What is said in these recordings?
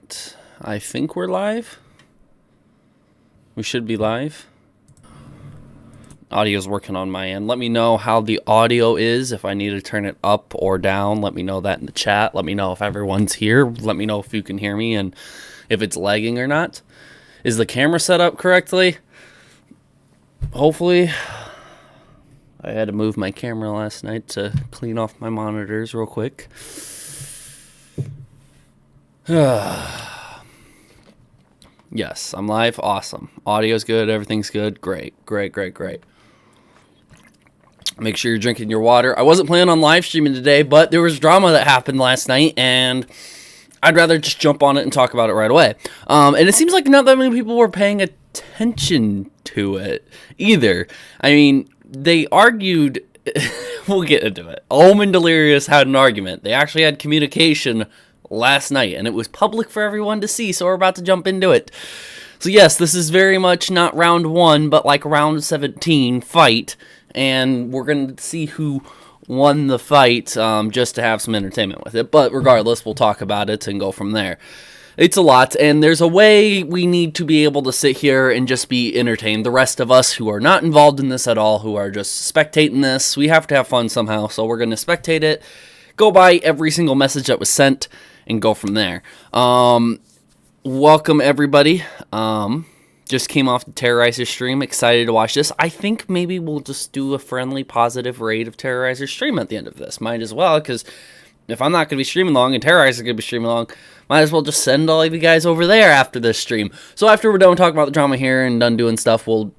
right. I think we're live. We should be live. Audio's working on my end. Let me know how the audio is. If I need to turn it up or down, let me know that in the chat. Let me know if everyone's here. Let me know if you can hear me and if it's lagging or not. Is the camera set up correctly? Hopefully. I had to move my camera last night to clean off my monitors real quick. Yes, I'm live. Awesome. Audio's good. Everything's good. Great. Make sure you're drinking your water. I wasn't planning on live streaming today, but there was drama that happened last night, and I'd rather just jump on it and talk about it right away. And it seems like not that many people were paying attention to it either. I mean, they argued. We'll get into it. Ohm and Delirious had an argument. They actually had communication last night, and it was public for everyone to see, so we're about to jump into it. So yes, this is very much not round 1, but like round 17 fight, and we're going to see who won the fight, just to have some entertainment with it. But regardless, we'll talk about it and go from there. It's a lot, and there's a way we need to be able to sit here and just be entertained. The rest of us who are not involved in this at all, who are just spectating this, we have to have fun somehow, so we're going to spectate it, go by every single message that was sent, and go from there. Welcome, everybody. Just came off the Terrorizer stream. Excited to watch this. I think maybe we'll just do a friendly, positive raid of Terrorizer stream at the end of this. Might as well, because if I'm not going to be streaming long and Terrorizer's going to be streaming long, might as well just send all of you guys over there after this stream. So after we're done talking about the drama here and done doing stuff, we'll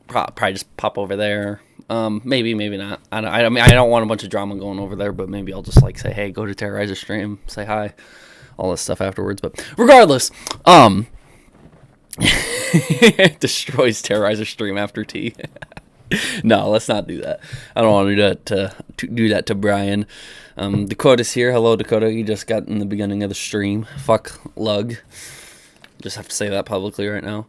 probably just pop over there. Maybe not. I mean, I don't want a bunch of drama going over there, but maybe I'll just like say, hey, go to Terrorizer stream, say hi, all this stuff afterwards. But regardless, destroys Terrorizer stream after tea. No, let's not do that. I don't want to do that to Brian. Dakota's here. Hello, Dakota. You just got in the beginning of the stream. Fuck Lug. Just have to say that publicly right now.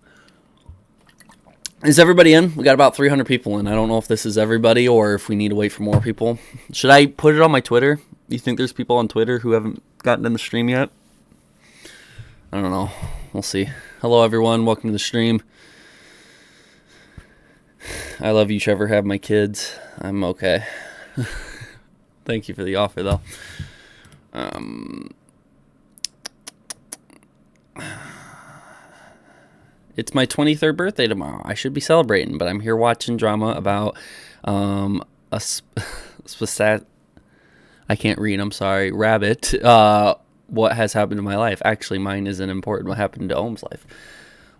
Is everybody in? We got about 300 people in. I don't know if this is everybody or if we need to wait for more people. Should I put it on my Twitter? You think there's people on Twitter who haven't gotten in the stream yet? I don't know. We'll see. Hello, everyone. Welcome to the stream. I love you, Trevor. Have my kids. I'm okay. Thank you for the offer, though. It's my 23rd birthday tomorrow. I should be celebrating, but I'm here watching drama about I can't read, I'm sorry, rabbit, what has happened in my life. Actually, mine isn't important. What happened to Ohm's life?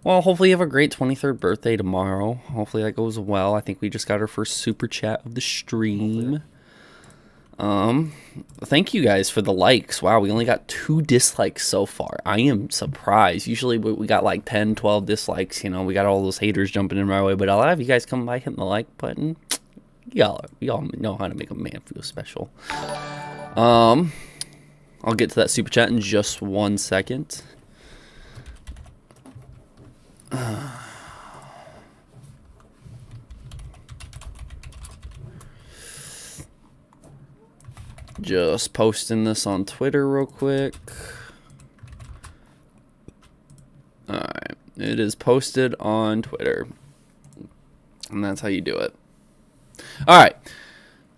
Well, hopefully you have a great 23rd birthday tomorrow. Hopefully that goes well. I think we just got our first super chat of the stream. Thank you guys for the likes. Wow, we only got 2 dislikes so far. I am surprised. Usually we got like 10, 12 dislikes. You know, we got all those haters jumping in my way. But a lot of you guys come by hitting the like button. Y'all know how to make a man feel special. I'll get to that super chat in just 1 second. Just posting this on Twitter real quick. Alright. It is posted on Twitter. And that's how you do it. Alright.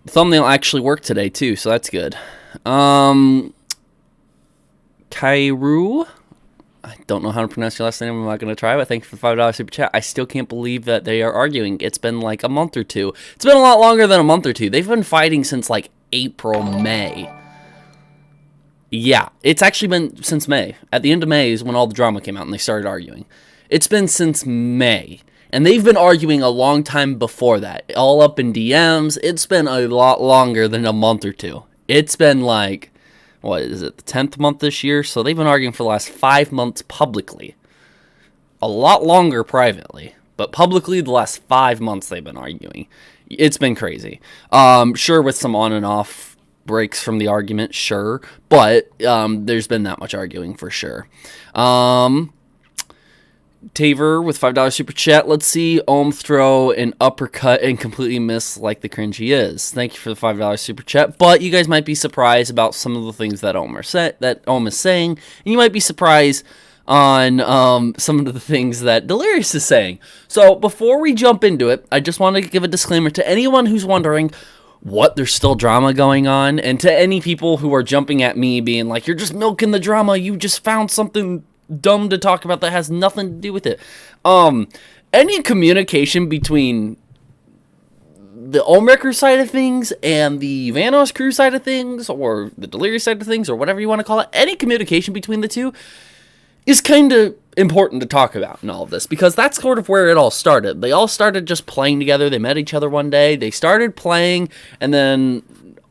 The thumbnail actually worked today too, so that's good. Kairu. I don't know how to pronounce your last name. I'm not going to try, but thank you for the $5 super chat. I still can't believe that they are arguing. It's been like a month or two. It's been a lot longer than a month or two. They've been fighting since like April, May. Yeah, it's actually been since May. At the end of May is when all the drama came out and they started arguing. It's been since May. And they've been arguing a long time before that. All up in DMs. It's been a lot longer than a month or two. It's been like, what is it, the 10th month this year? So they've been arguing for the last 5 months publicly. A lot longer privately. But publicly, the last 5 months they've been arguing. It's been crazy. Sure, with some on and off breaks from the argument, sure. But there's been that much arguing for sure. Taver with $5 super chat. Let's see Ohm throw an uppercut and completely miss like the cringe he is. Thank you for the $5 super chat. But you guys might be surprised about some of the things that Ohm is saying, and you might be surprised on some of the things that Delirious is saying. So before we jump into it, I just want to give a disclaimer to anyone who's wondering what, there's still drama going on, and to any people who are jumping at me being like, you're just milking the drama, you just found something dumb to talk about that has nothing to do with it. Any communication between the Ohmwrecker side of things and the Vanos crew side of things, or the Delirious side of things, or whatever you want to call it, any communication between the two is kind of important to talk about in all of this, because that's sort of where it all started. They all started just playing together. They met each other one day. They started playing, and then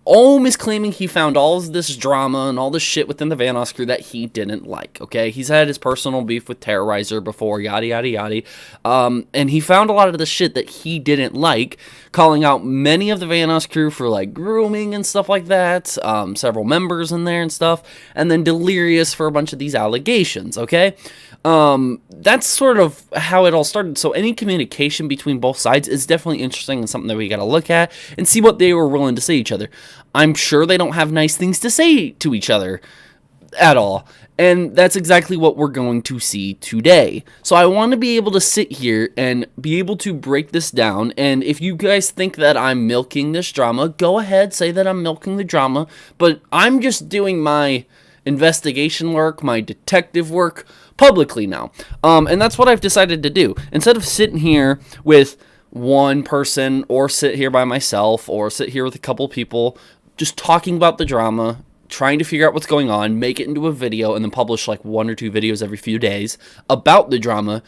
Ohm is claiming he found all of this drama and all this shit within the Vanos crew that he didn't like, okay? He's had his personal beef with Terrorizer before, yada, yada, yada. And he found a lot of the shit that he didn't like, calling out many of the Vanos crew for, like, grooming and stuff like that, several members in there and stuff, and then Delirious for a bunch of these allegations, okay? That's sort of how it all started. So any communication between both sides is definitely interesting and something that we got to look at and see what they were willing to say to each other. I'm sure they don't have nice things to say to each other at all. And that's exactly what we're going to see today. So I want to be able to sit here and be able to break this down. And if you guys think that I'm milking this drama, go ahead, say that I'm milking the drama. But I'm just doing my investigation work, my detective work publicly now. And that's what I've decided to do. Instead of sitting here with one person, or sit here by myself, or sit here with a couple people just talking about the drama, trying to figure out what's going on, make it into a video, and then publish like 1 or 2 videos every few days about the drama,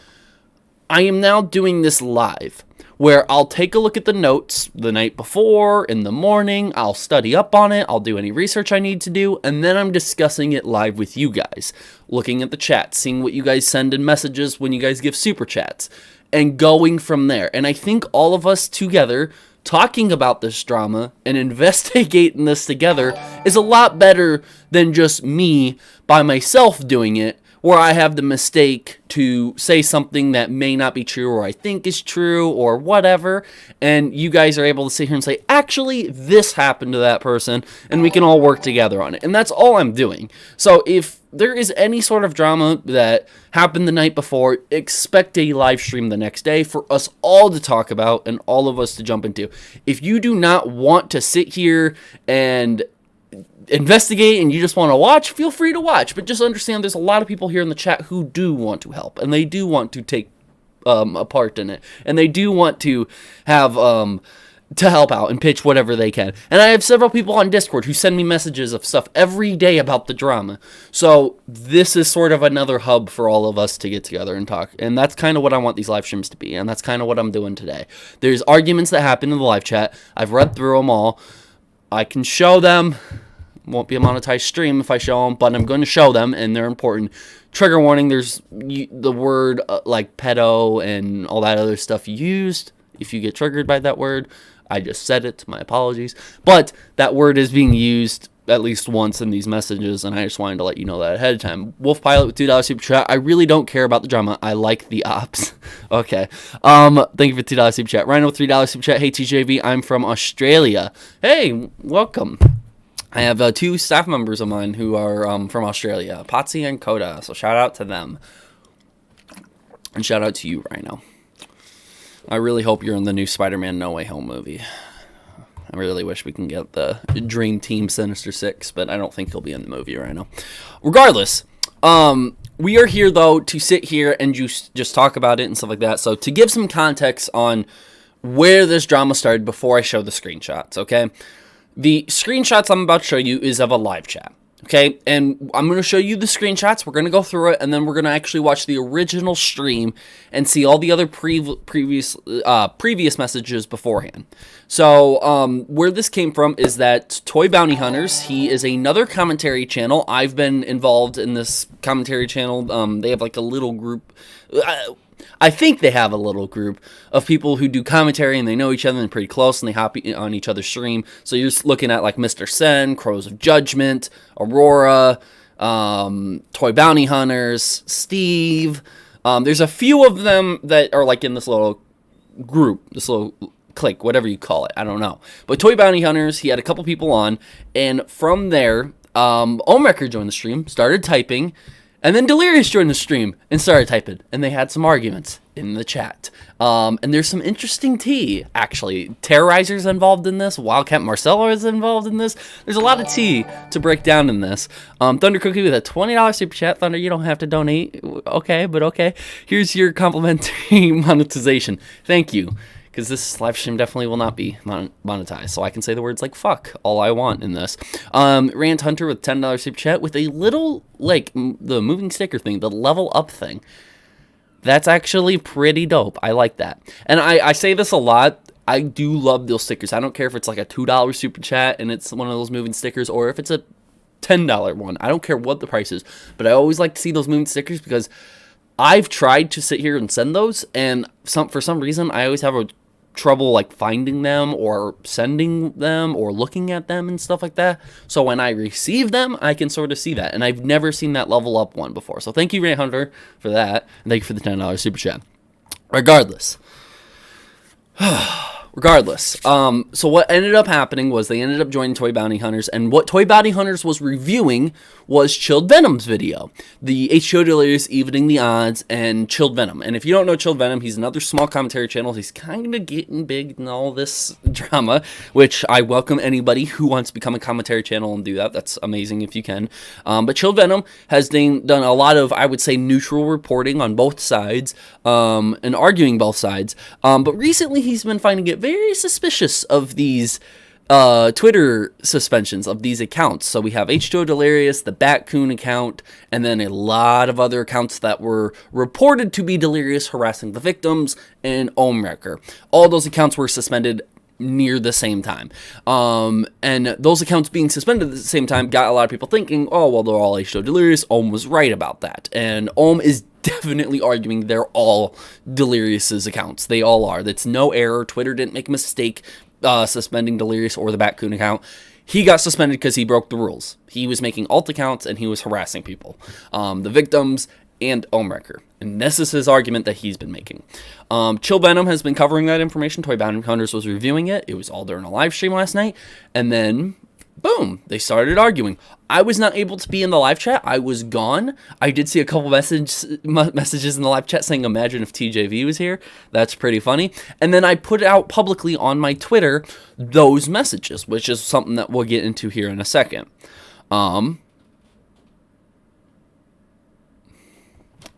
I am now doing this live, where I'll take a look at the notes the night before, in the morning, I'll study up on it, I'll do any research I need to do, and then I'm discussing it live with you guys, looking at the chat, seeing what you guys send in messages when you guys give super chats, and going from there. And I think all of us together talking about this drama and investigating this together is a lot better than just me by myself doing it, where I have the mistake to say something that may not be true, or I think is true, or whatever, and you guys are able to sit here and say, actually, this happened to that person, and we can all work together on it. And that's all I'm doing. So if there is any sort of drama that happened the night before, expect a live stream the next day for us all to talk about and all of us to jump into. If you do not want to sit here and investigate and you just want to watch, feel free to watch, but just understand there's a lot of people here in the chat who do want to help, and they do want to take a part in it, and they do want to have to help out and pitch whatever they can. And I have several people on Discord who send me messages of stuff every day about the drama. So this is sort of another hub for all of us to get together and talk. And that's kind of what I want these live streams to be. And that's kind of what I'm doing today. There's arguments that happen in the live chat. I've read through them all. I can show them. Won't be a monetized stream if I show them, but I'm going to show them, and they're important. Trigger warning, there's the word like pedo and all that other stuff used. If you get triggered by that word, I just said it, my apologies. But that word is being used at least once in these messages, and I just wanted to let you know that ahead of time. Wolf Pilot with $2 super chat. I really don't care about the drama. I like the ops. Okay. Thank you for $2 super chat. Rhino with $3 super chat. Hey TJV, I'm from Australia. Hey, welcome. I have 2 staff members of mine who are from Australia, Patsy and Coda, so shout out to them. And shout out to you, Rhino. I really hope you're in the new Spider-Man No Way Home movie. I really wish we can get the Dream Team Sinister Six, but I don't think he'll be in the movie, Rhino. Regardless, we are here, though, to sit here and just talk about it and stuff like that. So to give some context on where this drama started before I show the screenshots, okay? The screenshots I'm about to show you is of a live chat, okay? And I'm going to show you the screenshots. We're going to go through it, and then we're going to actually watch the original stream and see all the other previous messages beforehand. So where this came from is that Toy Bounty Hunters, he is another commentary channel. I've been involved in this commentary channel. They have like a little group. I think they have a little group of people who do commentary, and they know each other and they're pretty close, and they hop on each other's stream. So you're just looking at like Mr. Sen, Crows of Judgment, Aurora, Toy Bounty Hunters, Steve, There's a few of them that are like in this little group, this little clique, whatever you call it. I don't know. But Toy Bounty Hunters, he had a couple people on, and from there, Ohmwrecker joined the stream, started typing, and then Delirious joined the stream and started typing, and they had some arguments in the chat. And there's some interesting tea, actually. Terrorizer's involved in this. Wildcat Marcelo is involved in this. There's a lot of tea to break down in this. Thunder Cookie with a $20 super chat. Thunder, you don't have to donate. Okay, but okay. Here's your complimentary monetization. Thank you. Because this live stream definitely will not be monetized. So I can say the words like fuck all I want in this. Rand Hunter with $10 super chat with a little, like, the moving sticker thing, the level up thing. That's actually pretty dope. I like that. And I say this a lot. I do love those stickers. I don't care if it's like a $2 super chat and it's one of those moving stickers, or if it's a $10 one. I don't care what the price is. But I always like to see those moving stickers because I've tried to sit here and send those, and for some reason I always have a trouble like finding them or sending them or looking at them and stuff like that. So when I receive them, I can sort of see that, and I've never seen that level up one before. So thank you, Ray Hunter, for that, and thank you for the $10 super chat. Regardless, so what ended up happening was they ended up joining Toy Bounty Hunters, and what Toy Bounty Hunters was reviewing was Chilled Venom's video. The H2O Delirious Evening the Odds and Chilled Venom. And if you don't know Chilled Venom, he's another small commentary channel. He's kind of getting big in all this drama, which I welcome anybody who wants to become a commentary channel and do that. That's amazing if you can. But Chilled Venom has done a lot of, I would say, neutral reporting on both sides, and arguing both sides. But recently he's been finding it very suspicious of these Twitter suspensions of these accounts. So we have H2O Delirious, the Batcoon account, and then a lot of other accounts that were reported to be delirious, harassing the victims, and Ohmwrecker. All those accounts were suspended near the same time. And those accounts being suspended at the same time got a lot of people thinking, oh, well, they're all H2O Delirious. Ohm was right about that. And Ohm is definitely arguing they're all Delirious's accounts. They all are. That's no error. Twitter didn't make a mistake suspending Delirious or the Batcoon account. He got suspended because he broke the rules. He was making alt accounts and he was harassing people, the victims and Ohmwrecker. And this is his argument that he's been making. Chill Venom has been covering that information. Toy Bounty Hunters was reviewing it. It was all during a live stream last night. And then, boom, they started arguing. I was not able to be in the live chat. I was gone. I did see a couple messages in the live chat saying, imagine if TJV was here. That's pretty funny. And then I put out publicly on my Twitter those messages, which is something that we'll get into here in a second.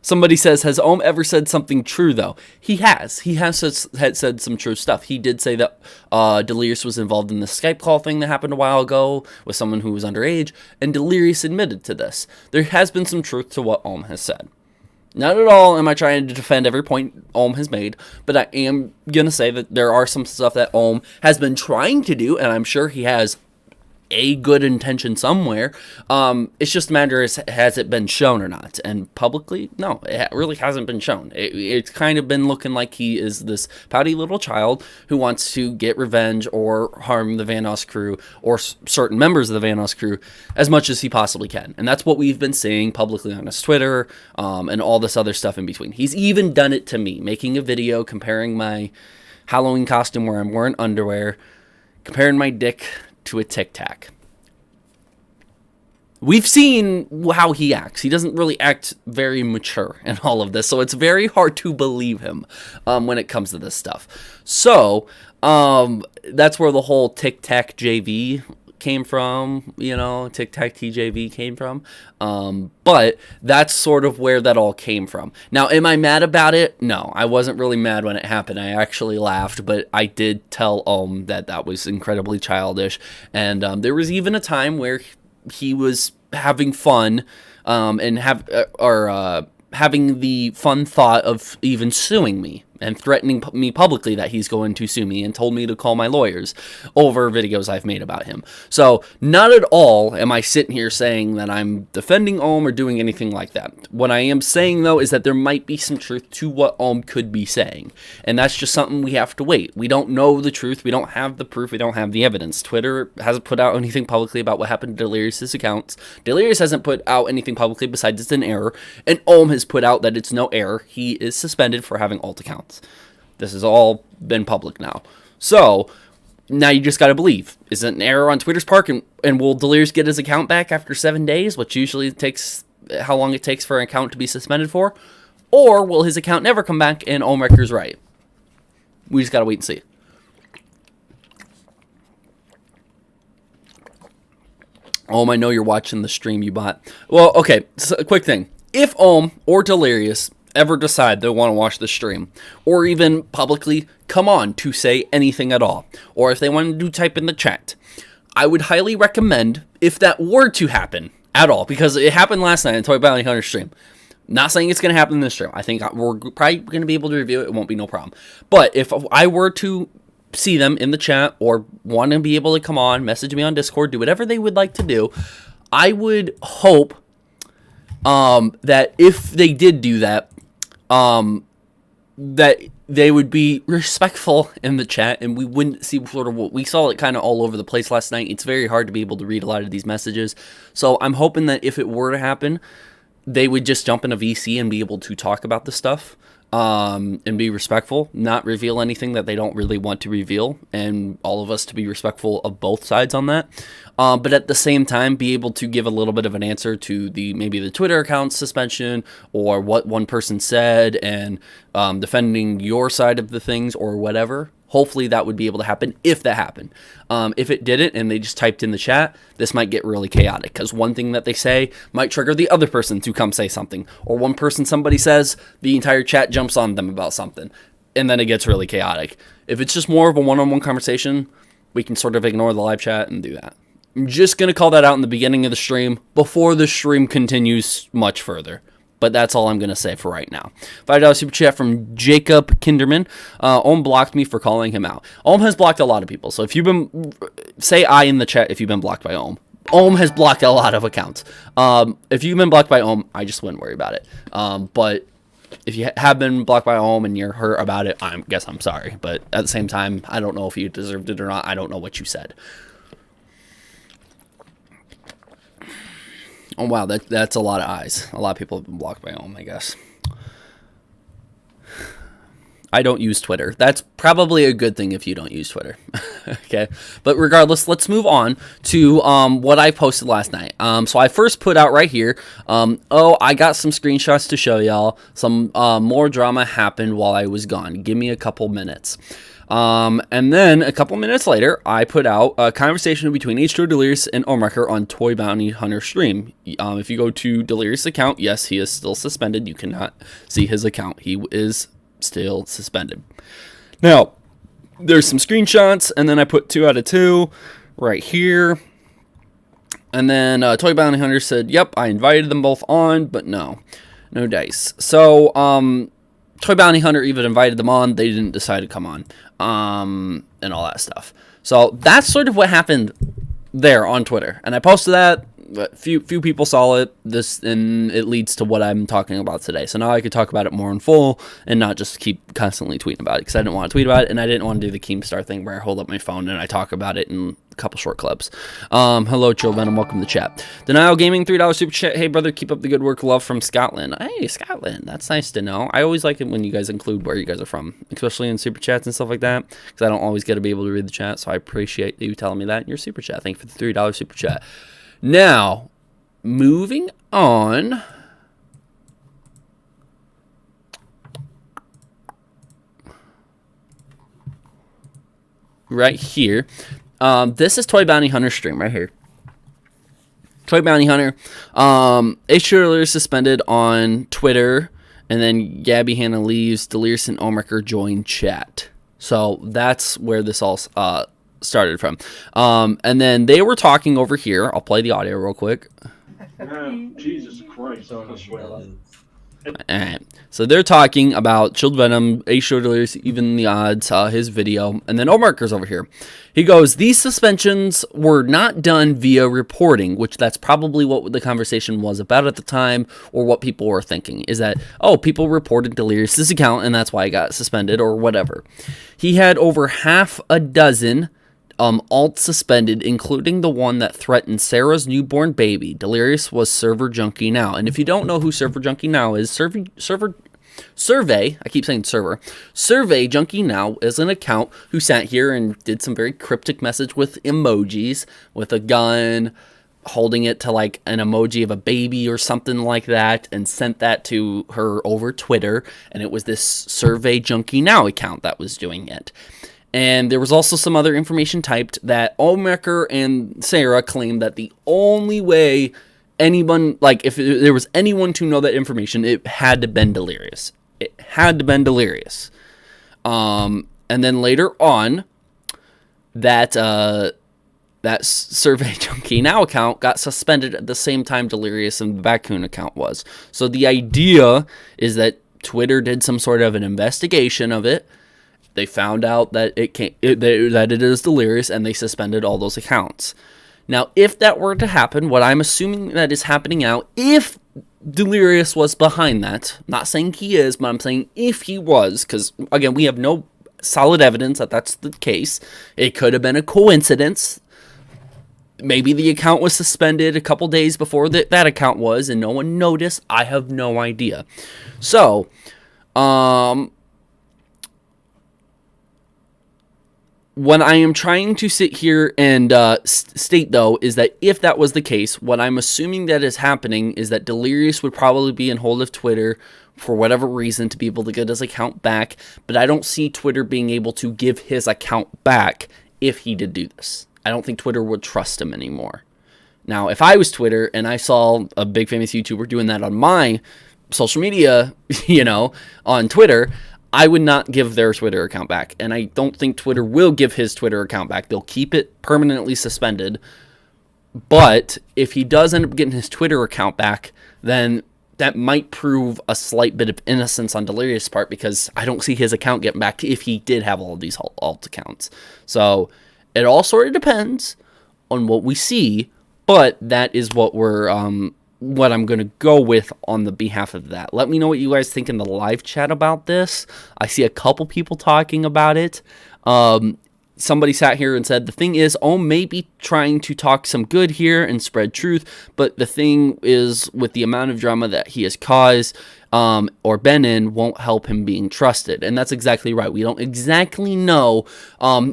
Somebody says, has Ohm ever said something true, though? He has. He has said some true stuff. He did say that Delirious was involved in the Skype call thing that happened a while ago with someone who was underage, and Delirious admitted to this. There has been some truth to what Ohm has said. Not at all am I trying to defend every point Ohm has made, but I am going to say that there are some stuff that Ohm has been trying to do, and I'm sure he has a good intention somewhere. It's just a matter of has it been shown or not, and publicly, no, it really hasn't been shown. It's kind of been looking like he is this pouty little child who wants to get revenge or harm the Vanoss crew or certain members of the Vanoss crew as much as he possibly can, and that's what we've been seeing publicly on his Twitter, and all this other stuff in between. He's even done it to me, making a video comparing my Halloween costume where I'm wearing underwear, comparing my dick to a Tic Tac. We've seen how he acts. He doesn't really act very mature in all of this, so it's very hard to believe him when it comes to this stuff. So that's where the whole Tic Tac JV came from, you know, Tic Tac TJV came from. But that's sort of where that all came from. Now, am I mad about it? No, I wasn't really mad when it happened. I actually laughed, but I did tell that that was incredibly childish. And there was even a time where he was having fun and having the fun thought of even suing me and threatening me publicly that he's going to sue me and told me to call my lawyers over videos I've made about him. So not at all am I sitting here saying that I'm defending Ohm or doing anything like that. What I am saying, though, is that there might be some truth to what Ohm could be saying. And that's just something we have to wait. We don't know the truth. We don't have the proof. We don't have the evidence. Twitter hasn't put out anything publicly about what happened to Delirious' accounts. Delirious hasn't put out anything publicly besides it's an error. And Ohm has put out that it's no error. He is suspended for having alt accounts. This has all been public now. So now you just got to believe. Is it an error on Twitter's part? And will Delirious get his account back after 7 days, which usually takes how long it takes for an account to be suspended for? Or will his account never come back and Ohmwrecker's right? We just got to wait and see. Ohm, I know you're watching the stream you bought. Well, okay, so a quick thing. If Ohm or Delirious ever decide they want to watch the stream, or even publicly come on to say anything at all, or if they want to type in the chat, I would highly recommend, if that were to happen at all, because it happened last night on Toy Bounty Hunter stream. Not saying it's going to happen in this stream. I think we're probably going to be able to review it. It won't be no problem. But if I were to see them in the chat or want to be able to come on, message me on Discord, do whatever they would like to do, I would hope that if they did do that, that they would be respectful in the chat, and we wouldn't see sort of what we saw it kind of all over the place last night. It's very hard to be able to read a lot of these messages. So I'm hoping that if it were to happen, they would just jump in a VC and be able to talk about the stuff, and be respectful, not reveal anything that they don't really want to reveal, and all of us to be respectful of both sides on that. But at the same time, be able to give a little bit of an answer to maybe the Twitter account suspension, or what one person said, and defending your side of the things or whatever. Hopefully that would be able to happen if that happened. If it didn't and they just typed in the chat, this might get really chaotic, because one thing that they say might trigger the other person to come say something. Or one person somebody says, the entire chat jumps on them about something. And then it gets really chaotic. If it's just more of a one-on-one conversation, we can sort of ignore the live chat and do that. I'm just going to call that out in the beginning of the stream before the stream continues much further. But that's all I'm going to say for right now. $5 super chat from Jacob Kinderman. Ohm blocked me for calling him out. Ohm has blocked a lot of people. So if you've been, say I in the chat if you've been blocked by Ohm. Ohm has blocked a lot of accounts. If you've been blocked by Ohm, I just wouldn't worry about it. But if you have been blocked by Ohm and you're hurt about it, I guess I'm sorry. But at the same time, I don't know if you deserved it or not. I don't know what you said. Oh, wow, that's a lot of eyes. A lot of people have been blocked by Ohm, I guess. I don't use Twitter. That's probably a good thing if you don't use Twitter. Okay, but regardless, let's move on to what I posted last night. So I first put out right here, I got some screenshots to show y'all. Some more drama happened while I was gone. Give me a couple minutes. And then a couple minutes later, I put out a conversation between H2O Delirious and Ohmwrecker on Toy Bounty Hunter stream. If you go to Delirious' account, yes, he is still suspended. You cannot see his account. He is still suspended. Now, there's some screenshots, and then I put 2 out of 2 right here. And then Toy Bounty Hunter said, yep, I invited them both on, but no dice. So, Toy Bounty Hunter even invited them on. They didn't decide to come on, and all that stuff. So that's sort of what happened there on Twitter. And I posted that. But few people saw it. And it leads to what I'm talking about today. So now I could talk about it more in full and not just keep constantly tweeting about it, because I didn't want to tweet about it, and I didn't want to do the Keemstar thing where I hold up my phone and I talk about it in a couple short clips. Hello, Chill Venom. Welcome to the chat. Denial Gaming, $3 super chat. Hey, brother, keep up the good work. Love from Scotland. Hey, Scotland. That's nice to know. I always like it when you guys include where you guys are from, especially in super chats and stuff like that, because I don't always get to be able to read the chat. So I appreciate you telling me that in your super chat. Thank you for the $3 super chat. Now, moving on. Right here. This is Toy Bounty Hunter stream right here. Toy Bounty Hunter. H2O suspended on Twitter. And then Gabby Hannah leaves. Delirious and Ohmwrecker join chat. So that's where this all started from. And then they were talking over here. I'll play the audio real quick. Jesus Christ. Alright, so they're talking about Chilled Venom, A Show Delirious, Even the Odds, his video, and then Ohmwrecker's over here. He goes, these suspensions were not done via reporting, which that's probably what the conversation was about at the time, or what people were thinking, is that, oh, people reported Delirious's account, and that's why he got suspended, or whatever. He had over half a dozen alt suspended, including the one that threatened Sarah's newborn baby. Delirious was Server Junkie Now. And if you don't know who Server Junkie Now is, Survey, I keep saying server, Survey Junkie Now is an account who sat here and did some very cryptic message with emojis, with a gun, holding it to like an emoji of a baby or something like that, and sent that to her over Twitter. And it was this Survey Junkie Now account that was doing it. And there was also some other information typed that Ohmwrecker and Sarah claimed that the only way anyone, like if there was anyone to know that information, it had to been Delirious. It had to been Delirious. And then later on, that Survey Junkie Now account got suspended at the same time Delirious and the Raccoon account was. So the idea is that Twitter did some sort of an investigation of it. They found out that that it is Delirious, and they suspended all those accounts. Now, if that were to happen, what I'm assuming that is happening now, if Delirious was behind that, I'm not saying he is, but I'm saying if he was, because, again, we have no solid evidence that that's the case. It could have been a coincidence. Maybe the account was suspended a couple days before that account was, and no one noticed. I have no idea. So, what I am trying to sit here and state, though, is that if that was the case, what I'm assuming that is happening is that Delirious would probably be in hold of Twitter for whatever reason to be able to get his account back, but I don't see Twitter being able to give his account back if he did do this. I don't think Twitter would trust him anymore. Now, if I was Twitter and I saw a big famous YouTuber doing that on my social media, on Twitter, I would not give their Twitter account back, and I don't think Twitter will give his Twitter account back. They'll keep it permanently suspended, but if he does end up getting his Twitter account back, then that might prove a slight bit of innocence on Delirious' part, because I don't see his account getting back if he did have all of these alt accounts. So it all sort of depends on what we see, but that is what what I'm going to go with on the behalf of that. Let me know what you guys think in the live chat about this. I see a couple people talking about it. Somebody sat here and said, the thing is, may be trying to talk some good here and spread truth, but the thing is, with the amount of drama that he has caused or been in, won't help him being trusted. And that's exactly right. We don't exactly know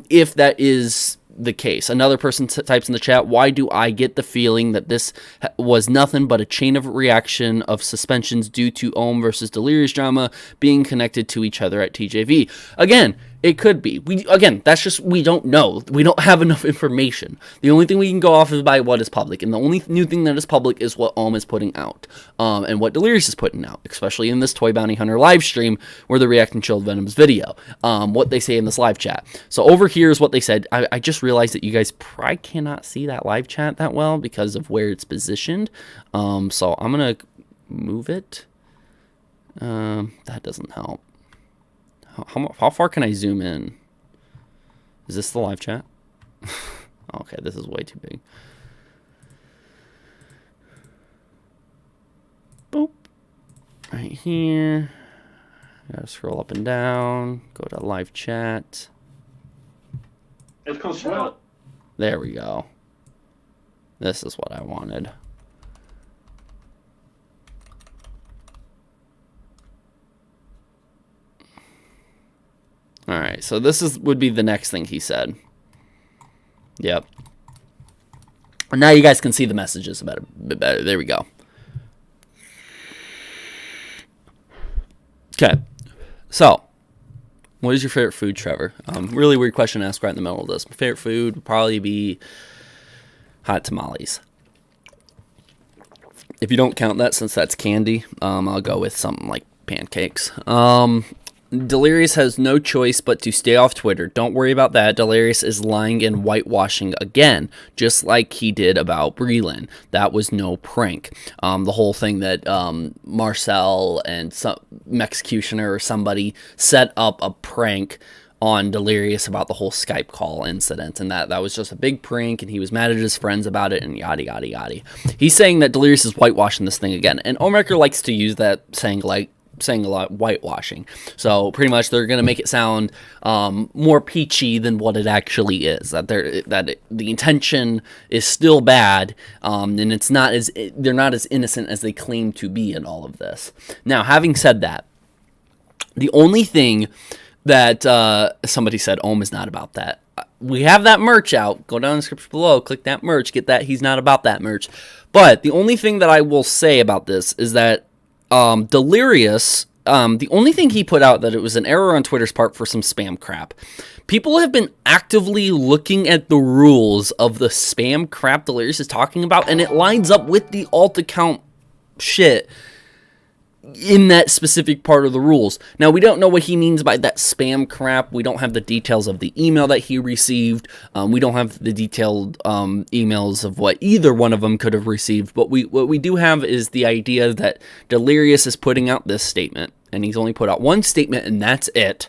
if that is the case. Another person types in the chat, why do I get the feeling that this was nothing but a chain of reaction of suspensions due to Ohm versus Delirious drama being connected to each other at TJV? Again, it could be. That's just, we don't know. We don't have enough information. The only thing we can go off is by what is public, and the only new thing that is public is what Ohm is putting out, and what Delirious is putting out, especially in this Toy Bounty Hunter live stream where they're reacting to Chilled Venom's video, what they say in this live chat. So over here is what they said. I just realized that you guys probably cannot see that live chat that well because of where it's positioned, so I'm going to move it. That doesn't help. How far can I zoom in? Is this the live chat? Okay, this is way too big. Boop. Right here. Gotta scroll up and down. Go to live chat. There we go. This is what I wanted. All right, so this would be the next thing he said. Yep. And now you guys can see the messages a bit better. There we go. Okay. So, what is your favorite food, Trevor? Really weird question to ask right in the middle of this. My favorite food would probably be hot tamales. If you don't count that, since that's candy, I'll go with something like pancakes. Delirious has no choice but to stay off Twitter. Don't worry about that. Delirious is lying and whitewashing again, just like he did about Breland. That was no prank. The whole thing that Marcel and some Executioner or somebody set up a prank on Delirious about the whole Skype call incident, and that was just a big prank, and he was mad at his friends about it, and yada yada yada. He's saying that Delirious is whitewashing this thing again, and Ohmwrecker likes to use that saying a lot, whitewashing. So pretty much they're going to make it sound more peachy than what it actually is. The intention is still bad, and they're not as innocent as they claim to be in all of this. Now, having said that, the only thing that somebody said, Ohm is not about that. We have that merch out. Go down in the description below, click that merch, get that. He's not about that merch. But the only thing that I will say about this is that Delirious, the only thing he put out that it was an error on Twitter's part for some spam crap. People have been actively looking at the rules of the spam crap Delirious is talking about, and it lines up with the alt account shit in that specific part of the rules. Now, we don't know what he means by that spam crap. We don't have the details of the email that he received. We don't have the detailed emails of what either one of them could have received. But what we do have is the idea that Delirious is putting out this statement, and he's only put out one statement, and that's it.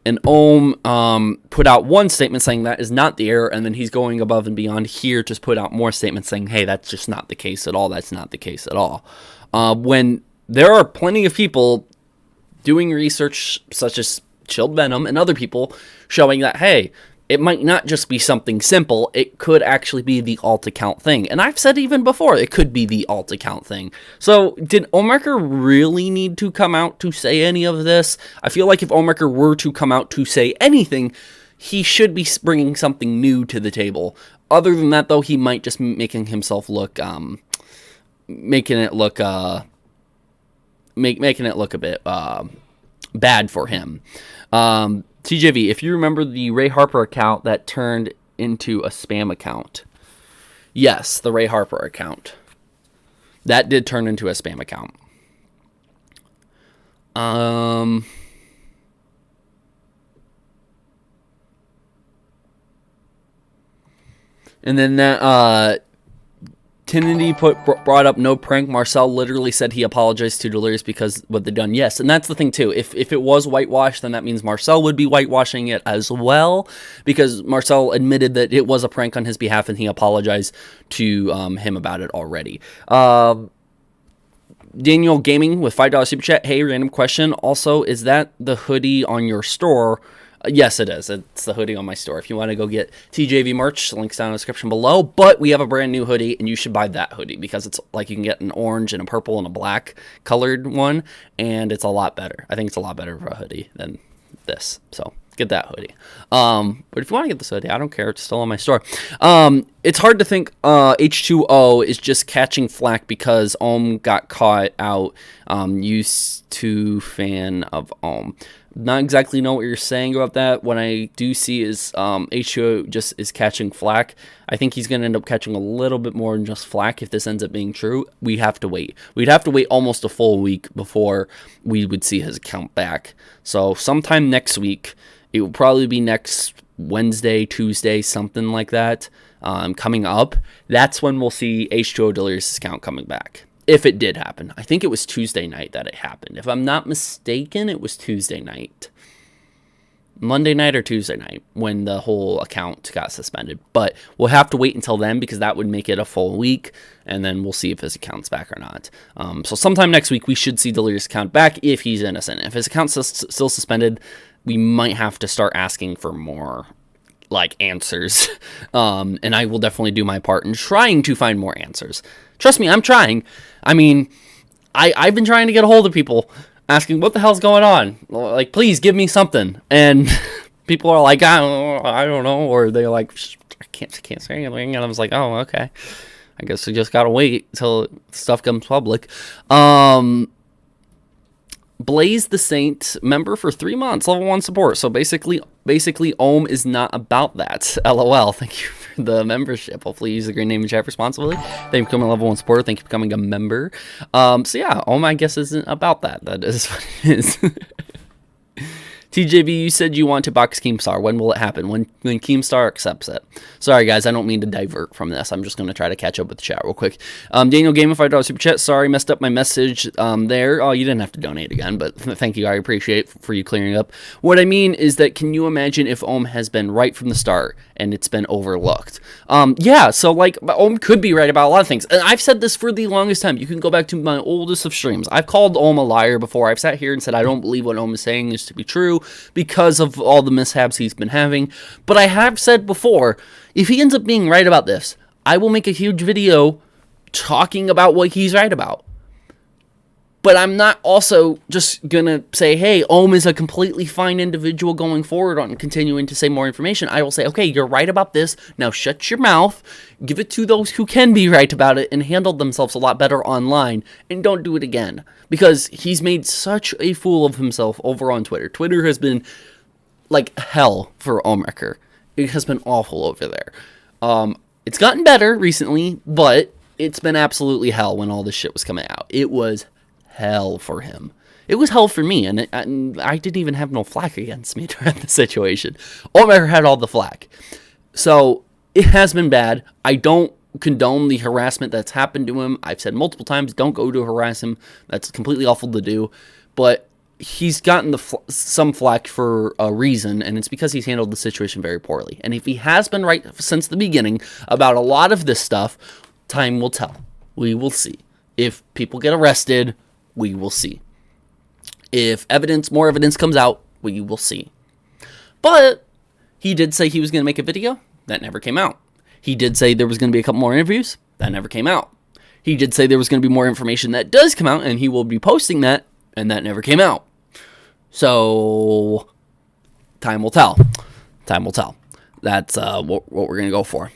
And Ohm put out one statement saying that is not the error, and then he's going above and beyond here to put out more statements saying, hey, that's just not the case at all. That's not the case at all. When there are plenty of people doing research such as Chilled Venom and other people showing that, hey, it might not just be something simple. It could actually be the alt account thing. And I've said even before, it could be the alt account thing. So did Ohmwrecker really need to come out to say any of this? I feel like if Ohmwrecker were to come out to say anything, he should be bringing something new to the table. Other than that, though, he might just be making himself look, making it look a bit bad for him. TJV, if you remember the Ray Harper account that turned into a spam account. Yes, the Ray Harper account. That did turn into a spam account. And then that Kennedy brought up no prank. Marcel literally said he apologized to Delirious because what they've done. Yes, and that's the thing too. If it was whitewashed, then that means Marcel would be whitewashing it as well, because Marcel admitted that it was a prank on his behalf and he apologized to him about it already. Daniel Gaming with $5 super chat. Hey, random question. Also, is that the hoodie on your store? Yes, it is. It's the hoodie on my store. If you want to go get TJV merch, links down in the description below. But we have a brand new hoodie, and you should buy that hoodie because it's like you can get an orange and a purple and a black colored one, and it's a lot better. I think it's a lot better for a hoodie than this. So get that hoodie. But if you want to get this hoodie, I don't care. It's still on my store. It's hard to think H2O is just catching flack because Ohm got caught out. Used to fan of Ohm. Not exactly know what you're saying about that. What I do see is H2O just is catching flack. I think he's going to end up catching a little bit more than just flack if this ends up being true. We have to wait. We'd have to wait almost a full week before we would see his account back. So sometime next week, it will probably be next Wednesday, Tuesday, something like that, coming up. That's when we'll see H2O Delirious' account coming back. If it did happen. I think it was Tuesday night that it happened. If I'm not mistaken, it was Tuesday night. Monday night or Tuesday night when the whole account got suspended. But we'll have to wait until then because that would make it a full week. And then we'll see if his account's back or not. So sometime next week, we should see Delirious' account back if he's innocent. If his account's still suspended, we might have to start asking for more answers. And I will definitely do my part in trying to find more answers. Trust me, I'm trying. I mean, I've been trying to get a hold of people asking what the hell's going on. Like, please give me something. And people are like, I don't know. Or they're like, I can't say anything. And I was like, oh, okay. I guess we just gotta wait until stuff comes public. Blaze the Saint, member for 3 months, level 1 support. So basically, Ohm is not about that. LOL. Thank you for the membership. Hopefully, you use the green name and chat responsibly. Thank you for becoming a level 1 supporter. Thank you for becoming a member. So yeah, Ohm, I guess, isn't about that. That is what it is. TJV, you said you want to box Keemstar. When will it happen? When Keemstar accepts it. Sorry, guys, I don't mean to divert from this. I'm just going to try to catch up with the chat real quick. Daniel Gamified Super Chat. Sorry, messed up my message there. Oh, you didn't have to donate again, but thank you. I appreciate for you clearing up. What I mean is that can you imagine if Ohm has been right from the start and it's been overlooked? Yeah, so like Ohm could be right about a lot of things. And I've said this for the longest time. You can go back to my oldest of streams. I've called Ohm a liar before. I've sat here and said I don't believe what Ohm is saying is to be true because of all the mishaps he's been having. But I have said before, if he ends up being right about this, I will make a huge video talking about what he's right about. But I'm not also just going to say, hey, Ohm is a completely fine individual going forward on continuing to say more information. I will say, okay, you're right about this. Now shut your mouth, give it to those who can be right about it and handle themselves a lot better online, and don't do it again. Because he's made such a fool of himself over on Twitter. Twitter has been like hell for Ohmwrecker. It has been awful over there. It's gotten better recently, but it's been absolutely hell when all this shit was coming out. It was hell for him. It was hell for me, and I didn't even have no flack against me during the situation. Ohmwrecker had all the flack. So it has been bad. I don't condone the harassment that's happened to him. I've said multiple times, don't go to harass him. That's completely awful to do. But he's gotten some flack for a reason, and it's because he's handled the situation very poorly. And if he has been right since the beginning about a lot of this stuff, time will tell. We will see. If people get arrested, we will see. If more evidence comes out, we will see. But he did say he was going to make a video. That never came out. He did say there was going to be a couple more interviews. That never came out. He did say there was going to be more information that does come out, and he will be posting that, and that never came out. So, time will tell. Time will tell. That's what we're going to go for.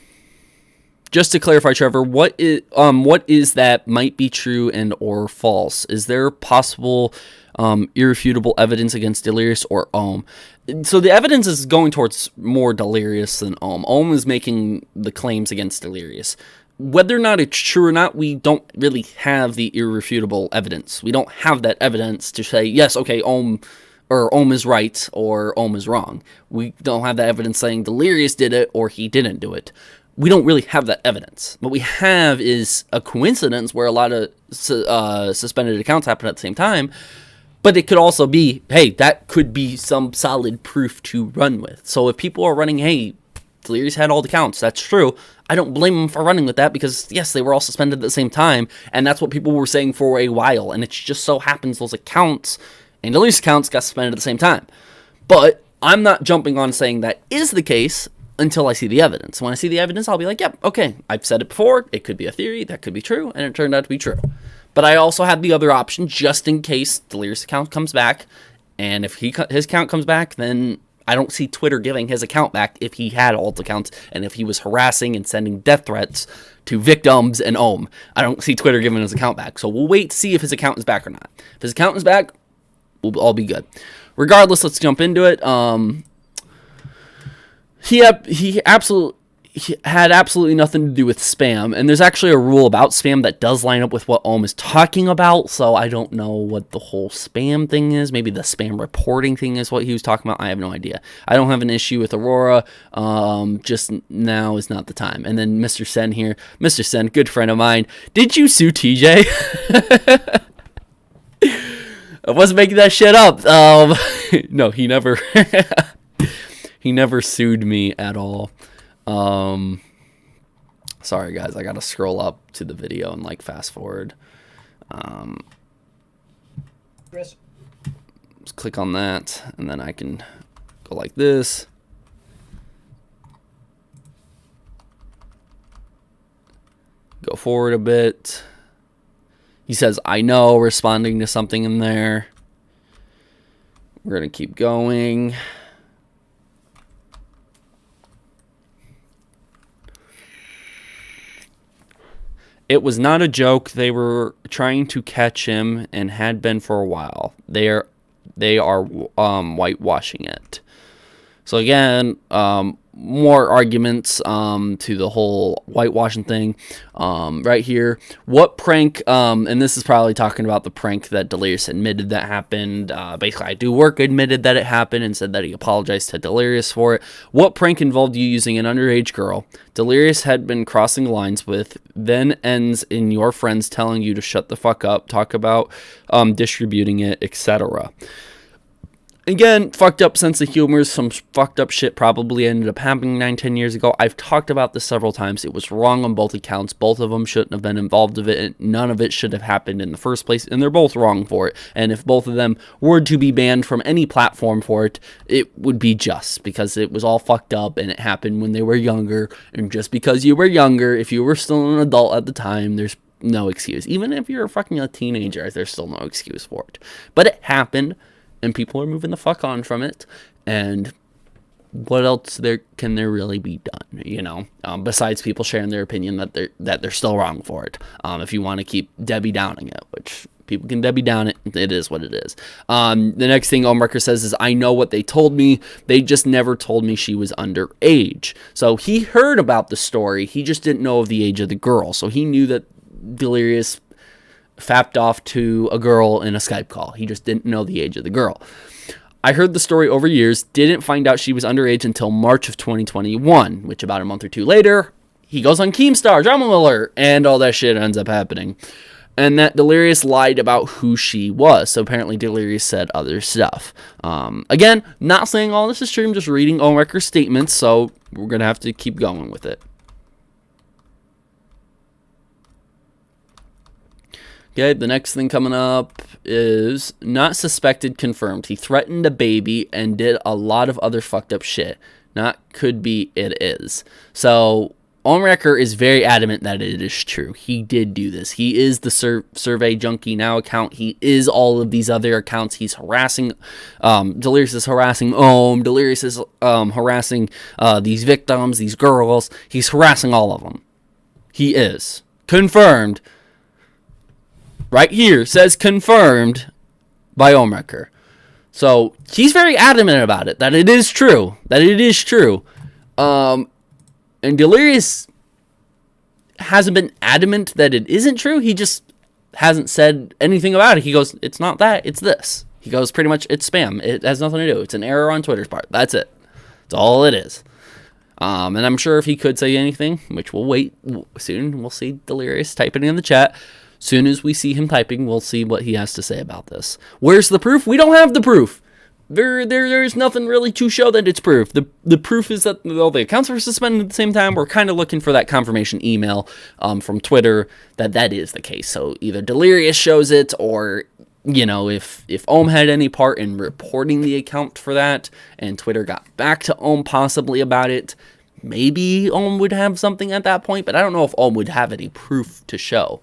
Just to clarify, Trevor, what is that might be true and or false? Is there possible irrefutable evidence against Delirious or Ohm? So the evidence is going towards more Delirious than Ohm. Ohm is making the claims against Delirious. Whether or not it's true or not, we don't really have the irrefutable evidence. We don't have that evidence to say, yes, okay, Ohm is right or Ohm is wrong. We don't have that evidence saying Delirious did it or he didn't do it. We don't really have that evidence. What we have is a coincidence where a lot of suspended accounts happen at the same time, but it could also be, hey, that could be some solid proof to run with. So if people are running, hey, Delirious had all the accounts, that's true, I don't blame them for running with that because, yes, they were all suspended at the same time, and that's what people were saying for a while, and it just so happens those accounts and Delirious accounts got suspended at the same time. But I'm not jumping on saying that is the case until I see the evidence. When I see the evidence, I'll be like, yep, okay, I've said it before, it could be a theory, that could be true, and it turned out to be true. But I also have the other option, just in case Delirious' account comes back, and if his account comes back, then I don't see Twitter giving his account back if he had alt accounts, and if he was harassing and sending death threats to victims and Ohm. I don't see Twitter giving his account back, so we'll wait to see if his account is back or not. If his account is back, we'll all be good. Regardless, let's jump into it. He had absolutely nothing to do with spam, and there's actually a rule about spam that does line up with what Ohm is talking about, so I don't know what the whole spam thing is. Maybe the spam reporting thing is what he was talking about. I have no idea. I don't have an issue with Aurora. Just now is not the time. And then Mr. Sen here. Mr. Sen, good friend of mine. Did you sue TJ? I wasn't making that shit up. No, he never... He never sued me at all. Sorry, guys. I got to scroll up to the video and, like, fast forward. Chris. Just click on that, and then I can go like this. Go forward a bit. He says, I know, responding to something in there. We're going to keep going. It was not a joke. They were trying to catch him and had been for a while. They are whitewashing it. So again, more arguments to the whole whitewashing thing right here. What prank, and this is probably talking about the prank that Delirious admitted that happened. Basically, I Do Work admitted that it happened and said that he apologized to Delirious for it. What prank involved you using an underage girl Delirious had been crossing lines with, then ends in your friends telling you to shut the fuck up, talk about distributing it, etc.? Again, fucked up sense of humor. Some fucked up shit probably ended up happening 9-10 years ago. I've talked about this several times. It was wrong on both accounts. Both of them shouldn't have been involved in it. And none of it should have happened in the first place. And they're both wrong for it. And if both of them were to be banned from any platform for it, it would be just because it was all fucked up and it happened when they were younger. And just because you were younger, if you were still an adult at the time, there's no excuse. Even if you're a teenager, there's still no excuse for it. But it happened. And people are moving the fuck on from it. And what else can there really be done, you know? Besides people sharing their opinion that they're still wrong for it. If you want to keep Debbie Downing it, which people can Debbie Down it, it is what it is. The next thing Ohmwrecker says is, I know what they told me. They just never told me she was underage. So he heard about the story. He just didn't know of the age of the girl. So he knew that Delirious fapped off to a girl in a Skype call. He just didn't know the age of the girl. I heard the story over years, didn't find out she was underage until March of 2021, which about a month or two later, he goes on Keemstar, drama alert, and all that shit ends up happening. And that Delirious lied about who she was. So apparently Delirious said other stuff. Again, not saying all this is true, I'm just reading Ohmwrecker's statements, so we're going to have to keep going with it. Okay, the next thing coming up is not suspected, confirmed. He threatened a baby and did a lot of other fucked up shit. Not could be, it is. So Ohmwrecker is very adamant that it is true. He did do this. He is the Survey Junkie Now account. He is all of these other accounts. He's harassing, Delirious is harassing Delirious is harassing these victims, these girls. He's harassing all of them. He is. Confirmed. Right here says confirmed by Ohmwrecker. So he's very adamant about it, that it is true. That it is true. And Delirious hasn't been adamant that it isn't true. He just hasn't said anything about it. He goes, it's not that, it's this. He goes, pretty much, it's spam. It has nothing to do. It's an error on Twitter's part. That's it. That's all it is. And I'm sure if he could say anything, which we'll wait soon, we'll see Delirious typing in the chat. Soon as we see him typing, we'll see what he has to say about this. Where's the proof? We don't have the proof. There's nothing really to show that it's proof. The proof is that all the accounts were suspended at the same time. We're kind of looking for that confirmation email from Twitter that is the case. So either Delirious shows it, or you know, if Ohm had any part in reporting the account for that, and Twitter got back to Ohm possibly about it, maybe Ohm would have something at that point. But I don't know if Ohm would have any proof to show.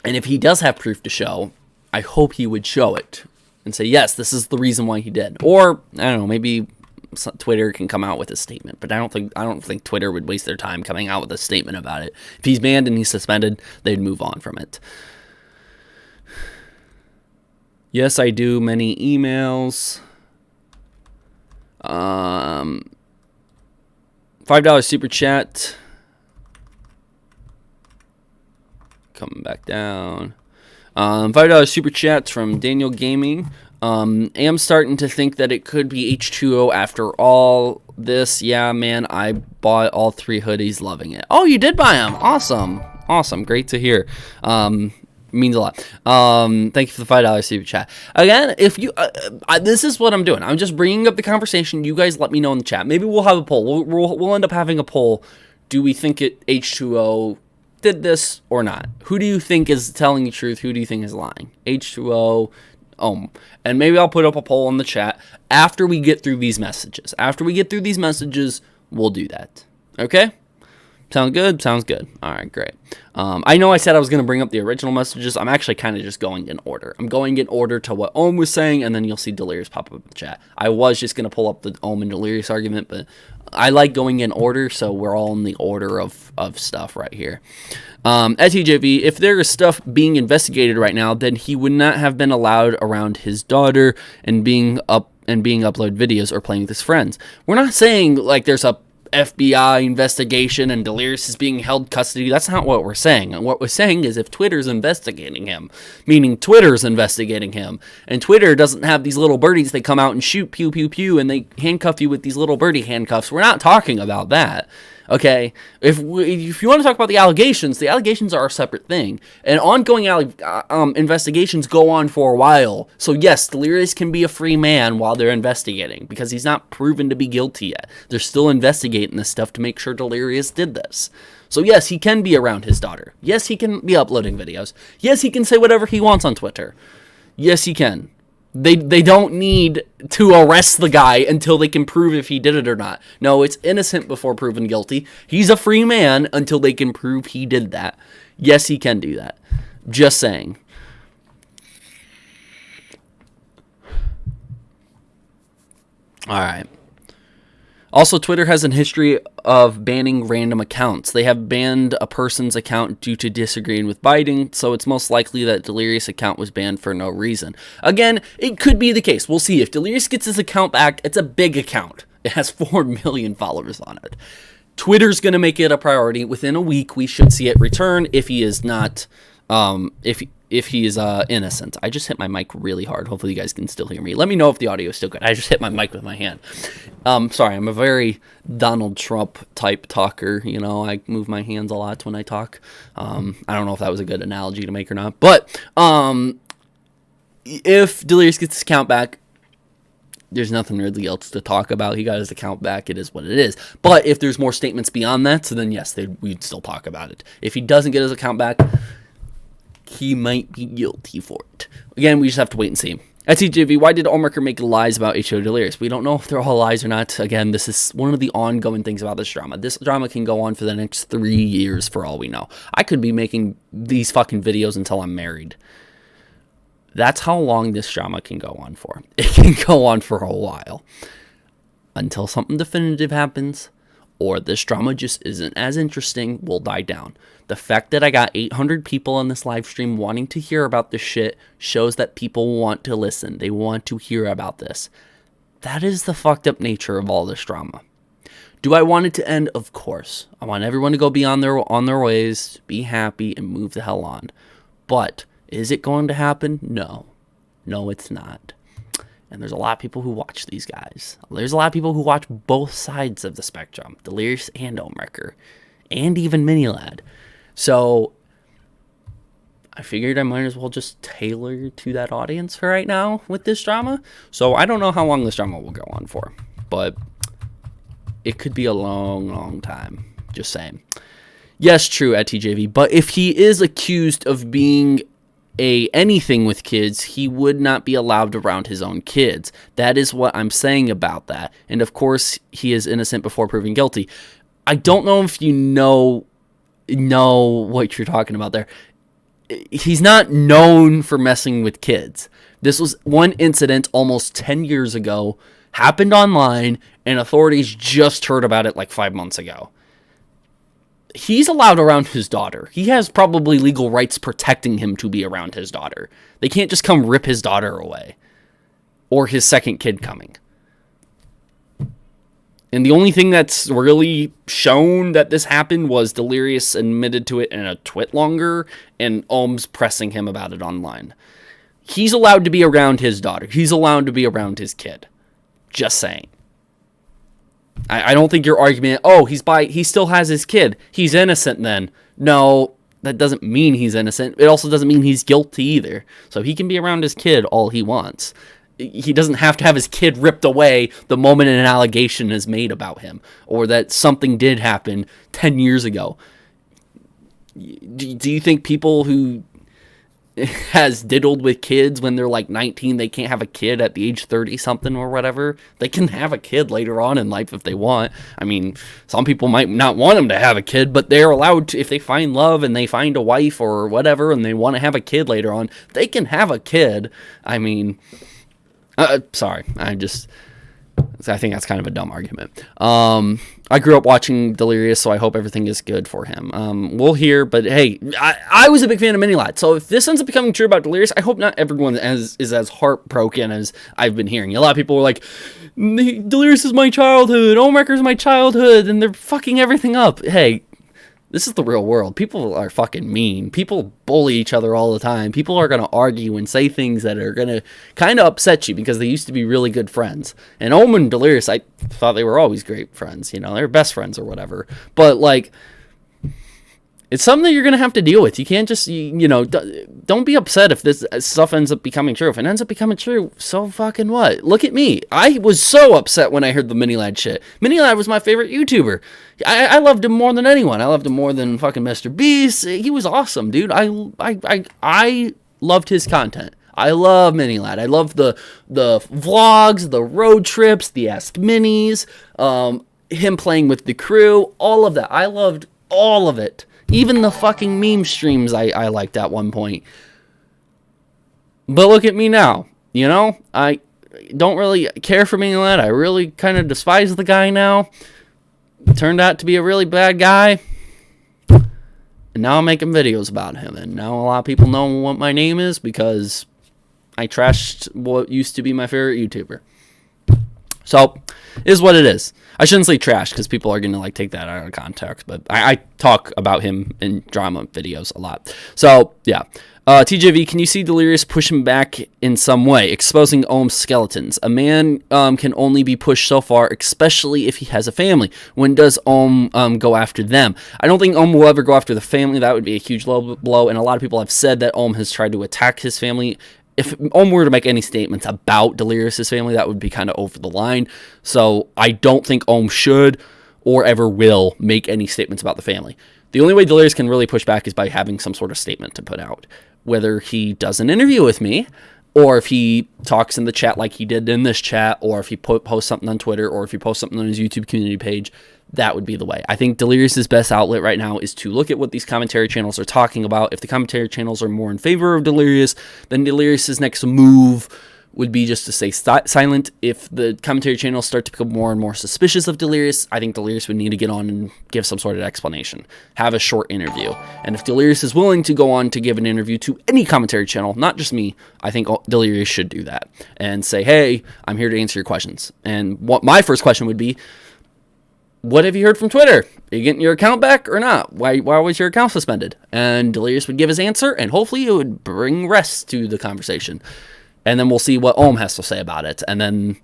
And if he does have proof to show, I hope he would show it and say, yes, this is the reason why he did. Or, I don't know, maybe Twitter can come out with a statement. But I don't think Twitter would waste their time coming out with a statement about it. If he's banned and he's suspended, they'd move on from it. Yes, I do. Many emails. $5 super chat. Coming back down. $5 super chats from Daniel Gaming. Am starting to think that it could be H2O after all this. Yeah, man, I bought all 3 hoodies, loving it. Oh, you did buy them. Awesome. Awesome. Great to hear. Means a lot. Thank you for the $5 super chat. Again, if you, this is what I'm doing. I'm just bringing up the conversation. You guys let me know in the chat. Maybe we'll have a poll. We'll end up having a poll. Do we think it H2O did this or not? Who do you think is telling the truth? Who do you think is lying? H2O, Ohm. And maybe I'll put up a poll in the chat after we get through these messages. After we get through these messages, we'll do that. Okay? Sound good? Sounds good. All right, great. I know I said I was going to bring up the original messages. I'm actually kind of just going in order. I'm going in order to what Ohm was saying, and then you'll see Delirious pop up in the chat. I was just going to pull up the Ohm and Delirious argument, but I like going in order, so we're all in the order of stuff right here. At TJV, if there is stuff being investigated right now, then he would not have been allowed around his daughter and being up and being uploaded videos or playing with his friends. We're not saying like there's a FBI investigation and Delirious is being held custody. That's not what we're saying. And what we're saying is if Twitter's investigating him, meaning Twitter's investigating him, and Twitter doesn't have these little birdies, they come out and shoot pew pew pew and they handcuff you with these little birdie handcuffs. We're not talking about that. Okay, if you want to talk about the allegations are a separate thing. And ongoing investigations go on for a while. So yes, Delirious can be a free man while they're investigating, because he's not proven to be guilty yet. They're still investigating this stuff to make sure Delirious did this. So yes, he can be around his daughter. Yes, he can be uploading videos. Yes, he can say whatever he wants on Twitter. Yes, he can. They don't need to arrest the guy until they can prove if he did it or not. No, it's innocent before proven guilty. He's a free man until they can prove he did that. Yes, he can do that. Just saying. All right. Also, Twitter has a history of banning random accounts. They have banned a person's account due to disagreeing with Biden, so it's most likely that Delirious' account was banned for no reason. Again, it could be the case. We'll see. If Delirious gets his account back, it's a big account. It has 4 million followers on it. Twitter's going to make it a priority. Within a week, we should see it return if he is not, if he is innocent. I just hit my mic really hard. Hopefully you guys can still hear me. Let me know if the audio is still good. I just hit my mic with my hand. Sorry, I'm a very Donald Trump type talker. You know, I move my hands a lot when I talk. I don't know if that was a good analogy to make or not. But if Delirious gets his account back, there's nothing really else to talk about. He got his account back. It is what it is. But if there's more statements beyond that, so then yes, we'd still talk about it. If he doesn't get his account back, he might be guilty for it. Again, we just have to wait and see. At TJV, why did Ohmwrecker make lies about HO Delirious? We don't know if they're all lies or not. Again, this is one of the ongoing things about this drama. This drama can go on for the next 3 years for all we know. I could be making these fucking videos until I'm married. That's how long this drama can go on for. It can go on for a while. Until something definitive happens, or this drama just isn't as interesting, will die down. The fact that I got 800 people on this live stream wanting to hear about this shit shows that people want to listen. They want to hear about this. That is the fucked up nature of all this drama. Do I want it to end? Of course. I want everyone to go be on their ways, be happy, and move the hell on. But is it going to happen? No. No, it's not. And there's a lot of people who watch these guys. There's a lot of people who watch both sides of the spectrum. Delirious and Ohmwrecker. And even Minilad. So I figured I might as well just tailor to that audience for right now with this drama. So I don't know how long this drama will go on for. But it could be a long, long time. Just saying. Yes, true at TJV. But if he is accused of being anything with kids, he would not be allowed around his own kids. That is what I'm saying about that. And of course, he is innocent before proven guilty. I don't know if you know what you're talking about there. He's not known for messing with kids. This was one incident almost 10 years ago, happened online, and authorities just heard about it like 5 months ago. He's allowed around his daughter. He has probably legal rights protecting him to be around his daughter. They can't just come rip his daughter away. Or his second kid coming. And the only thing that's really shown that this happened was Delirious admitted to it in a twit longer, and Ohm's pressing him about it online. He's allowed to be around his daughter. He's allowed to be around his kid. Just saying. I don't think your argument, he still has his kid, he's innocent then. No, that doesn't mean he's innocent. It also doesn't mean he's guilty either. So he can be around his kid all he wants. He doesn't have to have his kid ripped away the moment an allegation is made about him, or that something did happen 10 years ago. Do you think people who has diddled with kids when they're like 19, they can't have a kid at the age 30 something or whatever? They can have a kid later on in life if they want. I mean, some people might not want them to have a kid, but they're allowed to. If they find love and they find a wife or whatever and they want to have a kid later on, they can have a kid. I mean, sorry, So I think that's kind of a dumb argument. I grew up watching Delirious, so I hope everything is good for him. We'll hear, but hey, I was a big fan of Mini-Lad, so if this ends up becoming true about Delirious, I hope not everyone is as heartbroken as I've been hearing. A lot of people were like, Delirious is my childhood, Ohmwrecker is my childhood, and they're fucking everything up. Hey, this is the real world. People are fucking mean. People bully each other all the time. People are going to argue and say things that are going to kind of upset you because they used to be really good friends. And Ohm and Delirious, I thought they were always great friends. You know, they're best friends or whatever. But, like, it's something that you're going to have to deal with. You can't just, you know, don't be upset if this stuff ends up becoming true. If it ends up becoming true, so fucking what? Look at me. I was so upset when I heard the Mini-Lad shit. Mini-Lad was my favorite YouTuber. I loved him more than anyone. I loved him more than fucking Mr. Beast. He was awesome, dude. I loved his content. I love Mini-Lad. I love the vlogs, the road trips, the Ask Minis, him playing with the crew, all of that. I loved all of it. Even the fucking meme streams I liked at one point. But look at me now. You know? I don't really care for Mini-Lad. I really kind of despise the guy now. Turned out to be a really bad guy. And now I'm making videos about him. And now a lot of people know what my name is because I trashed what used to be my favorite YouTuber. So, it is what it is. I shouldn't say trash because people are going to like take that out of context, but I talk about him in drama videos a lot. So, yeah. TJV, can you see Delirious push him back in some way, exposing Ohm's skeletons? A man can only be pushed so far, especially if he has a family. When does Ohm go after them? I don't think Ohm will ever go after the family. That would be a huge low blow, and a lot of people have said that Ohm has tried to attack his family. If Ohm were to make any statements about Delirious' family, that would be kind of over the line. So I don't think Ohm should or ever will make any statements about the family. The only way Delirious can really push back is by having some sort of statement to put out. Whether he does an interview with me, or if he talks in the chat like he did in this chat, or if he posts something on Twitter, or if he posts something on his YouTube community page, that would be the way. I think Delirious' best outlet right now is to look at what these commentary channels are talking about. If the commentary channels are more in favor of Delirious, then Delirious' next move would be just to stay silent. If the commentary channels start to become more and more suspicious of Delirious, I think Delirious would need to get on and give some sort of explanation. Have a short interview. And if Delirious is willing to go on to give an interview to any commentary channel, not just me, I think Delirious should do that. And say, hey, I'm here to answer your questions. And what my first question would be, what have you heard from Twitter? Are you getting your account back or not? Why was your account suspended? And Delirious would give his answer, and hopefully it would bring rest to the conversation. And then we'll see what Ohm has to say about it, and then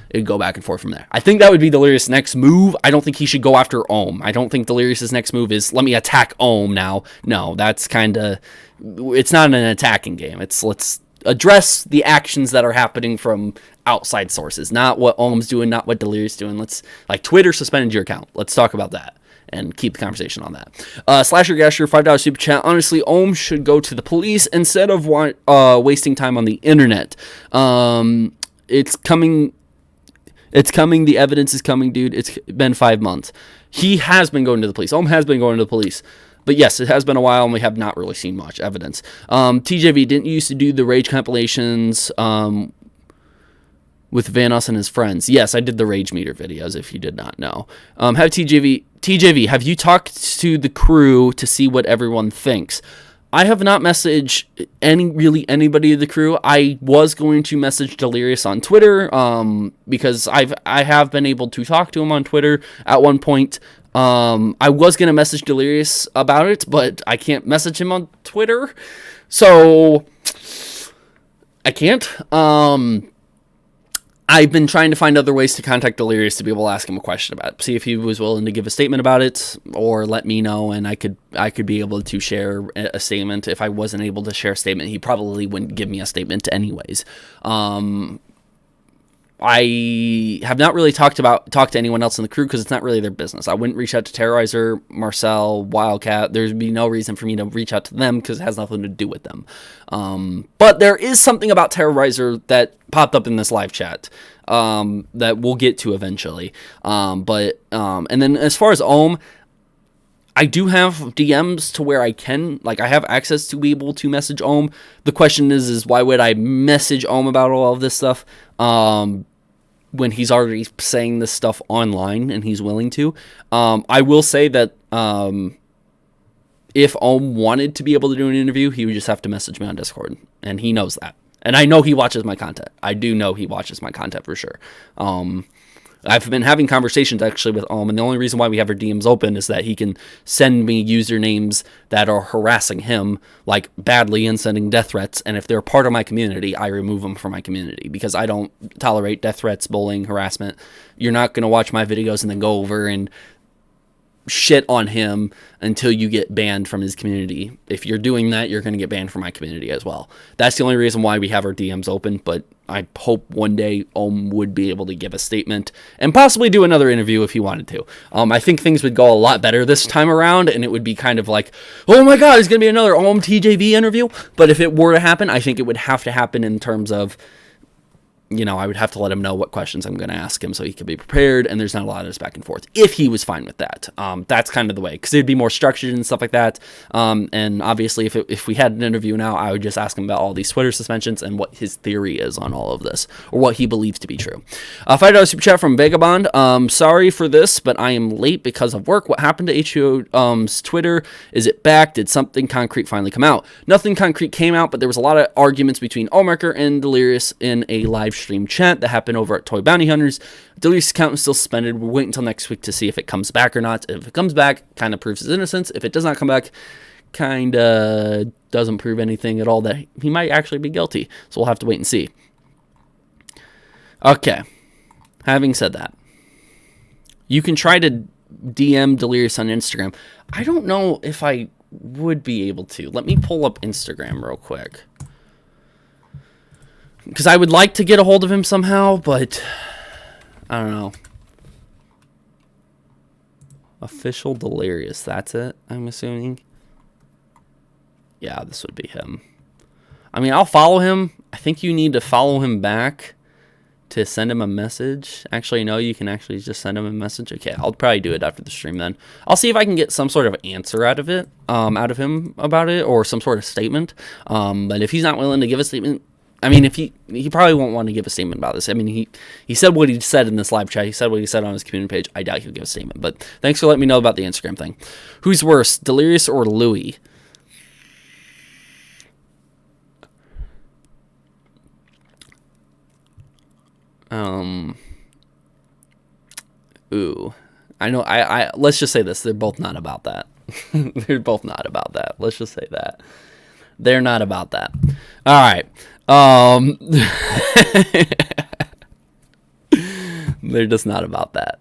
it'd go back and forth from there. I think that would be Delirious' next move. I don't think he should go after Ohm. I don't think Delirious' next move is, let me attack Ohm now. No, that's kind of, it's not an attacking game. It's, let's address the actions that are happening from outside sources, not what Ohm's doing, not what Delirious doing. Let's, like, Twitter suspended your account. Let's talk about that and keep the conversation on that. Slasher Gasher, $5 super chat. Honestly, Ohm should go to the police instead of wasting time on the internet. It's coming. It's coming. The evidence is coming, dude. It's been 5 months. He has been going to the police. Ohm has been going to the police. But yes, it has been a while, and we have not really seen much evidence. TJV, didn't you used to do the Rage compilations with Vanos and his friends? Yes, I did the Rage Meter videos, if you did not know. Have TJV, have you talked to the crew to see what everyone thinks? I have not messaged anybody of the crew. I was going to message Delirious on Twitter because I have been able to talk to him on Twitter at one point. I was going to message Delirious about it, but I can't message him on Twitter, so I can't. I've been trying to find other ways to contact Delirious to be able to ask him a question about it. See if he was willing to give a statement about it, or let me know, and I could be able to share a statement. If I wasn't able to share a statement, he probably wouldn't give me a statement anyways. I have not really talked to anyone else in the crew because it's not really their business. I wouldn't reach out to Terrorizer, Marcel, Wildcat. Thered be no reason for me to reach out to them because it has nothing to do with them. But there is something about Terrorizer that popped up in this live chat that we'll get to eventually. And then as far as Ohm, I do have DMs to where I can, like, I have access to be able to message Ohm. The question is why would I message Ohm about all of this stuff? when he's already saying this stuff online and he's willing to. I will say that if Ohm wanted to be able to do an interview, he would just have to message me on Discord, and he knows that. And I know he watches my content. I do know he watches my content for sure. I've been having conversations actually with Ohm, and the only reason why we have our DMs open is that he can send me usernames that are harassing him, like badly, and sending death threats. And if they're part of my community, I remove them from my community because I don't tolerate death threats, bullying, harassment. You're not going to watch my videos and then go over and shit on him until you get banned from his community. If you're doing that, you're going to get banned from my community as well. That's the only reason why we have our DMs open, but I hope one day Ohm would be able to give a statement and possibly do another interview if he wanted to. I think things would go a lot better this time around, and it would be kind of like, oh my god, there's going to be another Ohm TJV interview. But if it were to happen, I think it would have to happen in terms of, you know, I would have to let him know what questions I'm going to ask him so he could be prepared, and there's not a lot of this back and forth. If he was fine with that, that's kind of the way, because it'd be more structured and stuff like that. And obviously, if we had an interview now, I would just ask him about all these Twitter suspensions and what his theory is on all of this, or what he believes to be true. $5 super chat from Vagabond. Sorry for this, but I am late because of work. What happened to HO's Twitter? Is it back? Did something concrete finally come out? Nothing concrete came out, but there was a lot of arguments between Ohmwrecker and Delirious in a live stream chat that happened over at Toy Bounty Hunters. Delirious' account is still suspended. We'll wait until next week to see if it comes back or not. If it comes back, kind of proves his innocence. If it does not come back, kind of doesn't prove anything at all that he might actually be guilty. So we'll have to wait and see. Okay. Having said that, you can try to DM Delirious on Instagram. I don't know if I would be able to. Let me pull up Instagram real quick, because I would like to get a hold of him somehow, but I don't know. Official Delirious, that's it, I'm assuming. Yeah, this would be him. I mean, I'll follow him. I think you need to follow him back to send him a message. Actually, no, you can actually just send him a message. Okay, I'll probably do it after the stream then. I'll see if I can get some sort of answer out of it, out of him about it, or some sort of statement. But if he's not willing to give a statement, I mean, if he probably won't want to give a statement about this. I mean, he said what he said in this live chat. He said what he said on his community page. I doubt he'll give a statement. But thanks for letting me know about the Instagram thing. Who's worse, Delirious or Louis? Ooh. I know, let's just say this. They're both not about that. They're both not about that. Let's just say that. They're not about that. All right. They're just not about that.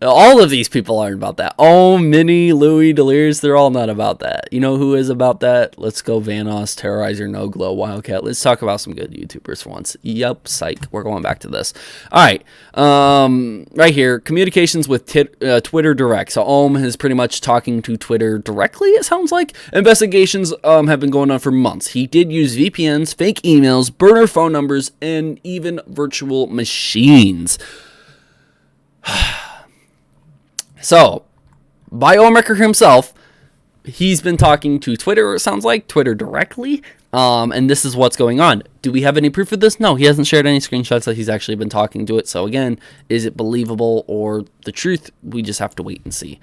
All of these people aren't about that. Oh, Minnie, Louis, Delirious, they're all not about that. You know who is about that? Let's go Vanoss, Terrorizer, No Glow, Wildcat. Let's talk about some good YouTubers for once. Yup, psych. We're going back to this. All right. Right here, communications with Twitter Direct. So Ohm is pretty much talking to Twitter directly, it sounds like. Investigations have been going on for months. He did use VPNs, fake emails, burner phone numbers, and even virtual machines. So, by Ohmwrecker himself, he's been talking to Twitter, it sounds like, Twitter directly, and this is what's going on. Do we have any proof of this? No, he hasn't shared any screenshots that he's actually been talking to it. So again, is it believable or the truth? We just have to wait and see.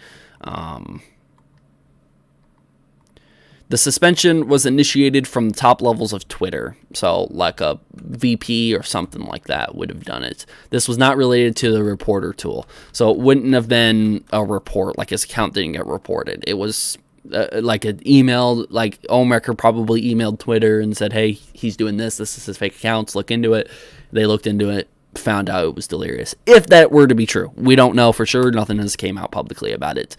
The suspension was initiated from the top levels of Twitter, so like a VP or something like that would have done it. This was not related to the reporter tool, so it wouldn't have been a report, like his account didn't get reported. It was like an email, like Ohmwrecker probably emailed Twitter and said, hey, he's doing this is his fake accounts, look into it. They looked into it, found out it was Delirious. If that were to be true, we don't know for sure. Nothing has came out publicly about it.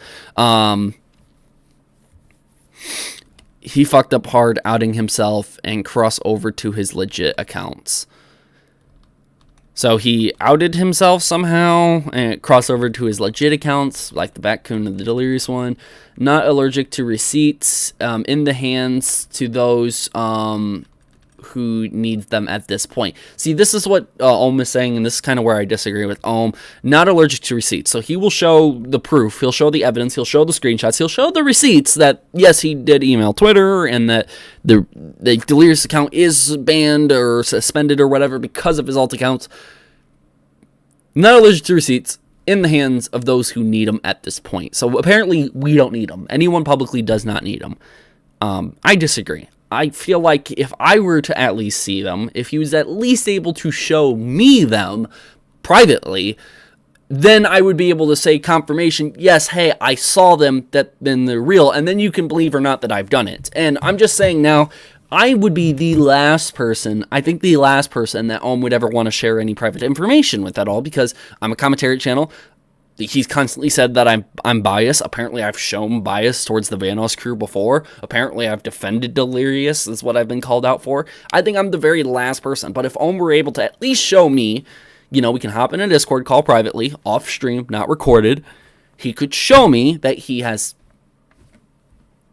He fucked up hard outing himself and crossed over to his legit accounts. So he outed himself somehow and crossed over to his legit accounts, like the Batcoon and the Delirious one. Not allergic to receipts, in the hands to those who needs them at this point. See, this is what Ohm is saying, and this is kind of where I disagree with Ohm. Not allergic to receipts. So he will show the proof, he'll show the evidence, he'll show the screenshots, he'll show the receipts that, yes, he did email Twitter, and that the Delirious account is banned or suspended or whatever because of his alt accounts. Not alleged receipts in the hands of those who need them at this point. So apparently we don't need them. Anyone publicly does not need them. I disagree. I feel like if I were to at least see them, if he was at least able to show me them privately, then I would be able to say confirmation, yes, hey, I saw them, that then they're real, and then you can believe or not that I've done it. And I'm just saying now, I would be the last person, I think the last person that would ever want to share any private information with at all, because I'm a commentary channel. He's constantly said that I'm biased. Apparently, I've shown bias towards the Vanos crew before. Apparently, I've defended Delirious, is what I've been called out for. I think I'm the very last person. But if were able to at least show me, we can hop in a Discord call privately, off stream, not recorded. He could show me that he has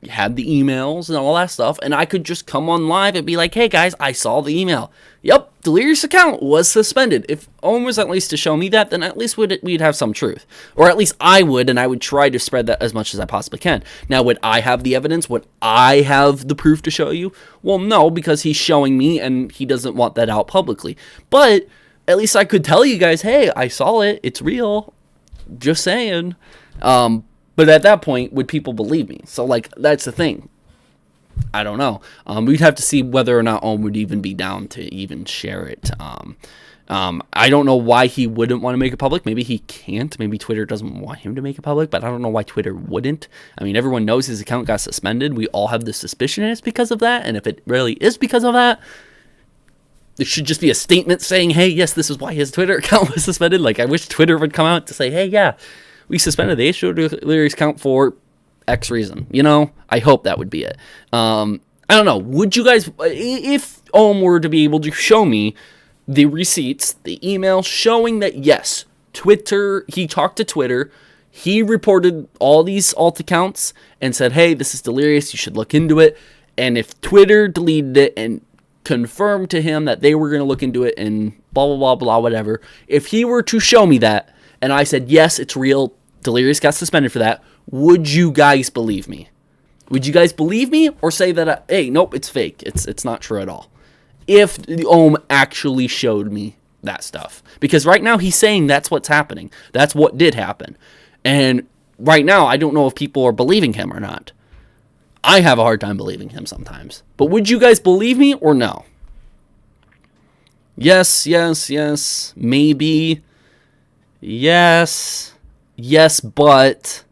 had the emails and all that stuff, and I could just come on live and be like, hey guys, I saw the email. Yep, Delirious account was suspended. If Owen was at least to show me that, then at least we'd have some truth. Or at least I would, and I would try to spread that as much as I possibly can. Now, would I have the evidence? Would I have the proof to show you? Well, no, because he's showing me, and he doesn't want that out publicly. But at least I could tell you guys, hey, I saw it. It's real. Just saying. But at that point, would people believe me? So, that's the thing. I don't know. We'd have to see whether or not Ohm would even be down to even share it. I don't know why he wouldn't want to make it public. Maybe he can't. Maybe Twitter doesn't want him to make it public, but I don't know why Twitter wouldn't. I mean, everyone knows his account got suspended. We all have the suspicion it's because of that, and if it really is because of that, there should just be a statement saying, hey, yes, this is why his Twitter account was suspended. I wish Twitter would come out to say, hey, yeah, we suspended the Delirious account for X reason. I hope that would be it. I don't know. Would you guys, if Ohm were to be able to show me the receipts, the email showing that, yes, Twitter, he talked to Twitter, he reported all these alt accounts and said, hey, this is Delirious, you should look into it. And if Twitter deleted it and confirmed to him that they were going to look into it and blah, blah, blah, blah, whatever, if he were to show me that and I said, yes, it's real, Delirious got suspended for that, would you guys believe me? Would you guys believe me or say that, hey, nope, it's fake. It's not true at all. If the Ohm actually showed me that stuff. Because right now he's saying that's what's happening. That's what did happen. And right now I don't know if people are believing him or not. I have a hard time believing him sometimes. But would you guys believe me or no? Yes, yes, yes. Maybe. Yes. Yes, but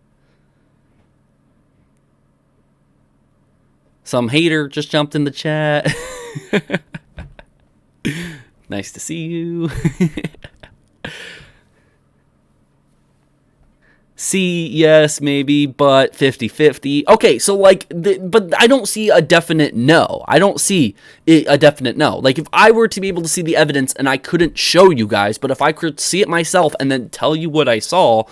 some hater just jumped in the chat. Nice to see you. See, yes, maybe, but 50-50. Okay, so but I don't see a definite no. I don't see a definite no. If I were to be able to see the evidence and I couldn't show you guys, but if I could see it myself and then tell you what I saw,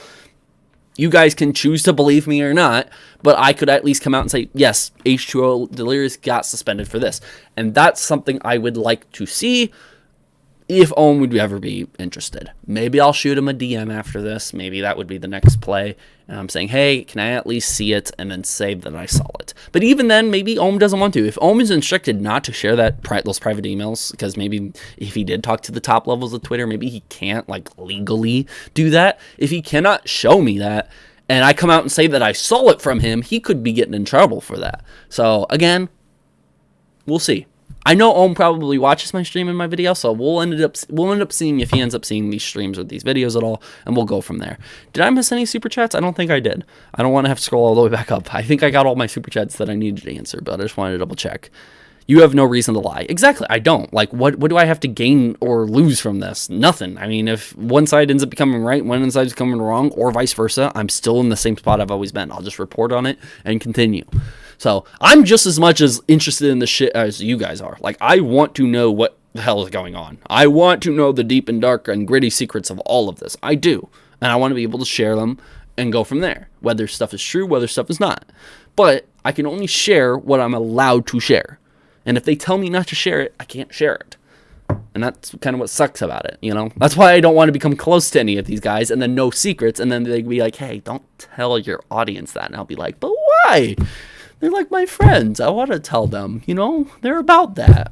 you guys can choose to believe me or not, but I could at least come out and say, yes, H2O Delirious got suspended for this. And that's something I would like to see if Owen would ever be interested. Maybe I'll shoot him a DM after this. Maybe that would be the next play. And I'm saying, hey, can I at least see it? And then say that I saw it. But even then, maybe Ohm doesn't want to. If Ohm is instructed not to share those private emails, because maybe if he did talk to the top levels of Twitter, maybe he can't legally do that. If he cannot show me that, and I come out and say that I saw it from him, he could be getting in trouble for that. So again, we'll see. I know Ohm probably watches my stream and my video, so we'll end up seeing if he ends up seeing these streams or these videos at all, and we'll go from there. Did I miss any super chats? I don't think I did. I don't want to have to scroll all the way back up. I think I got all my super chats that I needed to answer, but I just wanted to double check. You have no reason to lie. Exactly, I don't. What do I have to gain or lose from this? Nothing. I mean, if one side ends up becoming right, one side is becoming wrong, or vice versa, I'm still in the same spot I've always been. I'll just report on it and continue. So I'm just as much as interested in the shit as you guys are. I want to know what the hell is going on. I want to know the deep and dark and gritty secrets of all of this. I do. And I want to be able to share them and go from there. Whether stuff is true, whether stuff is not. But I can only share what I'm allowed to share. And if they tell me not to share it, I can't share it. And that's kind of what sucks about it, That's why I don't want to become close to any of these guys and then know secrets. And then they'd be like, hey, don't tell your audience that. And I'll be like, but why? They're like my friends. I want to tell them, you know, they're about that.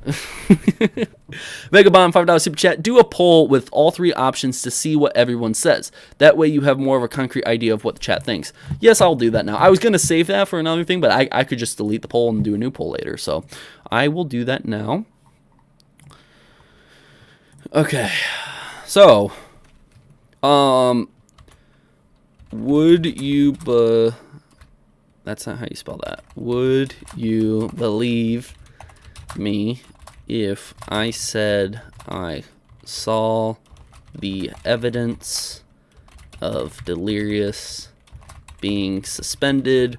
Vagabond, $5 super chat. Do a poll with all 3 options to see what everyone says. That way you have more of a concrete idea of what the chat thinks. Yes, I'll do that now. I was going to save that for another thing, but I could just delete the poll and do a new poll later. So I will do that now. Okay. So, would you that's not how you spell that. Would you believe me if I said I saw the evidence of Delirious being suspended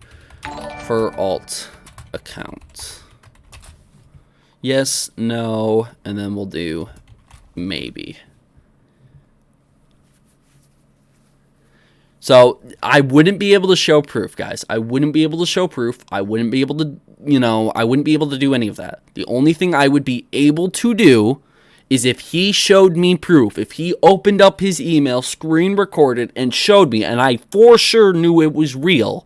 for alt account? Yes, no, and then we'll do maybe. So I wouldn't be able to show proof, guys. I wouldn't be able to show proof. I wouldn't be able to, you know, I wouldn't be able to do any of that. The only thing I would be able to do is if he showed me proof, if he opened up his email, screen recorded, and showed me, and I for sure knew it was real,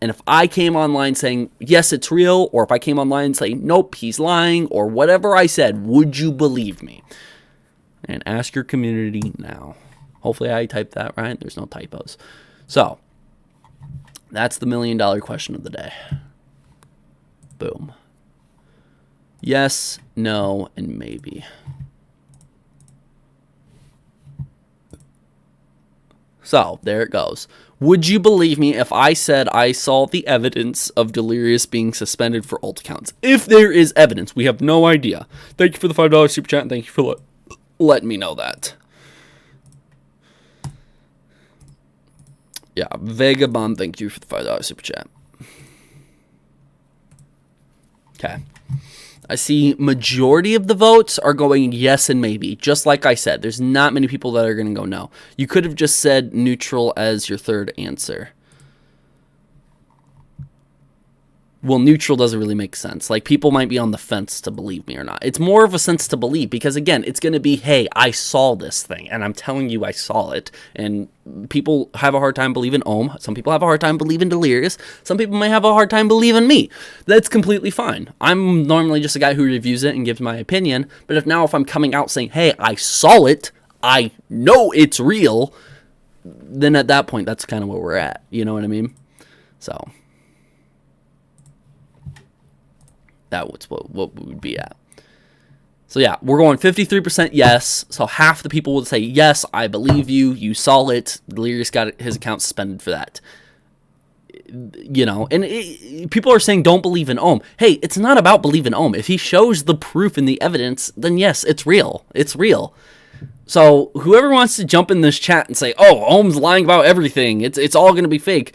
and if I came online saying, yes, it's real, or if I came online saying, nope, he's lying, or whatever I said, would you believe me? And ask your community now. Hopefully I typed that right. There's no typos. So, that's the $1 million question of the day. Boom. Yes, no, and maybe. So, there it goes. Would you believe me if I said I saw the evidence of Delirious being suspended for alt accounts? If there is evidence, we have no idea. Thank you for the $5 super chat, and thank you for letting me know that. Yeah, Vagabond, thank you for the $5 super chat. Okay. I see majority of the votes are going yes and maybe. Just like I said, there's not many people that are going to go no. You could have just said neutral as your third answer. Well, neutral doesn't really make sense. Like, people might be on the fence to believe me or not. It's more of a sense to believe because, again, it's going to be, hey, I saw this thing, and I'm telling you I saw it. And people have a hard time believing Ohm. Some people have a hard time believing Delirious. Some people may have a hard time believing me. That's completely fine. I'm normally just a guy who reviews it and gives my opinion. But if I'm coming out saying, hey, I saw it, I know it's real, then at that point, that's kind of where we're at. You know what I mean? So that's what we would be at. So yeah, we're going 53% yes. So half the people would say, yes, I believe you. You saw it. Delirious got his account suspended for that. You know, and people are saying don't believe in Ohm. Hey, it's not about believing Ohm. If he shows the proof and the evidence, then yes, it's real. It's real. So whoever wants to jump in this chat and say, oh, Ohm's lying about everything. It's all going to be fake.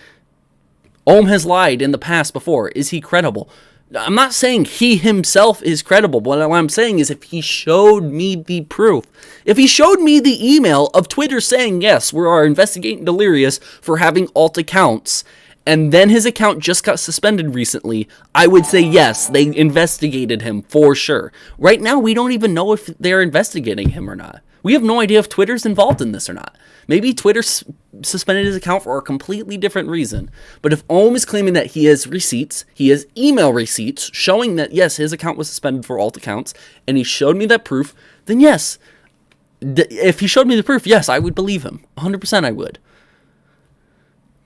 Ohm has lied in the past before. Is he credible? I'm not saying he himself is credible, but what I'm saying is if he showed me the proof, if he showed me the email of Twitter saying, yes, we are investigating Delirious for having alt accounts, and then his account just got suspended recently, I would say, yes, they investigated him for sure. Right now, we don't even know if they're investigating him or not. We have no idea if Twitter's involved in this or not. Maybe Twitter suspended his account for a completely different reason. But if Ohm is claiming that he has receipts, he has email receipts showing that, yes, his account was suspended for alt accounts, and he showed me that proof, then yes. If he showed me the proof, yes, I would believe him. 100% I would.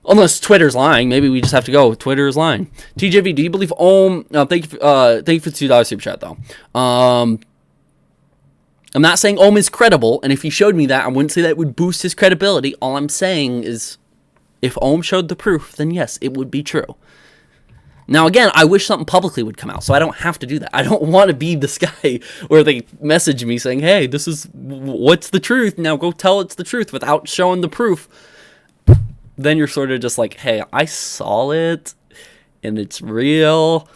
Unless Twitter's lying. Maybe we just have to go. Twitter is lying. TJV, do you believe Ohm... thank you for the $2 super chat, though. I'm not saying Ohm is credible, and if he showed me that, I wouldn't say that would boost his credibility. All I'm saying is, if Ohm showed the proof, then yes, it would be true. Now, again, I wish something publicly would come out, so I don't have to do that. I don't want to be this guy where they message me saying, hey, this is, what's the truth? Now go tell it's the truth without showing the proof. Then you're sort of just like, hey, I saw it, and it's real,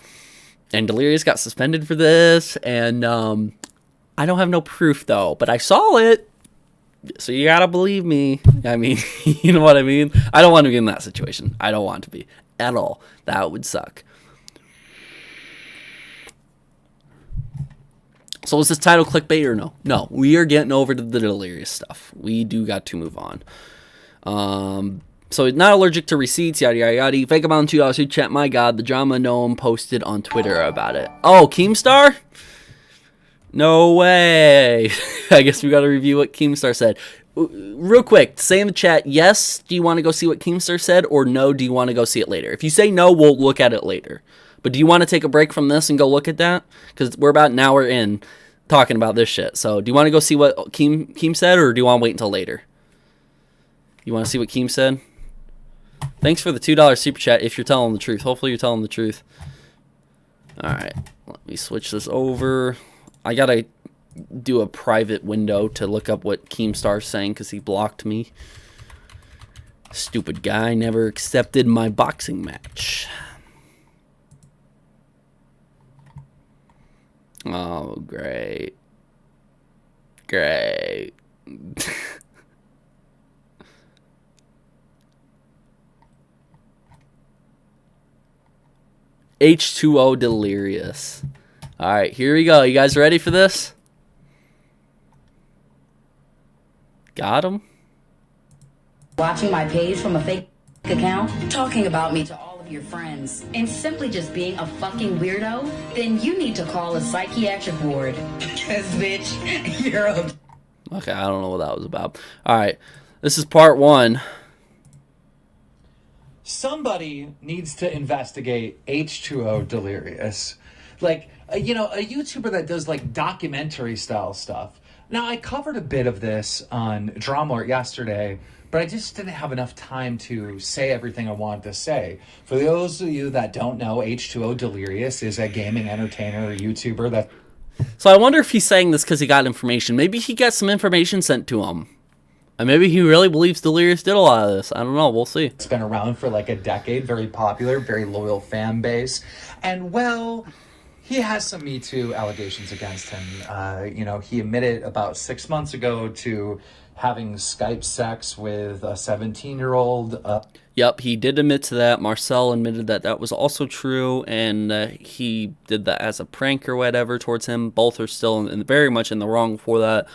and Delirious got suspended for this, and, I don't have no proof, though, but I saw it, so you gotta believe me. I mean, you know what I mean? I don't want to be in that situation. I don't want to be at all. That would suck. So is this title clickbait or no? No, we are getting over to the Delirious stuff. We do got to move on. So not allergic to receipts, yada yada yada. Fake about $2 super chat. My God, the drama Noam posted on Twitter about it. Oh, Keemstar? No way. I guess we got to review what Keemstar said. Real quick, say in the chat, yes, do you want to go see what Keemstar said, or no, do you want to go see it later? If you say no, we'll look at it later. But do you want to take a break from this and go look at that? Because we're about an hour in talking about this shit. So do you want to go see what Keem said, or do you want to wait until later? You want to see what Keem said? Thanks for the $2 super chat if you're telling the truth. Hopefully you're telling the truth. All right, let me switch this over. I got to do a private window to look up what Keemstar's saying because he blocked me. Stupid guy never accepted my boxing match. Oh, great. Great. H2O Delirious. All right, here we go. You guys ready for this? Got him? Watching my page from a fake account, talking about me to all of your friends, and simply just being a fucking weirdo, then you need to call a psychiatric ward. Cause bitch, you're a... Okay, I don't know what that was about. All right, this is part 1. Somebody needs to investigate H2O Delirious. Like, you know, a YouTuber that does like documentary style stuff. Now, I covered a bit of this on Drama Alert yesterday, but I just didn't have enough time to say everything I wanted to say. For those of you that don't know, H2O Delirious is a gaming entertainer or YouTuber that... So I wonder if he's saying this because he got information. Maybe he got some information sent to him. And maybe he really believes Delirious did a lot of this. I don't know. We'll see. It's been around for like a decade. Very popular, very loyal fan base. And, well, he has some Me Too allegations against him. You know, he admitted about 6 months ago to having Skype sex with a 17-year-old. Yep, he did admit to that. Marcel admitted that that was also true, and he did that as a prank or whatever towards him. Both are still very much in the wrong for that.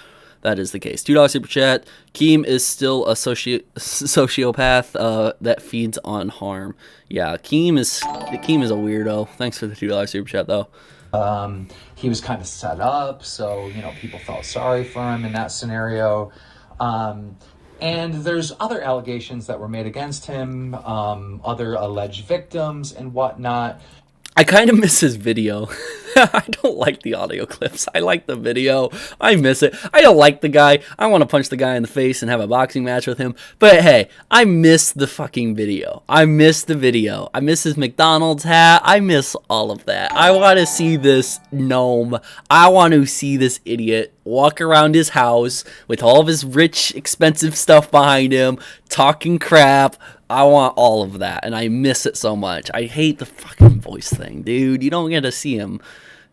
That is the case. $2 super chat. Keem is still a sociopath that feeds on harm. Yeah, Keem is a weirdo. Thanks for the $2 super chat, though. He was kind of set up, so, you know, people felt sorry for him in that scenario. And there's other allegations that were made against him, other alleged victims and whatnot. I kind of miss his video. I don't like the audio clips. I like the video. I miss it. I don't like the guy. I want to punch the guy in the face and have a boxing match with him. But hey, I miss the fucking video. I miss the video. I miss his McDonald's hat. I miss all of that. I want to see this gnome. I want to see this idiot walk around his house with all of his rich, expensive stuff behind him, talking crap. I want all of that, and I miss it so much. I hate the fucking voice thing, dude. You don't get to see him.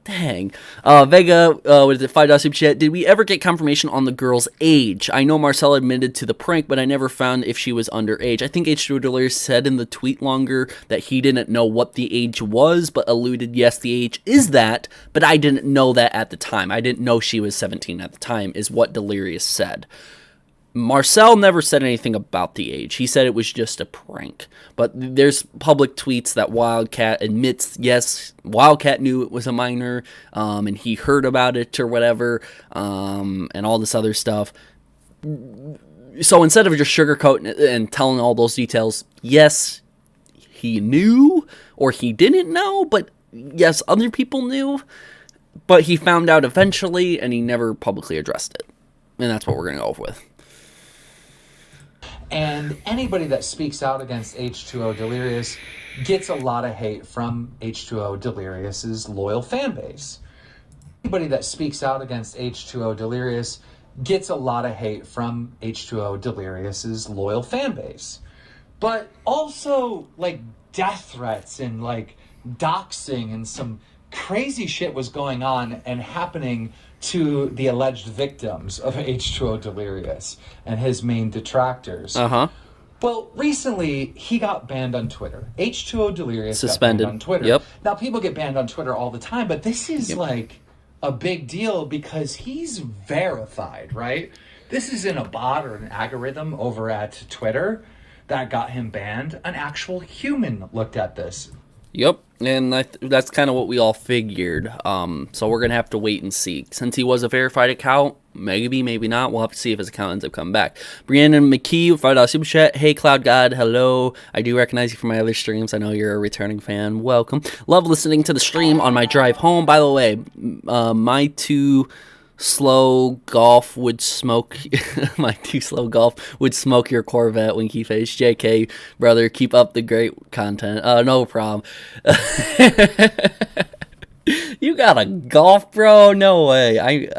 Dang. Vega, with the $5 super chat. Did we ever get confirmation on the girl's age? I know Marcel admitted to the prank, but I never found if she was underage. I think H2O Delirious said in the tweet longer that he didn't know what the age was, but alluded, yes, the age is that, but I didn't know that at the time. I didn't know she was 17 at the time, is what Delirious said. Marcel never said anything about the age. He said it was just a prank. But there's public tweets that Wildcat admits, yes, Wildcat knew it was a minor, and he heard about it or whatever, and all this other stuff. So instead of just sugarcoating and telling all those details, yes, he knew, or he didn't know, but yes, other people knew. But he found out eventually, and he never publicly addressed it. And that's what we're going to go with. And anybody that speaks out against H2O Delirious gets a lot of hate from H2O Delirious's loyal fan base. Anybody that speaks out against H2O Delirious gets a lot of hate from H2O Delirious's loyal fan base. But also, like, death threats and, like, doxing and some crazy shit was going on and happening to the alleged victims of H2O Delirious and his main detractors. Well, recently, he got banned on Twitter. H2O Delirious suspended got banned on Twitter. Yep. Now, people get banned on Twitter all the time, but this is like a big deal because he's verified, right? This isn't a bot or an algorithm over at Twitter. that got him banned. An actual human looked at this. Yep, and that's kind of what we all figured. So we're going to have to wait and see. Since he was a verified account, maybe, maybe not. We'll have to see if his account ends up coming back. Brandon McKee, $5 Super Chat. Hey, Cloud God, hello. I do recognize you from my other streams. I know you're a returning fan. Welcome. Love listening to the stream on my drive home. By the way, my two slow golf would smoke your Corvette, Winky Face. JK, brother, keep up the great content. No problem. You got a golf, bro? No way.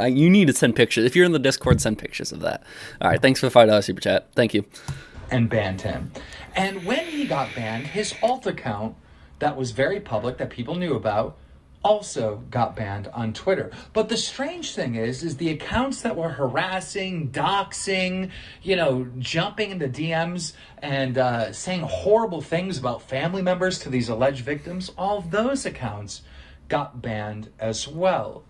You need to send pictures. If you're in the Discord, send pictures of that. All right, thanks for the $5 super chat. Thank you. And banned him. And when he got banned, his alt account that was very public, that people knew about, also got banned on Twitter. But the strange thing is the accounts that were harassing, doxing, jumping into DMs and saying horrible things about family members to these alleged victims, all of those accounts got banned as well.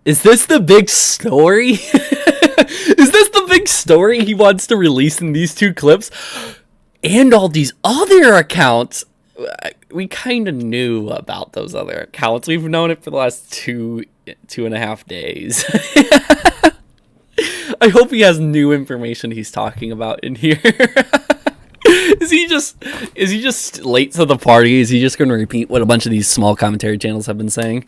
Is this the big story? Is this the big story he wants to release in these two clips? And all these other accounts? We kind of knew about those other accounts. We've known it for the last two and a half days. I hope he has new information he's talking about in here. Is he just late to the party? Is he just going to repeat what a bunch of these small commentary channels have been saying?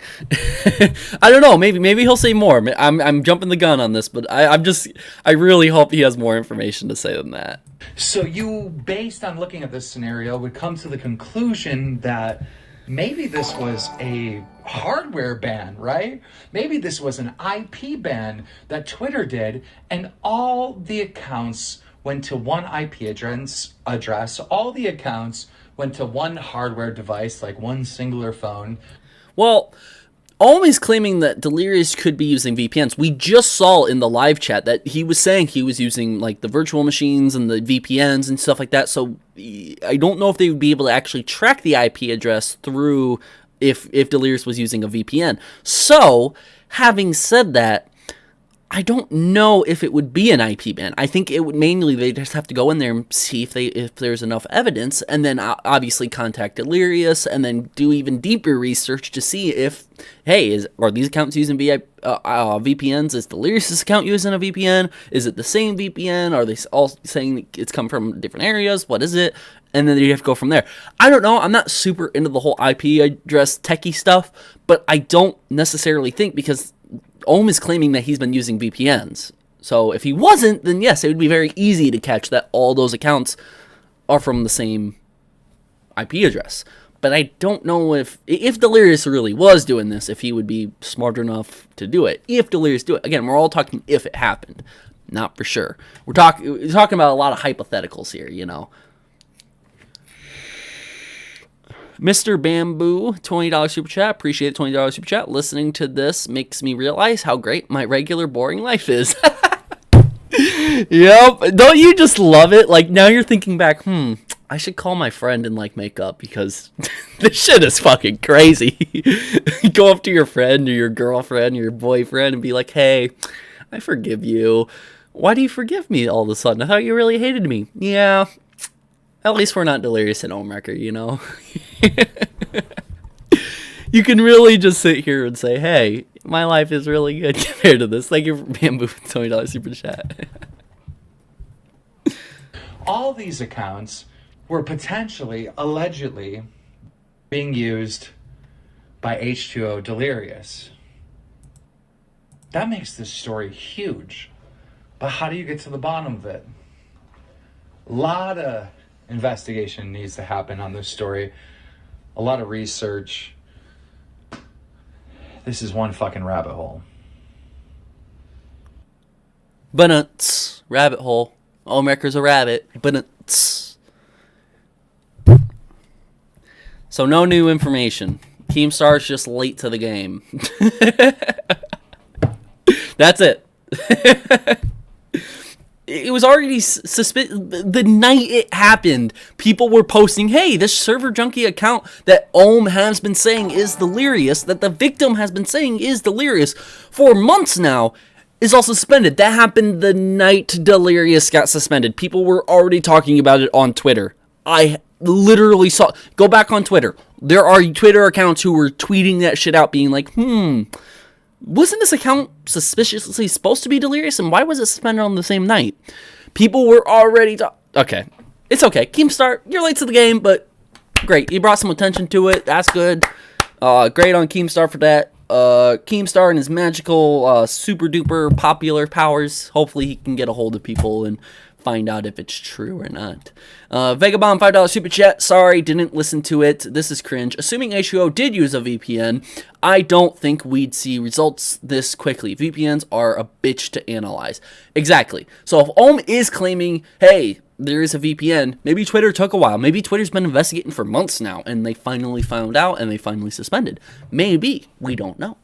I don't know. Maybe he'll say more. I'm jumping the gun on this, but I really hope he has more information to say than that. So you, based on looking at this scenario, would come to the conclusion that maybe this was a hardware ban, right? Maybe this was an IP ban that Twitter did, and all the accounts went to one IP address. All the accounts went to one hardware device, like one singular phone. Well, always claiming that Delirious could be using VPNs. We just saw in the live chat that he was saying he was using like the virtual machines and the VPNs and stuff like that. So I don't know if they would be able to actually track the IP address through if Delirious was using a VPN. So having said that, I don't know if it would be an IP ban. I think it would mainly, they just have to go in there and see if there's enough evidence, and then obviously contact Delirious, and then do even deeper research to see if, hey, are these accounts using VPNs? Is Delirious' account using a VPN? Is it the same VPN? Are they all saying it's come from different areas? What is it? And then you have to go from there. I don't know. I'm not super into the whole IP address techie stuff, but I don't necessarily think, because Ohm is claiming that he's been using VPNs. So if he wasn't, then yes, it would be very easy to catch that all those accounts are from the same IP address. But I don't know if Delirious really was doing this, if he would be smart enough to do it. If Delirious do it. Again, we're all talking if it happened. Not for sure. We're talking about a lot of hypotheticals here, Mr. Bamboo, $20 super chat. Appreciate the $20 super chat. Listening to this makes me realize how great my regular boring life is. Yep. Don't you just love it? Like, now you're thinking back, I should call my friend and make up, because this shit is fucking crazy. Go up to your friend or your girlfriend or your boyfriend and be like, hey, I forgive you. Why do you forgive me all of a sudden? I thought you really hated me. Yeah. At least we're not Delirious and Ohmwrecker, You can really just sit here and say, hey, my life is really good compared to this. Thank you for Bamboo for $20 super chat. All these accounts were potentially, allegedly, being used by H2O Delirious. That makes this story huge. But how do you get to the bottom of it? A lot of investigation needs to happen on this story. A lot of research. This is one fucking rabbit hole. But rabbit hole. Ohmwrecker's a rabbit. But so no new information. Keemstar's just late to the game. That's it. It was already the night it happened. People were posting, hey, this server junkie account that Ohm has been saying is Delirious, that the victim has been saying is Delirious for months now, is also suspended. That happened the night Delirious got suspended. People were already talking about it on Twitter. I literally saw... Go back on Twitter. There are Twitter accounts who were tweeting that shit out, being like, wasn't this account suspiciously supposed to be Delirious, and why was it suspended on the same night? People were already... Okay. It's okay. Keemstar, you're late to the game, but great. You brought some attention to it. That's good. Great on Keemstar for that. Keemstar and his magical, super duper popular powers. Hopefully he can get a hold of people and find out if it's true or not. Vagabond $5 super chat. Sorry, didn't listen to it. This is cringe. Assuming H2O did use a VPN, I don't think we'd see results this quickly. VPNs are a bitch to analyze. Exactly. So if Ohm is claiming, hey, there is a VPN, maybe Twitter took a while. Maybe Twitter's been investigating for months now, and they finally found out, and they finally suspended. Maybe. We don't know.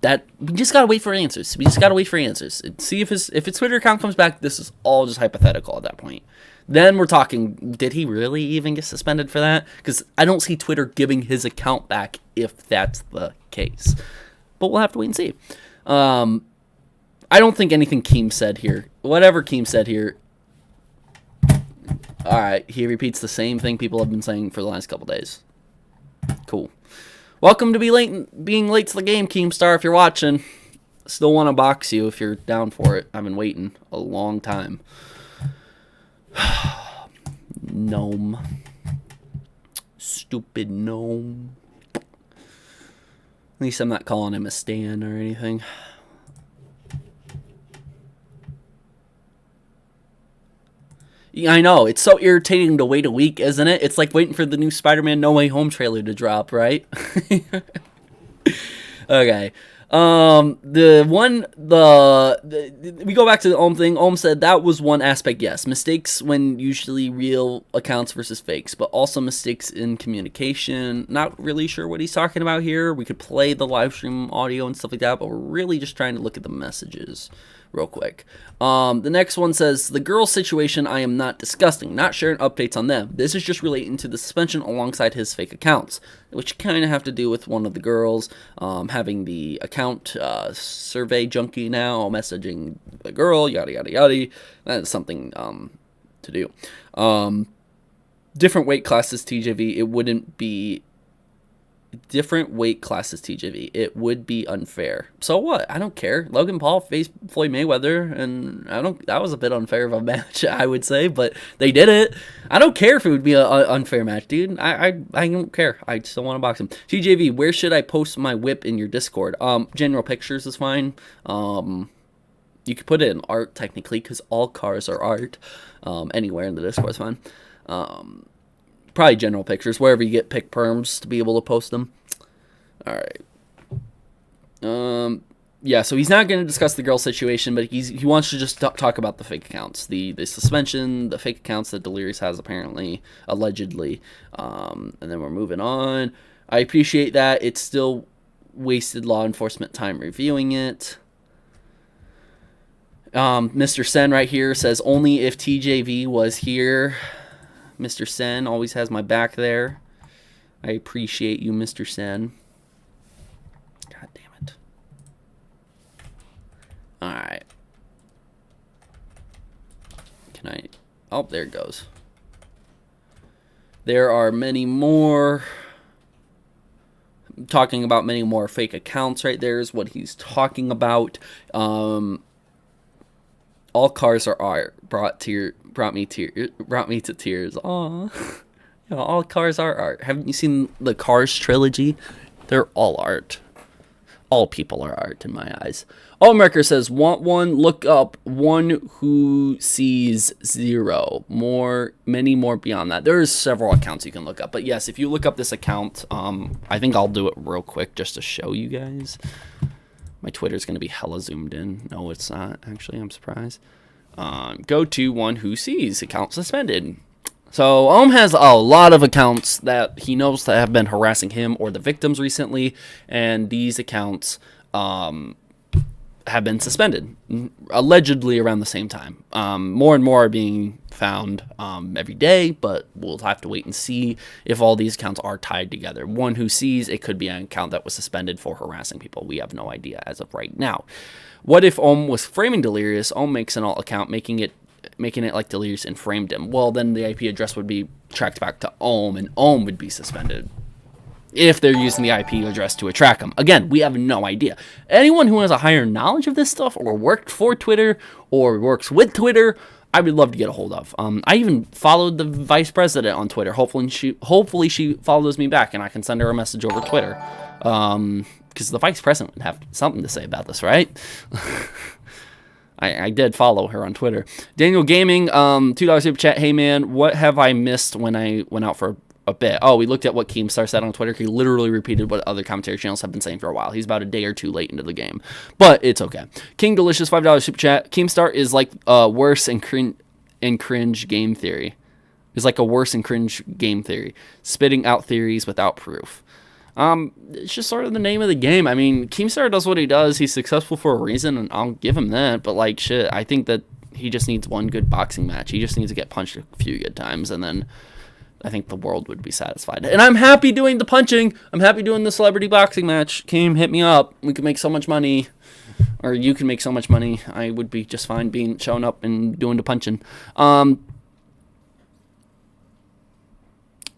That we just gotta wait for answers. We just gotta wait for answers. See if his Twitter account comes back. This is all just hypothetical at that point. Then we're talking, did he really even get suspended for that? Because I don't see Twitter giving his account back if that's the case. But we'll have to wait and see. I don't think anything Keem said here. Whatever Keem said here. Alright, he repeats the same thing people have been saying for the last couple days. Cool. Welcome to being late to the game, Keemstar, if you're watching. Still want to box you if you're down for it. I've been waiting a long time. Gnome. Stupid gnome. At least I'm not calling him a Stan or anything. Yeah, I know. It's so irritating to wait a week, isn't it? It's like waiting for the new Spider-Man No Way Home trailer to drop, right? Okay. We go back to the Ohm thing. Ohm said that was one aspect, yes. Mistakes when usually real accounts versus fakes, but also mistakes in communication. Not really sure what he's talking about here. We could play the live stream audio and stuff like that, but we're really just trying to look at the messages real quick. The next one says, the girl situation I am not discussing, not sharing updates on them. This is just relating to the suspension alongside his fake accounts, which kind of have to do with one of the girls having the account survey junkie now, messaging the girl, yada, yada, yada. That is something to do. Different weight classes TJV, it wouldn't be... Different weight classes TJV. It would be unfair. So what? I don't care. Logan Paul faced Floyd Mayweather, and that was a bit unfair of a match, I would say, but they did it. I don't care if it would be an unfair match, dude. I don't care. I still want to box him. TJV, where should I post my whip in your Discord? General pictures is fine. You could put it in art technically, because all cars are art. Anywhere in the Discord is fine. Probably general pictures, wherever you get pick perms to be able to post them. Alright. Yeah, so he's not going to discuss the girl situation, but he wants to just talk about the fake accounts. The suspension, the fake accounts that Delirious has apparently, allegedly. And then we're moving on. I appreciate that. It's still wasted law enforcement time reviewing it. Mr. Sen right here says, only if TJV was here. Mr. Sen always has my back there. I appreciate you, Mr. Sen. God damn it. Alright. Can I... Oh, there it goes. There are many more... Talking about many more fake accounts right there is what he's talking about. All cars are art. Brought me to tears. Aw. You know, all cars are art. Haven't you seen the Cars trilogy? They're all art. All people are art in my eyes. Ohmwrecker says, want one, look up one who sees zero. Many more beyond that. There's several accounts you can look up. But yes, if you look up this account, I think I'll do it real quick just to show you guys. My Twitter's going to be hella zoomed in. No, it's not. Actually, I'm surprised. Go to one who sees account suspended. So Ohm has a lot of accounts that he knows that have been harassing him or the victims recently, and these accounts have been suspended, allegedly around the same time. More and more are being found every day, but we'll have to wait and see if all these accounts are tied together. One who sees it could be an account that was suspended for harassing people. We have no idea as of right now. What if Ohm was framing Delirious? Ohm makes an alt account, making it like Delirious and framed him. Well, then the IP address would be tracked back to Ohm, and Ohm would be suspended if they're using the IP address to track them. Again, we have no idea. Anyone who has a higher knowledge of this stuff, or worked for Twitter, or works with Twitter, I would love to get a hold of. I even followed the vice president on Twitter. Hopefully she follows me back, and I can send her a message over Twitter. Because the vice president would have something to say about this, right? I did follow her on Twitter. Daniel Gaming, $2 super chat. Hey man, what have I missed when I went out for a bit? Oh, we looked at what Keemstar said on Twitter. He literally repeated what other commentary channels have been saying for a while. He's about a day or two late into the game, but it's okay. King Delicious, $5 super chat. Keemstar is like worse and cringe game theory. Is like a worse and cringe game theory, spitting out theories without proof. It's just sort of the name of the game. I mean, Keemstar does what he does. He's successful for a reason, and I'll give him that. But like shit, I think that he just needs one good boxing match. He just needs to get punched a few good times, and then I think the world would be satisfied. And I'm happy doing the punching. I'm happy doing the celebrity boxing match. Keem, hit me up. We could make so much money. Or you can make so much money. I would be just fine showing up and doing the punching.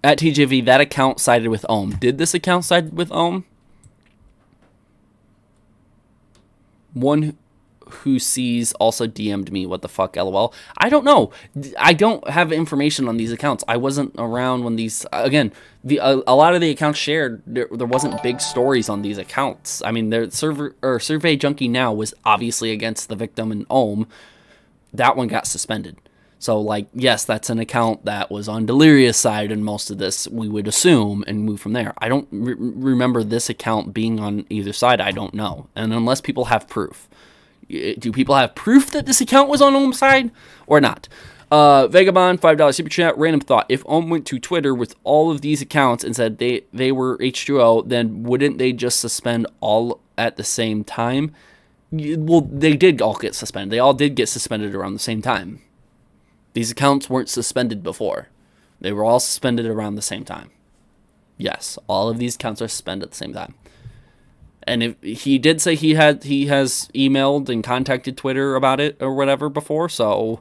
At TJV, that account sided with Ohm. Did this account side with Ohm? One who sees also DM'd me. What the fuck, LOL. I don't know. I don't have information on these accounts. I wasn't around when these... Again, a lot of the accounts shared, there wasn't big stories on these accounts. I mean, their Survey Junkie Now was obviously against the victim and Ohm. That one got suspended. So, like, yes, that's an account that was on Delirious' side, and most of this we would assume and move from there. I don't remember this account being on either side. I don't know. And unless people have proof. Do people have proof that this account was on Ohm's side or not? Vagabond, $5 super chat. Random thought. If Ohm went to Twitter with all of these accounts and said they were H2O, then wouldn't they just suspend all at the same time? Well, they did all get suspended. They all did get suspended around the same time. These accounts weren't suspended before. They were all suspended around the same time. Yes, all of these accounts are suspended at the same time. And if he did say he has emailed and contacted Twitter about it or whatever before, so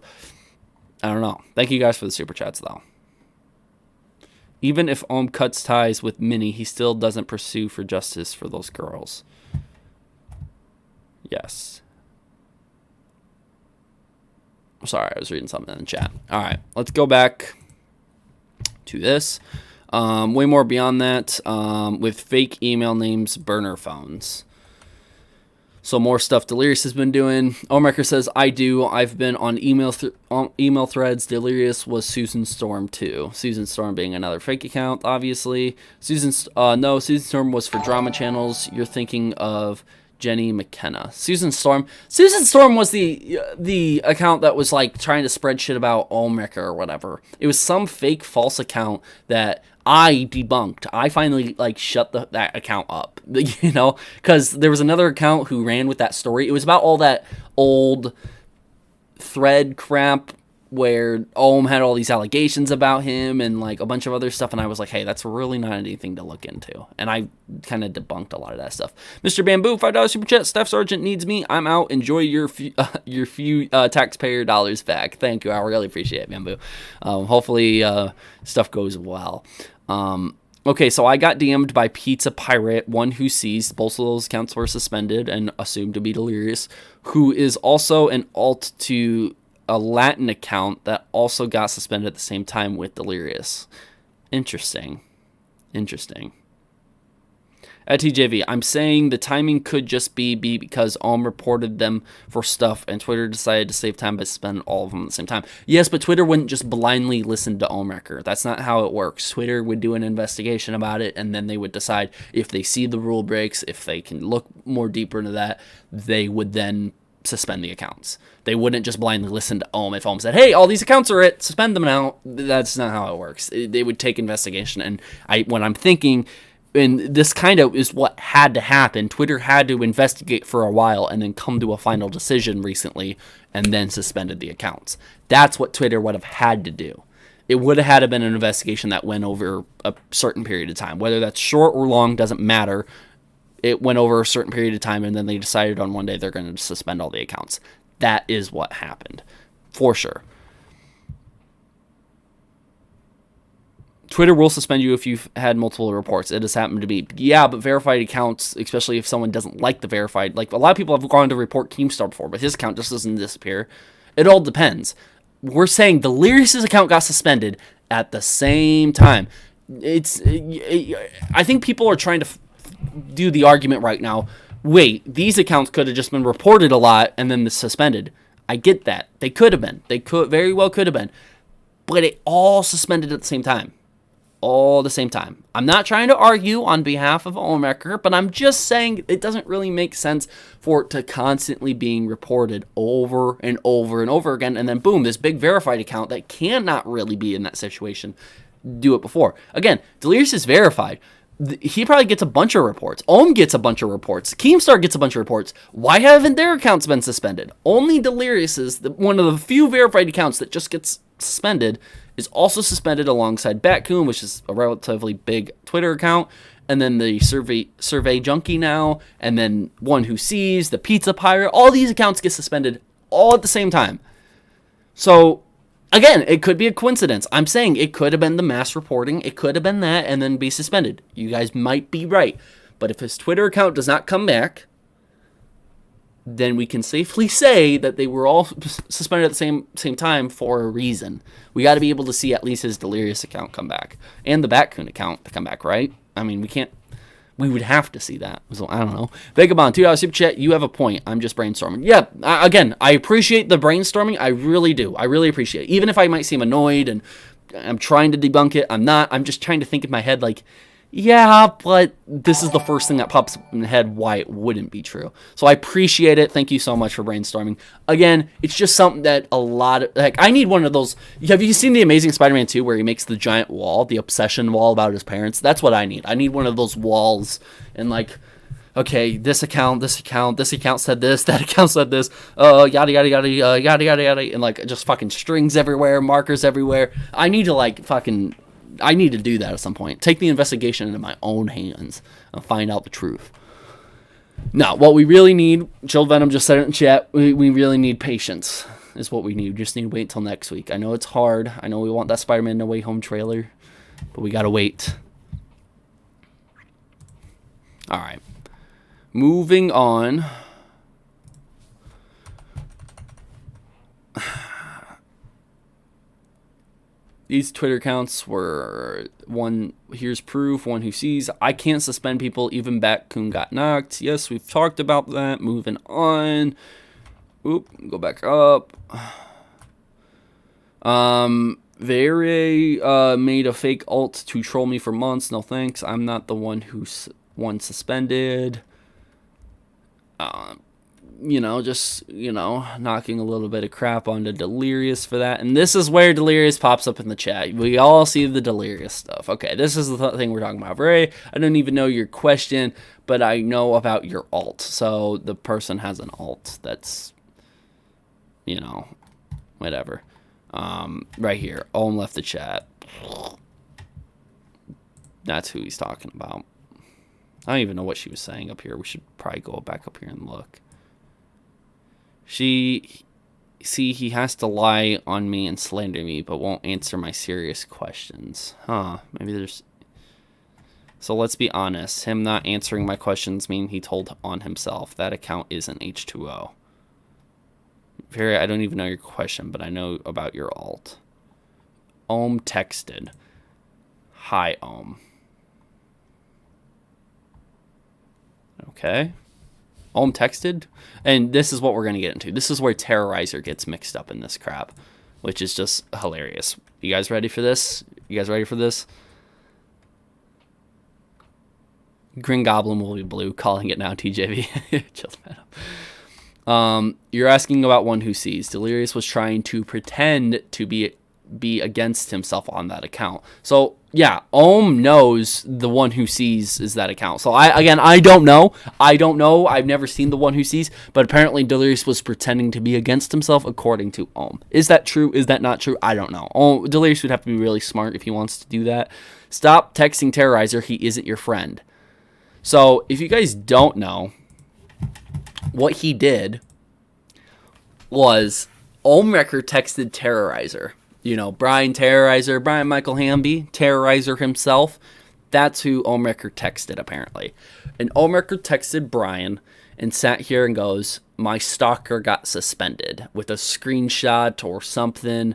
I don't know. Thank you guys for the super chats though. Even if Ohm cuts ties with Minnie, he still doesn't pursue for justice for those girls. Yes. Sorry, I was reading something in the chat. All right, let's go back to this. Way more beyond that, with fake email names, burner phones. So more stuff Delirious has been doing. Ohmwrecker says, I've been on email threads. Delirious was Susan Storm too. Susan Storm being another fake account, obviously. Susan Storm was for drama channels. You're thinking of Jenny McKenna. Susan Storm was the account that was like trying to spread shit about Ohmwrecker or whatever. It was some fake false account that I debunked. I finally like shut that account up, you know, because there was another account who ran with that story. It was about all that old thread crap where Ohm had all these allegations about him and like a bunch of other stuff, and I was like, hey, that's really not anything to look into, and I kind of debunked a lot of that stuff. Mr. Bamboo, $5 super chat. Staff Sergeant needs me. I'm out. Enjoy your few taxpayer dollars back. Thank you. I really appreciate it, Bamboo. Hopefully stuff goes well. Okay, so I got DM'd by Pizza Pirate, one who sees both of those accounts were suspended and assumed to be Delirious, who is also an alt to a Latin account that also got suspended at the same time with Delirious. Interesting. At TJV, I'm saying the timing could just be because Ohm reported them for stuff and Twitter decided to save time by spending all of them at the same time. Yes, but Twitter wouldn't just blindly listen to Ohmwrecker. That's not how it works. Twitter would do an investigation about it, and then they would decide if they see the rule breaks, if they can look more deeper into that, they would then suspend the accounts. They wouldn't just blindly listen to Ohm. If Ohm said, hey, all these accounts are it, suspend them now. That's not how it works. They would take investigation. And what I'm thinking And this kind of is what had to happen. Twitter had to investigate for a while and then come to a final decision recently and then suspended the accounts. That's what Twitter would have had to do. It would have had to been an investigation that went over a certain period of time. Whether that's short or long doesn't matter. It went over a certain period of time, and then they decided on one day they're going to suspend all the accounts. That is what happened, for sure. Twitter will suspend you if you've had multiple reports. It has happened to be. Yeah, but verified accounts, especially if someone doesn't like the verified, like a lot of people have gone to report Keemstar before, but his account just doesn't disappear. It all depends. We're saying Delirious's account got suspended at the same time. I think people are trying to do the argument right now. Wait, these accounts could have just been reported a lot and then suspended. I get that. They could have been. They could very well could have been. But it all suspended at the same time. All the same time. I'm not trying to argue on behalf of Ohmwrecker, but I'm just saying it doesn't really make sense for it to constantly being reported over and over and over again, and then boom, this big verified account that cannot really be in that situation do it before. Again, Delirious is verified. He probably gets a bunch of reports. Ohm gets a bunch of reports. Keemstar gets a bunch of reports. Why haven't their accounts been suspended? Only Delirious is one of the few verified accounts that just gets suspended, is also suspended alongside Batcoon, which is a relatively big Twitter account, and then the Survey Junkie now, and then One Who Sees, the Pizza Pirate. All these accounts get suspended all at the same time. So, again, it could be a coincidence. I'm saying it could have been the mass reporting. It could have been that and then be suspended. You guys might be right. But if his Twitter account does not come back, then we can safely say that they were all suspended at the same time for a reason. We got to be able to see at least his Delirious account come back and the Batcoon account to come back, right? I mean, we would have to see that. So I don't know. Vagabond, $2 super chat. You have a point. I'm just brainstorming. Yeah, again, I appreciate the brainstorming. I really do. I really appreciate it. Even if I might seem annoyed and I'm trying to debunk it, I'm not. I'm just trying to think in my head like, yeah, but this is the first thing that pops up in the head why it wouldn't be true. So I appreciate it. Thank you so much for brainstorming. Again, it's just something that a lot of, like, I need one of those. Have you seen The Amazing Spider-Man 2 where he makes the giant wall, the obsession wall about his parents? That's what I need. I need one of those walls and like, okay, this account said this, that account said this, yada, yada, yada, yada, yada, yada, and like just fucking strings everywhere, markers everywhere. I need to do that at some point. Take the investigation into my own hands and find out the truth. Now, what we really need, Chill Venom just said it in chat, we really need patience is what we need. We just need to wait until next week. I know it's hard. I know we want that Spider-Man No Way Home trailer, but we gotta wait. Alright. Moving on. These Twitter accounts were one, here's proof, One Who Sees. I can't suspend people, even Batcoon got knocked. Yes, we've talked about that. Moving on. Oop, go back up. Very made a fake alt to troll me for months. No thanks. I'm not the one who's suspended. Just, knocking a little bit of crap onto Delirious for that. And this is where Delirious pops up in the chat. We all see the Delirious stuff. Okay, this is the thing we're talking about. Ray, I don't even know your question, but I know about your alt. So the person has an alt that's, whatever. Right here. Owen left the chat. That's who he's talking about. I don't even know what she was saying up here. We should probably go back up here and look. He has to lie on me and slander me, but won't answer my serious questions. Huh, maybe there's... So let's be honest. Him not answering my questions mean he told on himself. That account isn't H2O. Very, I don't even know your question, but I know about your alt. Ohm texted. Hi, Ohm. Okay. Ohm texted, and this is what we're going to get into. This is where Terrorizer gets mixed up in this crap, which is just hilarious. You guys ready for this? Green Goblin will be blue, calling it now TJV. Just you're asking about One Who Sees. Delirious was trying to pretend to be against himself on that account. So yeah, Ohm knows the one who sees is that account. So I don't know. I've never seen the one who sees, but apparently Delirious was pretending to be against himself according to Ohm. Is that true? Is that not true? I don't know. Delirious would have to be really smart if he wants to do that. Stop texting Terrorizer. He isn't your friend. So if you guys don't know, what he did was Ohmwrecker texted Terrorizer. You know, Brian Michael Hamby, Terrorizer himself. That's who Ohmwrecker texted, apparently. And Ohmwrecker texted Brian and sat here and goes, my stalker got suspended, with a screenshot or something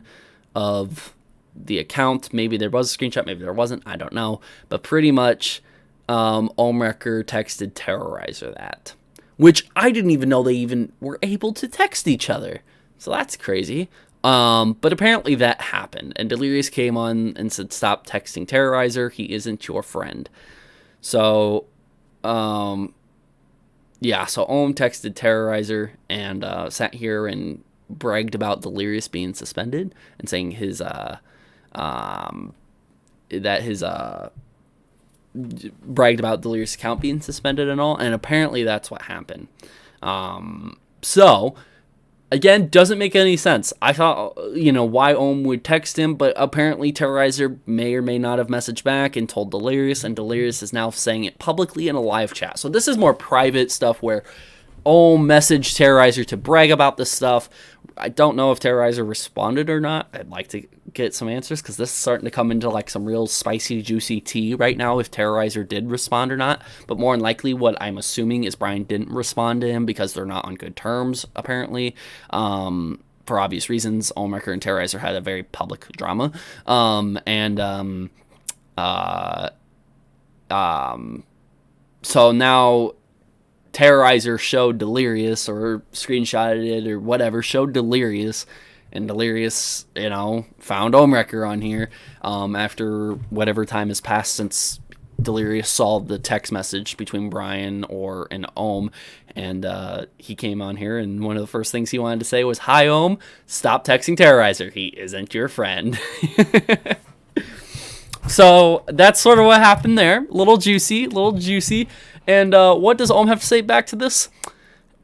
of the account. Maybe there was a screenshot, maybe there wasn't, I don't know. But pretty much, Ohmwrecker texted Terrorizer that. Which I didn't even know they even were able to text each other. So that's crazy. But apparently that happened, and Delirious came on and said, stop texting Terrorizer, he isn't your friend. So, yeah, so Ohm texted Terrorizer and, sat here and bragged about Delirious being suspended and saying bragged about Delirious' account being suspended and all, and apparently that's what happened. So, again, doesn't make any sense. I thought, why Ohm would text him, but apparently Terrorizer may or may not have messaged back and told Delirious, and Delirious is now saying it publicly in a live chat. So this is more private stuff where Ohm messaged Terrorizer to brag about this stuff. I don't know if Terrorizer responded or not. I'd like to get some answers, because this is starting to come into like some real spicy, juicy tea right now, if Terrorizer did respond or not. But more than likely, what I'm assuming is Brian didn't respond to him because they're not on good terms, apparently. For obvious reasons, Ohmwrecker and Terrorizer had a very public drama. So now Terrorizer showed Delirious, or screenshotted it or whatever, showed Delirious, and Delirious, found Ohmwrecker on here after whatever time has passed since Delirious saw the text message between Brian and Ohm, and he came on here, and one of the first things he wanted to say was, hi Ohm, stop texting Terrorizer, he isn't your friend. So that's sort of what happened there. Little juicy. And what does Ohm have to say back to this?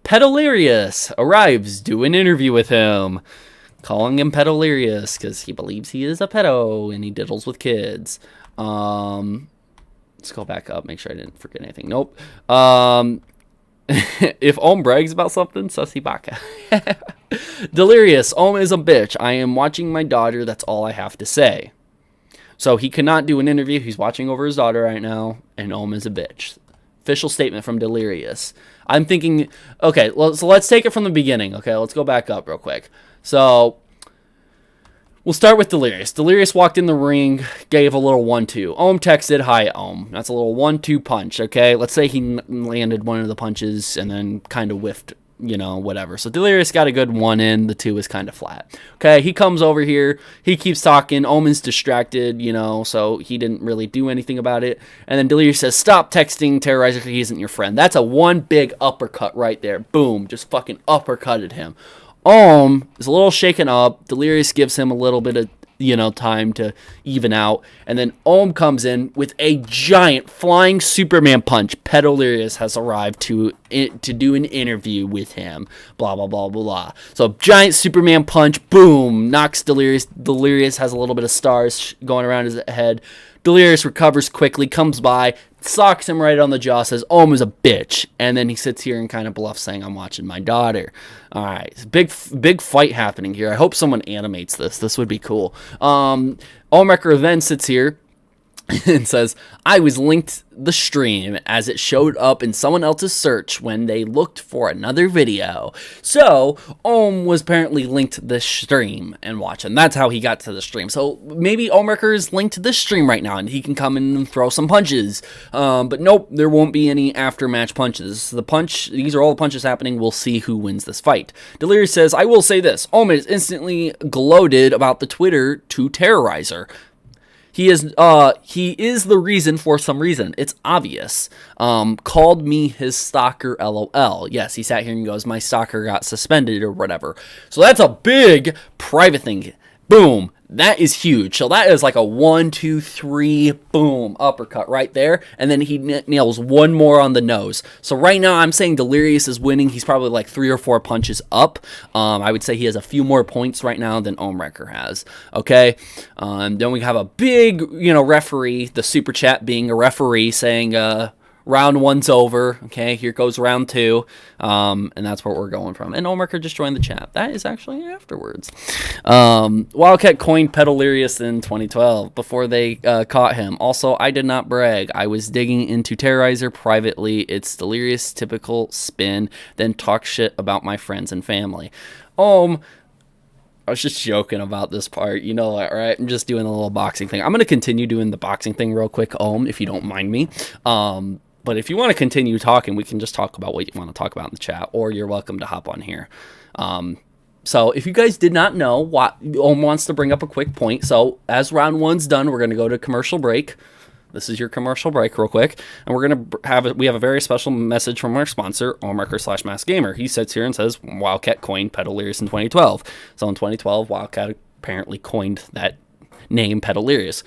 Pedalirious arrives, do an interview with him, calling him Pedalirious because he believes he is a pedo and he diddles with kids. Let's go back up, make sure I didn't forget anything. Nope. If Ohm brags about something, sussy baka. Delirious, Ohm is a bitch. I am watching my daughter, that's all I have to say. So he cannot do an interview. He's watching over his daughter right now, and Ohm is a bitch. Official statement from Delirious. I'm thinking, okay, so let's take it from the beginning. Okay, let's go back up real quick. So we'll start with Delirious. Delirious walked in the ring, gave a little 1-2. Ohm texted, hi Ohm. That's a little 1-2 punch, okay? Let's say he landed one of the punches and then kind of whiffed, whatever. So Delirious got a good 1 in. The 2 is kind of flat. Okay, he comes over here. He keeps talking. Omen's distracted, so he didn't really do anything about it. And then Delirious says, stop texting Terrorizer, he isn't your friend. That's a one big uppercut right there. Boom, just fucking uppercutted him. Ohm is a little shaken up. Delirious gives him a little bit of time to even out, and then Ohm comes in with a giant flying Superman punch. Pedalirious has arrived to do an interview with him. Blah blah blah blah blah. So giant Superman punch, boom, knocks Delirious. Delirious has a little bit of stars going around his head. Delirious recovers quickly, comes by, socks him right on the jaw, says Ohm is a bitch, and then he sits here and kind of bluffs, saying I'm watching my daughter. All right, big fight happening here. I hope someone animates this. This would be cool. Ohmwrecker then sits here and says, I was linked the stream as it showed up in someone else's search when they looked for another video. So Ohm was apparently linked the stream and watching. That's how he got to the stream. So maybe Ohmwrecker is linked to this stream right now and he can come in and throw some punches. But nope, there won't be any after-match punches. These are all the punches happening. We'll see who wins this fight. Delirious says, I will say this. Ohm is instantly gloated about the Twitter to Terrorizer. He is the reason for some reason. It's obvious. Called me his stalker, LOL. Yes, he sat here and goes, my stalker got suspended or whatever. So that's a big private thing. Boom. That is huge. So that is like a 1, 2, 3, boom, uppercut right there. And then he nails one more on the nose. So right now I'm saying Delirious is winning. He's probably like 3 or 4 punches up. I would say he has a few more points right now than Ohmwrecker has. Okay. Then we have a big, referee, the super chat being a referee saying, round 1's over. Okay, here goes round 2. And that's where we're going from. And Ohmwrecker just joined the chat. That is actually afterwards. Wildcat coined Delirious in 2012 before they caught him. Also, I did not brag. I was digging into Terrorizer privately. It's Delirious typical spin, then talk shit about my friends and family. I was just joking about this part. You know that, right? I'm just doing a little boxing thing. I'm going to continue doing the boxing thing real quick, if you don't mind me. But if you want to continue talking, we can just talk about what you want to talk about in the chat, or you're welcome to hop on here. So if you guys did not know, Ohm wants to bring up a quick point. So as round 1's done, we're going to go to commercial break. This is your commercial break real quick. And we're going to we have a very special message from our sponsor, Ohmwrecker/MassGamer. He sits here and says, Wildcat coined Delirious in 2012. So in 2012, Wildcat apparently coined that name, Delirious.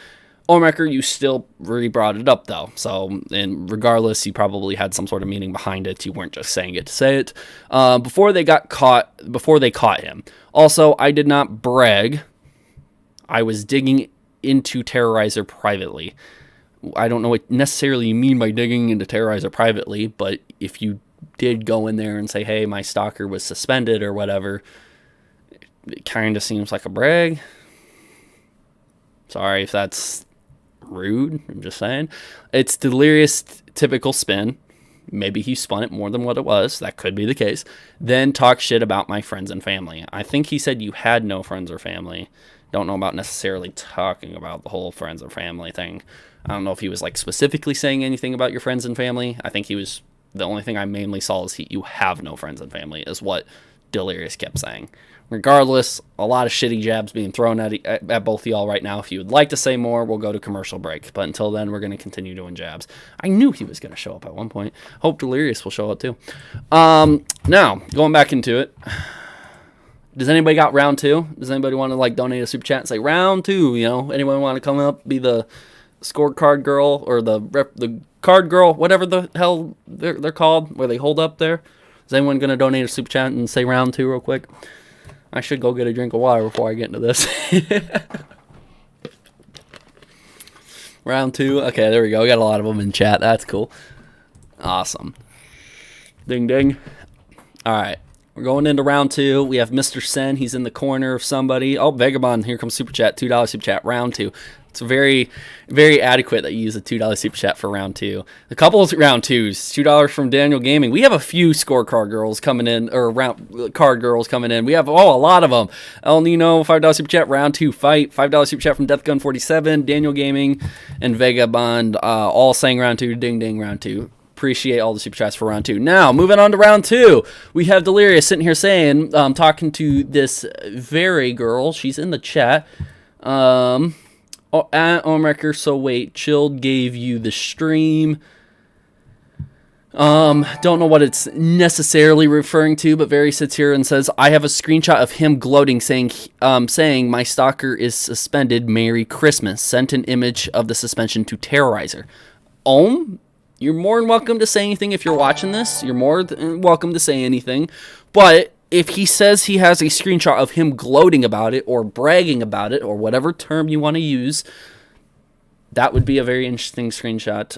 Ohmwrecker, you still really brought it up, though. So, and regardless, you probably had some sort of meaning behind it. You weren't just saying it to say it. Before they caught him. Also, I did not brag. I was digging into Terrorizer privately. I don't know what necessarily you mean by digging into Terrorizer privately, but if you did go in there and say, hey, my stalker was suspended or whatever, it kind of seems like a brag. Sorry if that's rude. I'm just saying. It's Delirious typical spin. Maybe he spun it more than what it was. That could be the case. Then talk shit about my friends and family. I think he said you had no friends or family. Don't know about necessarily talking about the whole friends or family thing. I don't know if he was like specifically saying anything about your friends and family. I think he was, the only thing I mainly saw is you have no friends and family is what Delirious kept saying. Regardless, a lot of shitty jabs being thrown at both of y'all right now. If you would like to say more, we'll go to commercial break. But until then, we're going to continue doing jabs. I knew he was going to show up at one point. Hope Delirious will show up too. Now, going back into it. Does anybody got round 2? Does anybody want to like donate a super chat and say round 2? Anyone want to come up, be the scorecard girl or the card girl, whatever the hell they're called, where they hold up there? Is anyone going to donate a super chat and say round 2 real quick? I should go get a drink of water before I get into this. Round 2. Okay, there we go. We got a lot of them in chat. That's cool. Awesome. Ding, ding. All right. We're going into round 2. We have Mr. Sen. He's in the corner of somebody. Oh, Vagabond. Here comes super chat. $2 super chat. Round 2. It's very, very adequate that you use a $2 super chat for round 2. A couple of round 2s. $2 from Daniel Gaming. We have a few scorecard girls coming in, or round card girls coming in. We have a lot of them. El Nino, $5 super chat. Round 2 fight. $5 super chat from DeathGun47. Daniel Gaming and Vagabond all saying round 2. Ding ding round 2. Appreciate all the super chats for round 2. Now, moving on to round 2. We have Delirious sitting here saying, talking to this very girl. She's in the chat. At Ohmwrecker, so wait, Chilled gave you the stream. Don't know what it's necessarily referring to, but Very sits here and says, I have a screenshot of him gloating, saying my stalker is suspended, Merry Christmas. Sent an image of the suspension to Terrorizer. You're more than welcome to say anything if you're watching this. You're more than welcome to say anything. But if he says he has a screenshot of him gloating about it or bragging about it or whatever term you want to use, that would be a very interesting screenshot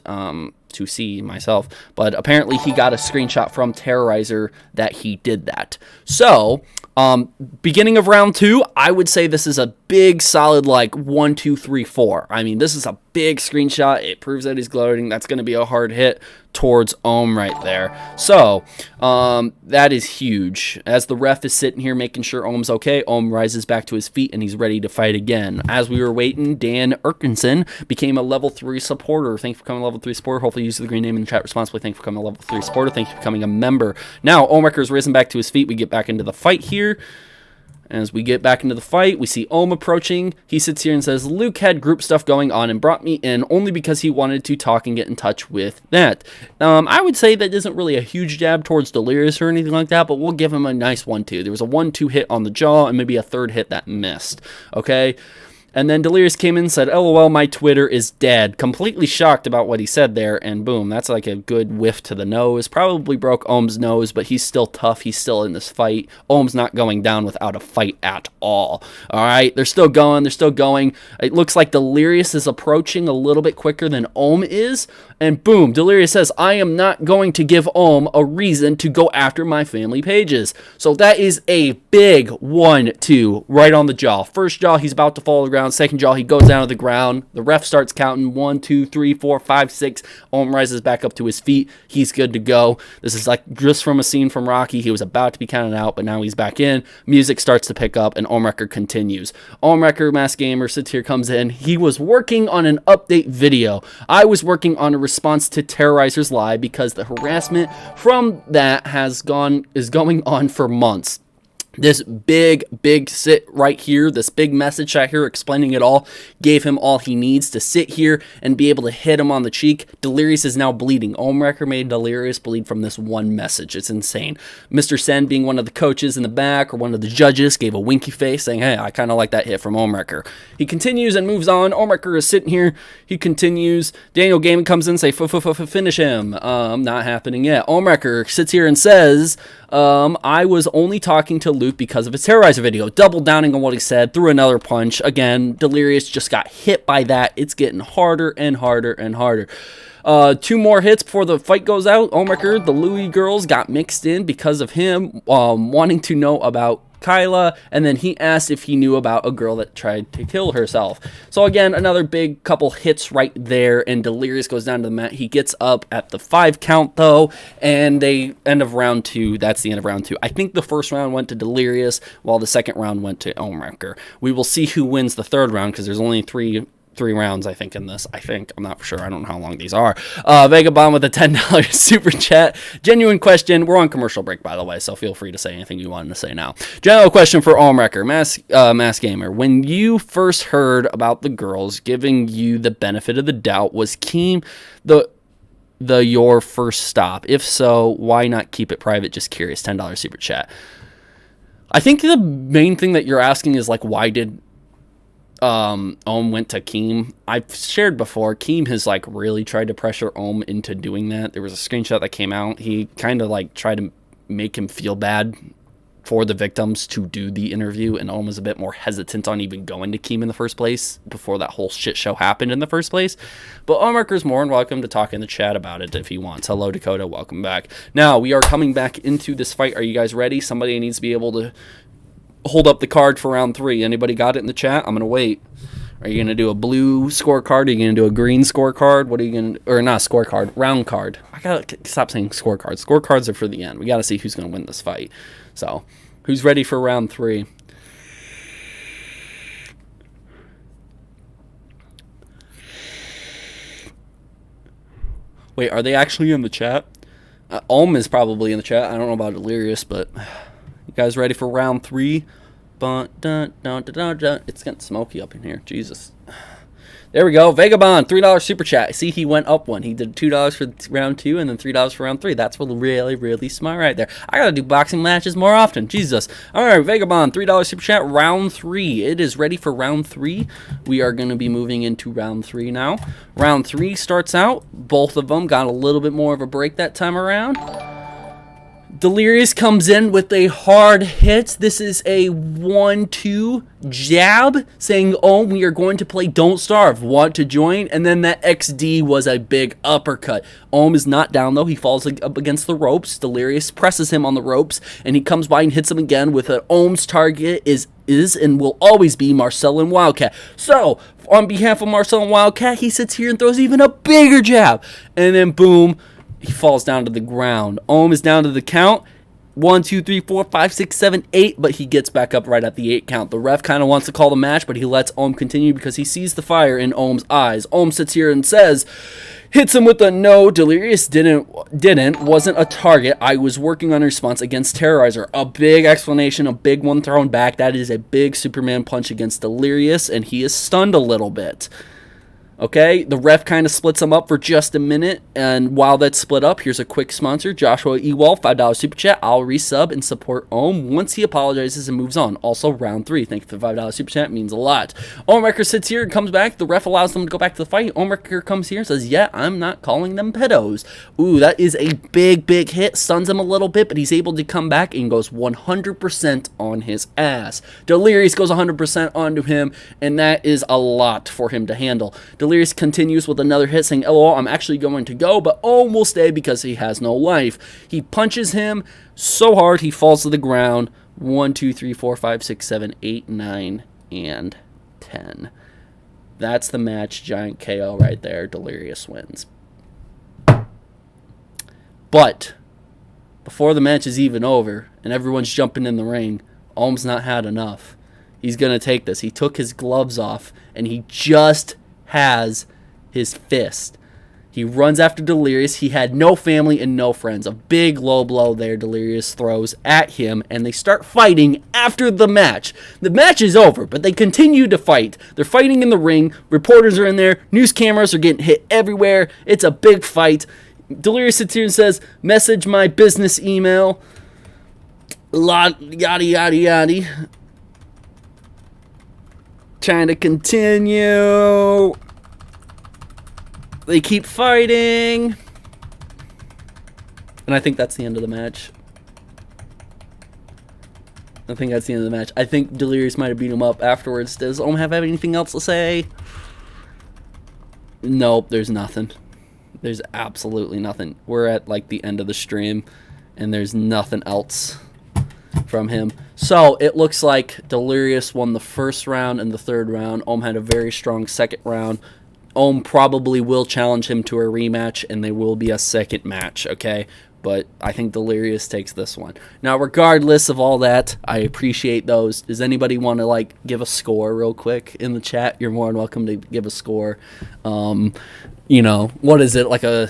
to see myself. But apparently he got a screenshot from Terrorizer that he did that. So, beginning of round 2, I would say this is a big solid like 1, 2, 3, 4. I mean, this is a big screenshot. It proves that he's gloating. That's going to be a hard hit towards Ohm right there. So, that is huge. As the ref is sitting here making sure Ohm's okay, Ohm rises back to his feet and he's ready to fight again. As we were waiting, Dan Erkinson became a level 3 supporter. Thank you for becoming a level 3 supporter. Hopefully use the green name in the chat responsibly. Thank you for becoming a level 3 supporter. Thank you for becoming a member. Now, Ohmwrecker's risen back to his feet. We get back into the fight here. As we get back into the fight, we see Ohm approaching. He sits here and says, Luke had group stuff going on and brought me in only because he wanted to talk and get in touch with that. I would say that isn't really a huge jab towards Delirious or anything like that, but we'll give him a nice 1-2. There was a 1-2 hit on the jaw and maybe a third hit that missed. Okay? And then Delirious came in and said, LOL, my Twitter is dead. Completely shocked about what he said there. And boom, that's like a good whiff to the nose. Probably broke Ohm's nose, but he's still tough. He's still in this fight. Ohm's not going down without a fight at all. All right, they're still going. They're still going. It looks like Delirious is approaching a little bit quicker than Ohm is. And boom, Delirious says, I am not going to give Ohm a reason to go after my family pages. So that is a big 1-2 right on the jaw. First jaw, he's about to fall to the ground. Second jaw, he goes down to the ground. The ref starts counting 1, 2, 3, 4, 5, 6. Ohm rises back up to his feet. He's good to go. This is like just from a scene from Rocky. He was about to be counted out, but now he's back in. Music starts to pick up, and Ohmwrecker continues. Ohmwrecker, Mass Gamer, sits here, comes in. He was working on an update video. I was working on a response to Terrorizer's lie because the harassment from that is going on for months. This big sit right here, this big message shot here explaining it all, gave him all he needs to sit here and be able to hit him on the cheek. Delirious is now bleeding. Ohmwrecker made Delirious bleed from this one message. It's insane. Mr. Sen, being one of the coaches in the back or one of the judges, gave a winky face saying, hey, I kind of like that hit from Ohmwrecker. He continues and moves on. Ohmwrecker is sitting here. He continues. Daniel Gaming comes in and say, finish him. Not happening yet. Ohmwrecker sits here and says, I was only talking to Luke because of his Terrorizer video. Double downing on what he said, threw another punch. Again, Delirious just got hit by that. It's getting harder and harder and harder. 2 more hits before the fight goes out. Ohmwrecker, the Louis girls got mixed in because of him wanting to know about Kyla, and then he asked if he knew about a girl that tried to kill herself. So again, another big couple hits right there, and Delirious goes down to the mat. He gets up at the 5 count though, and they end of round 2. That's the end of round 2. I think the first round went to Delirious, while the second round went to Ohmwrecker. We will see who wins the third round, because there's only three rounds, I think, in this. I'm not for sure. I don't know how long these are. Vagabond with a $10 super chat. Genuine question. We're on commercial break, by the way, so feel free to say anything you want to say now. General question for Ohmwrecker. Mass Gamer. When you first heard about the girls giving you the benefit of the doubt, was Keem your first stop? If so, why not keep it private? Just curious. $10 super chat. I think the main thing that you're asking is, like, why did Ohm went to Keem. I've shared before, Keem has like really tried to pressure Ohm into doing that. There was a screenshot that came out. He kind of like tried to make him feel bad for the victims to do the interview, and Ohm was a bit more hesitant on even going to Keem in the first place before that whole shit show happened in the first place. But Ohmwrecker's more than welcome to talk in the chat about it if he wants. Hello, Dakota. Welcome back. Now, we are coming back into this fight. Are you guys ready? Somebody needs to be able to hold up the card for round 3. Anybody got it in the chat? I'm going to wait. Are you going to do a blue scorecard? Are you going to do a green scorecard? What are you going to... Or not scorecard, round card. I got to stop saying scorecards. Scorecards are for the end. We got to see who's going to win this fight. So, who's ready for round 3? Wait, are they actually in the chat? Ohm is probably in the chat. I don't know about Delirious, but... You guys ready for round 3? It's getting smoky up in here. Jesus. There we go. Vagabond, $3 super chat. See, he went up one. He did $2 for round 2 and then $3 for round 3. That's really, really smart right there. I gotta do boxing matches more often. Jesus. All right, Vagabond, $3 super chat. Round 3. It is ready for round 3. We are going to be moving into round 3 now. Round 3 starts out. Both of them got a little bit more of a break that time around. Delirious comes in with a hard hit. This is a 1-2 jab saying, oh, we are going to play Don't Starve. Want to join? And then that XD was a big uppercut. Ohm is not down, though. He falls up against the ropes. Delirious presses him on the ropes, and he comes by and hits him again with an Ohm's target is and will always be Marcel and Wildcat. So, on behalf of Marcel and Wildcat, he sits here and throws even a bigger jab. And then, boom, he falls down to the ground. Ohm is down to the count. 1, 2, 3, 4, 5, 6, 7, 8, but he gets back up right at the 8 count. The ref kind of wants to call the match, but he lets Ohm continue because he sees the fire in Ohm's eyes. Ohm sits here and says, hits him with a no. Delirious wasn't a target. I was working on a response against Terrorizer. A big explanation, a big one thrown back. That is a big Superman punch against Delirious, and he is stunned a little bit. Okay, the ref kind of splits them up for just a minute, and while that's split up, here's a quick sponsor, Joshua Ewald, $5 super chat. I'll resub and support Ohm once he apologizes and moves on. Also, round 3. Thank you for the $5 super chat, it means a lot. Ohmwrecker sits here and comes back. The ref allows them to go back to the fight. Ohmwrecker comes here and says, yeah, I'm not calling them pedos. Ooh, that is a big hit. Stuns him a little bit, but he's able to come back and goes 100% on his ass. Delirious goes 100% onto him, and that is a lot for him to handle. Delirious continues with another hit saying, LOL, I'm actually going to go, but Ohm will stay because he has no life. He punches him so hard he falls to the ground. 1, 2, 3, 4, 5, 6, 7, 8, 9, and 10. That's the match. Giant KO right there. Delirious wins. But before the match is even over and everyone's jumping in the ring, Ohm's not had enough. He's going to take this. He took his gloves off and he just has his fist. He runs after Delirious. He had no family and no friends. A big low blow there Delirious throws at him, and they start fighting after the match. The match is over, but they continue to fight. They're fighting in the ring. Reporters are in there. News cameras are getting hit everywhere. It's a big fight. Delirious sits here and says, message my business email. Yada, yada, yada. Trying to continue. They keep fighting. And I think that's the end of the match. I think Delirious might have beat him up afterwards. Does Ohm have anything else to say? Nope, there's nothing. There's absolutely nothing. We're at like the end of the stream, and there's nothing else from him. So it looks like Delirious won the first round and the third round. Ohm had a very strong second round. Ohm probably will challenge him to a rematch, and there will be a second match, okay? But I think Delirious takes this one. Now, regardless of all that, I appreciate those. Does anybody want to, like, give a score real quick in the chat? You're more than welcome to give a score. You know, what is it, like a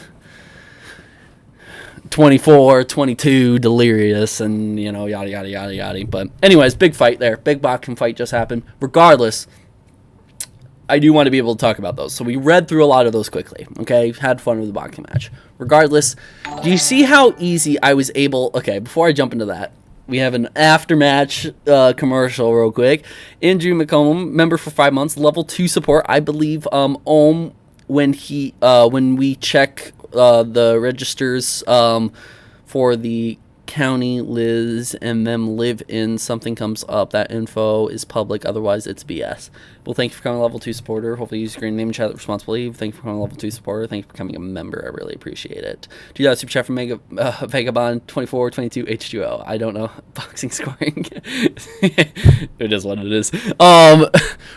24, 22 Delirious, and, you know, yada, yada, yada, yada. But anyways, big fight there. Big boxing fight just happened. Regardless, I do want to be able to talk about those. So we read through a lot of those quickly, okay? Had fun with the boxing match. Regardless, do you see how easy I was able... Okay, before I jump into that, we have an aftermatch commercial real quick. Andrew McCollum, member for 5 months, level 2 support. I believe Ohm, when we check the registers for the county, Liz, and them live in, something comes up. That info is public, otherwise it's BS. Well, thank you for becoming a level 2 supporter. Hopefully you use your name and chat responsibly. Thank you for becoming a level 2 supporter. Thank you for becoming a member. I really appreciate it. $2 super chat from Vagabond 2422 H2O. I don't know boxing scoring. It is what it is.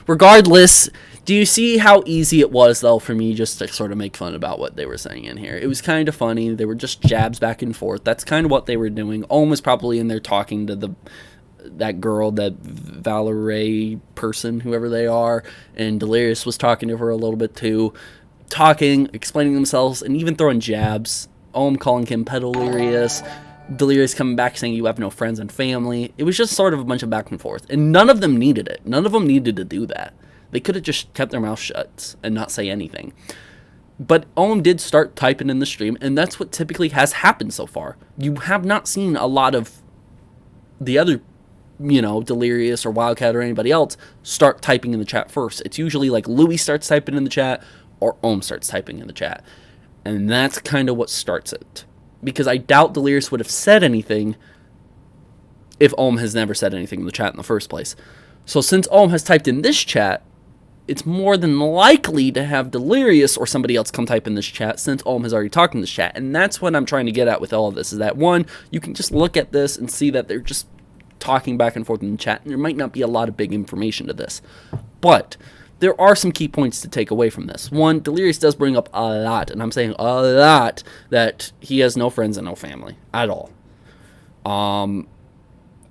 Regardless, do you see how easy it was, though, for me just to sort of make fun about what they were saying in here? It was kind of funny. They were just jabs back and forth. That's kind of what they were doing. Ohm was probably in there talking to that girl, that Valerie person, whoever they are, and Delirious was talking to her a little bit too. Talking, explaining themselves, and even throwing jabs. Ohm calling him Delirious. Delirious coming back saying you have no friends and family. It was just sort of a bunch of back and forth. And none of them needed it. None of them needed to do that. They could have just kept their mouth shut and not say anything. But Ohm did start typing in the stream, and that's what typically has happened so far. You have not seen a lot of the other, you know, Delirious or Wildcat or anybody else start typing in the chat first. It's usually like Louis starts typing in the chat or Ohm starts typing in the chat. And that's kind of what starts it. Because I doubt Delirious would have said anything if Ohm has never said anything in the chat in the first place. So since Ohm has typed in this chat, it's more than likely to have Delirious or somebody else come type in this chat, since Ohm has already talked in this chat. And that's what I'm trying to get at with all of this, is that, one, you can just look at this and see that they're just talking back and forth in the chat, and there might not be a lot of big information to this. But there are some key points to take away from this. One, Delirious does bring up a lot, and I'm saying a lot, that he has no friends and no family at all.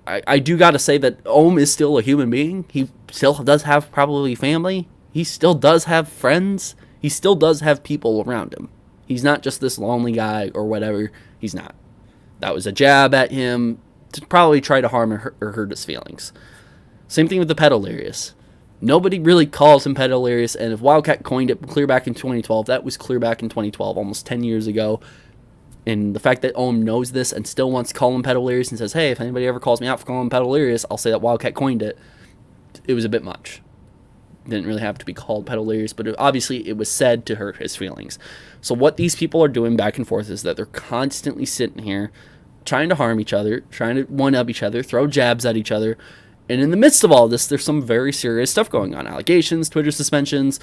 I do got to say that Ohm is still a human being. He still does have probably family. He still does have friends. He still does have people around him. He's not just this lonely guy or whatever. He's not. That was a jab at him to probably try to harm or hurt his feelings. Same thing with the Delirious. Nobody really calls him Delirious, and if Wildcat coined it clear back in 2012, that was clear back in 2012, almost 10 years ago. And the fact that Ohm knows this and still wants to call him Delirious and says, hey, if anybody ever calls me out for calling him Delirious, I'll say that Wildcat coined it. It was a bit much. Didn't really have to be called Delirious, but obviously it was said to hurt his feelings. So what these people are doing back and forth is that they're constantly sitting here trying to harm each other, trying to one-up each other, throw jabs at each other. And in the midst of all this, there's some very serious stuff going on. Allegations, Twitter suspensions,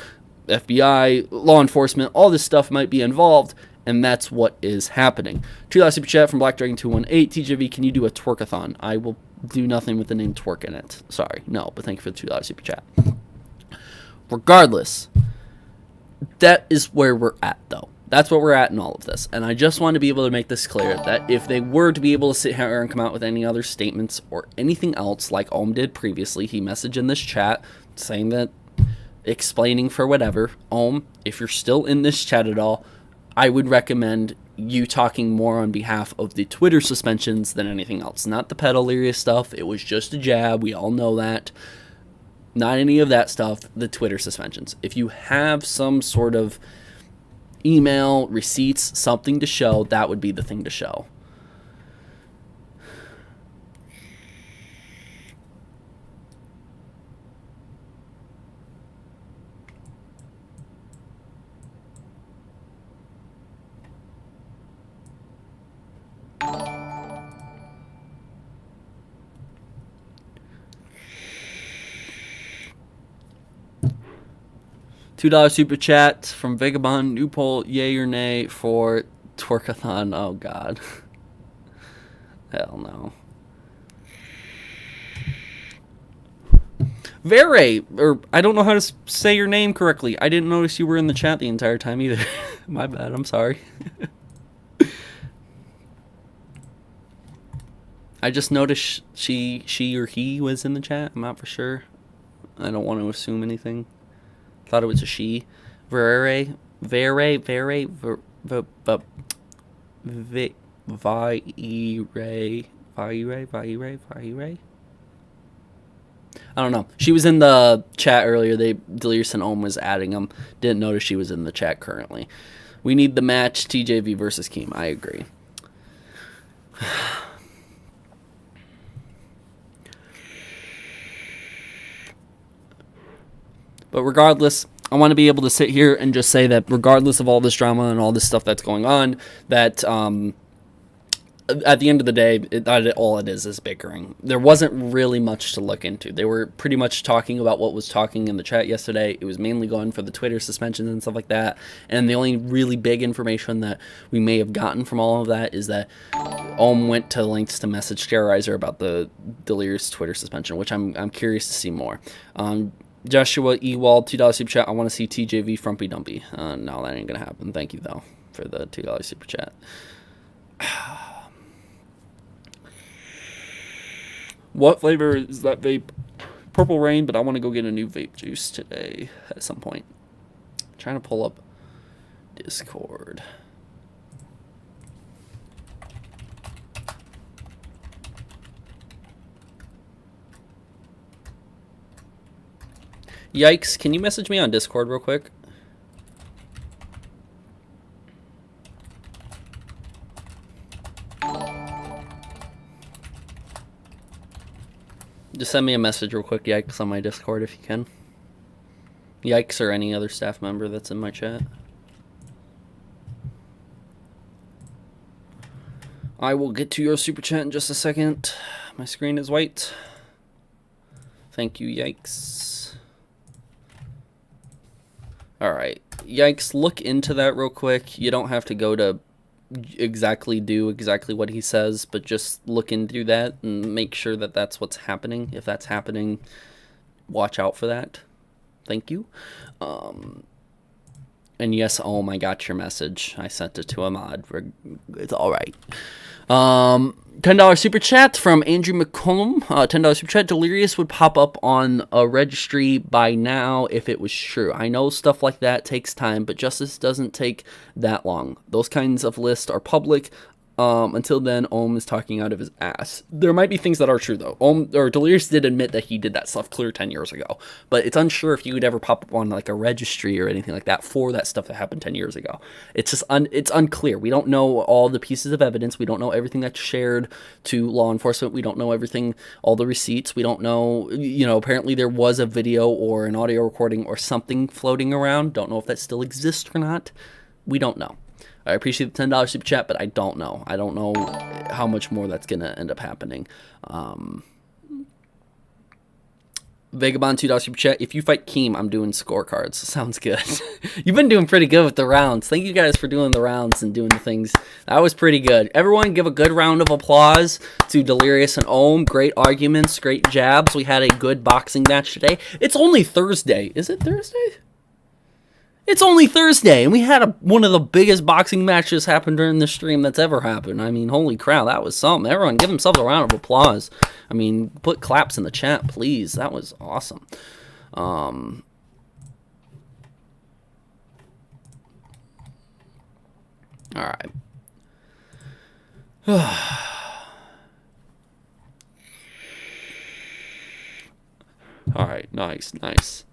FBI, law enforcement, all this stuff might be involved, and that's what is happening. $2 super chat from Black Dragon 218. TJV, can you do a twerkathon? I will do nothing with the name twerk in it. Sorry, no, but thank you for the $2 super chat. Regardless, that is where we're at, though. That's where we're at in all of this. And I just want to be able to make this clear that if they were to be able to sit here and come out with any other statements or anything else like Ohm did previously, he messaged in this chat saying that, explaining for whatever, Ohm, if you're still in this chat at all, I would recommend you talking more on behalf of the Twitter suspensions than anything else. Not the Delirious stuff. It was just a jab. We all know that. Not any of that stuff. The Twitter suspensions. If you have some sort of email, receipts, something to show, that would be the thing to show. $2 super chat from Vagabond. New poll, yay or nay for twerkathon. Oh, God. Hell no. Vere, or I don't know how to say your name correctly. I didn't notice you were in the chat the entire time either. My bad, I'm sorry. I just noticed she or he was in the chat. I'm not for sure. I don't want to assume anything. Thought it was a she. Vire. I don't know. She was in the chat earlier. Delirious and Ohm was adding them. Didn't notice she was in the chat currently. We need the match TJV versus Keem. I agree. But regardless, I want to be able to sit here and just say that regardless of all this drama and all this stuff that's going on, that at the end of the day, all it is bickering. There wasn't really much to look into. They were pretty much talking about what was talking in the chat yesterday. It was mainly going for the Twitter suspensions and stuff like that. And the only really big information that we may have gotten from all of that is that Ohm went to lengths to message Terrorizer about the Delirious Twitter suspension, which I'm curious to see more. Joshua Ewald, $2 super chat. I want to see TJV Frumpy Dumpy. No, that ain't gonna happen. Thank you though for the $2 super chat. What flavor is that vape? Purple Rain, but I want to go get a new vape juice today at some point. I'm trying to pull up Discord. Yikes, can you message me on Discord real quick? Just send me a message real quick, Yikes, on my Discord if you can. Yikes or any other staff member that's in my chat. I will get to your super chat in just a second. My screen is white. Thank you, Yikes. Alright, Yikes, look into that real quick. You don't have to go to do exactly what he says, but just look into that and make sure that that's what's happening. If that's happening, watch out for that. Thank you. And yes, Ohm, I got your message. I sent it to a mod. It's alright. $10 super chat from Andrew McCollum. $10 super chat. Delirious would pop up on a registry by now if it was true. I know stuff like that takes time, but justice doesn't take that long. Those kinds of lists are public. Until then, Ohm is talking out of his ass. There might be things that are true, though. Delirious did admit that he did that stuff clear 10 years ago. But it's unsure if you would ever pop up on like a registry or anything like that for that stuff that happened 10 years ago. It's just it's unclear. We don't know all the pieces of evidence. We don't know everything that's shared to law enforcement. We don't know everything, all the receipts. We don't know, apparently there was a video or an audio recording or something floating around. Don't know if that still exists or not. We don't know. I appreciate the $10 super chat, but I don't know. I don't know how much more that's going to end up happening. Vagabond $2 super chat. If you fight Keem, I'm doing scorecards. Sounds good. You've been doing pretty good with the rounds. Thank you guys for doing the rounds and doing the things. That was pretty good. Everyone give a good round of applause to Delirious and Ohm. Great arguments, great jabs. We had a good boxing match today. It's only Thursday. Is it Thursday? It's only Thursday, and we had one of the biggest boxing matches happen during the stream that's ever happened. I mean, holy crap, that was something. Everyone give themselves a round of applause. I mean, put claps in the chat, please. That was awesome. All right. All right, nice.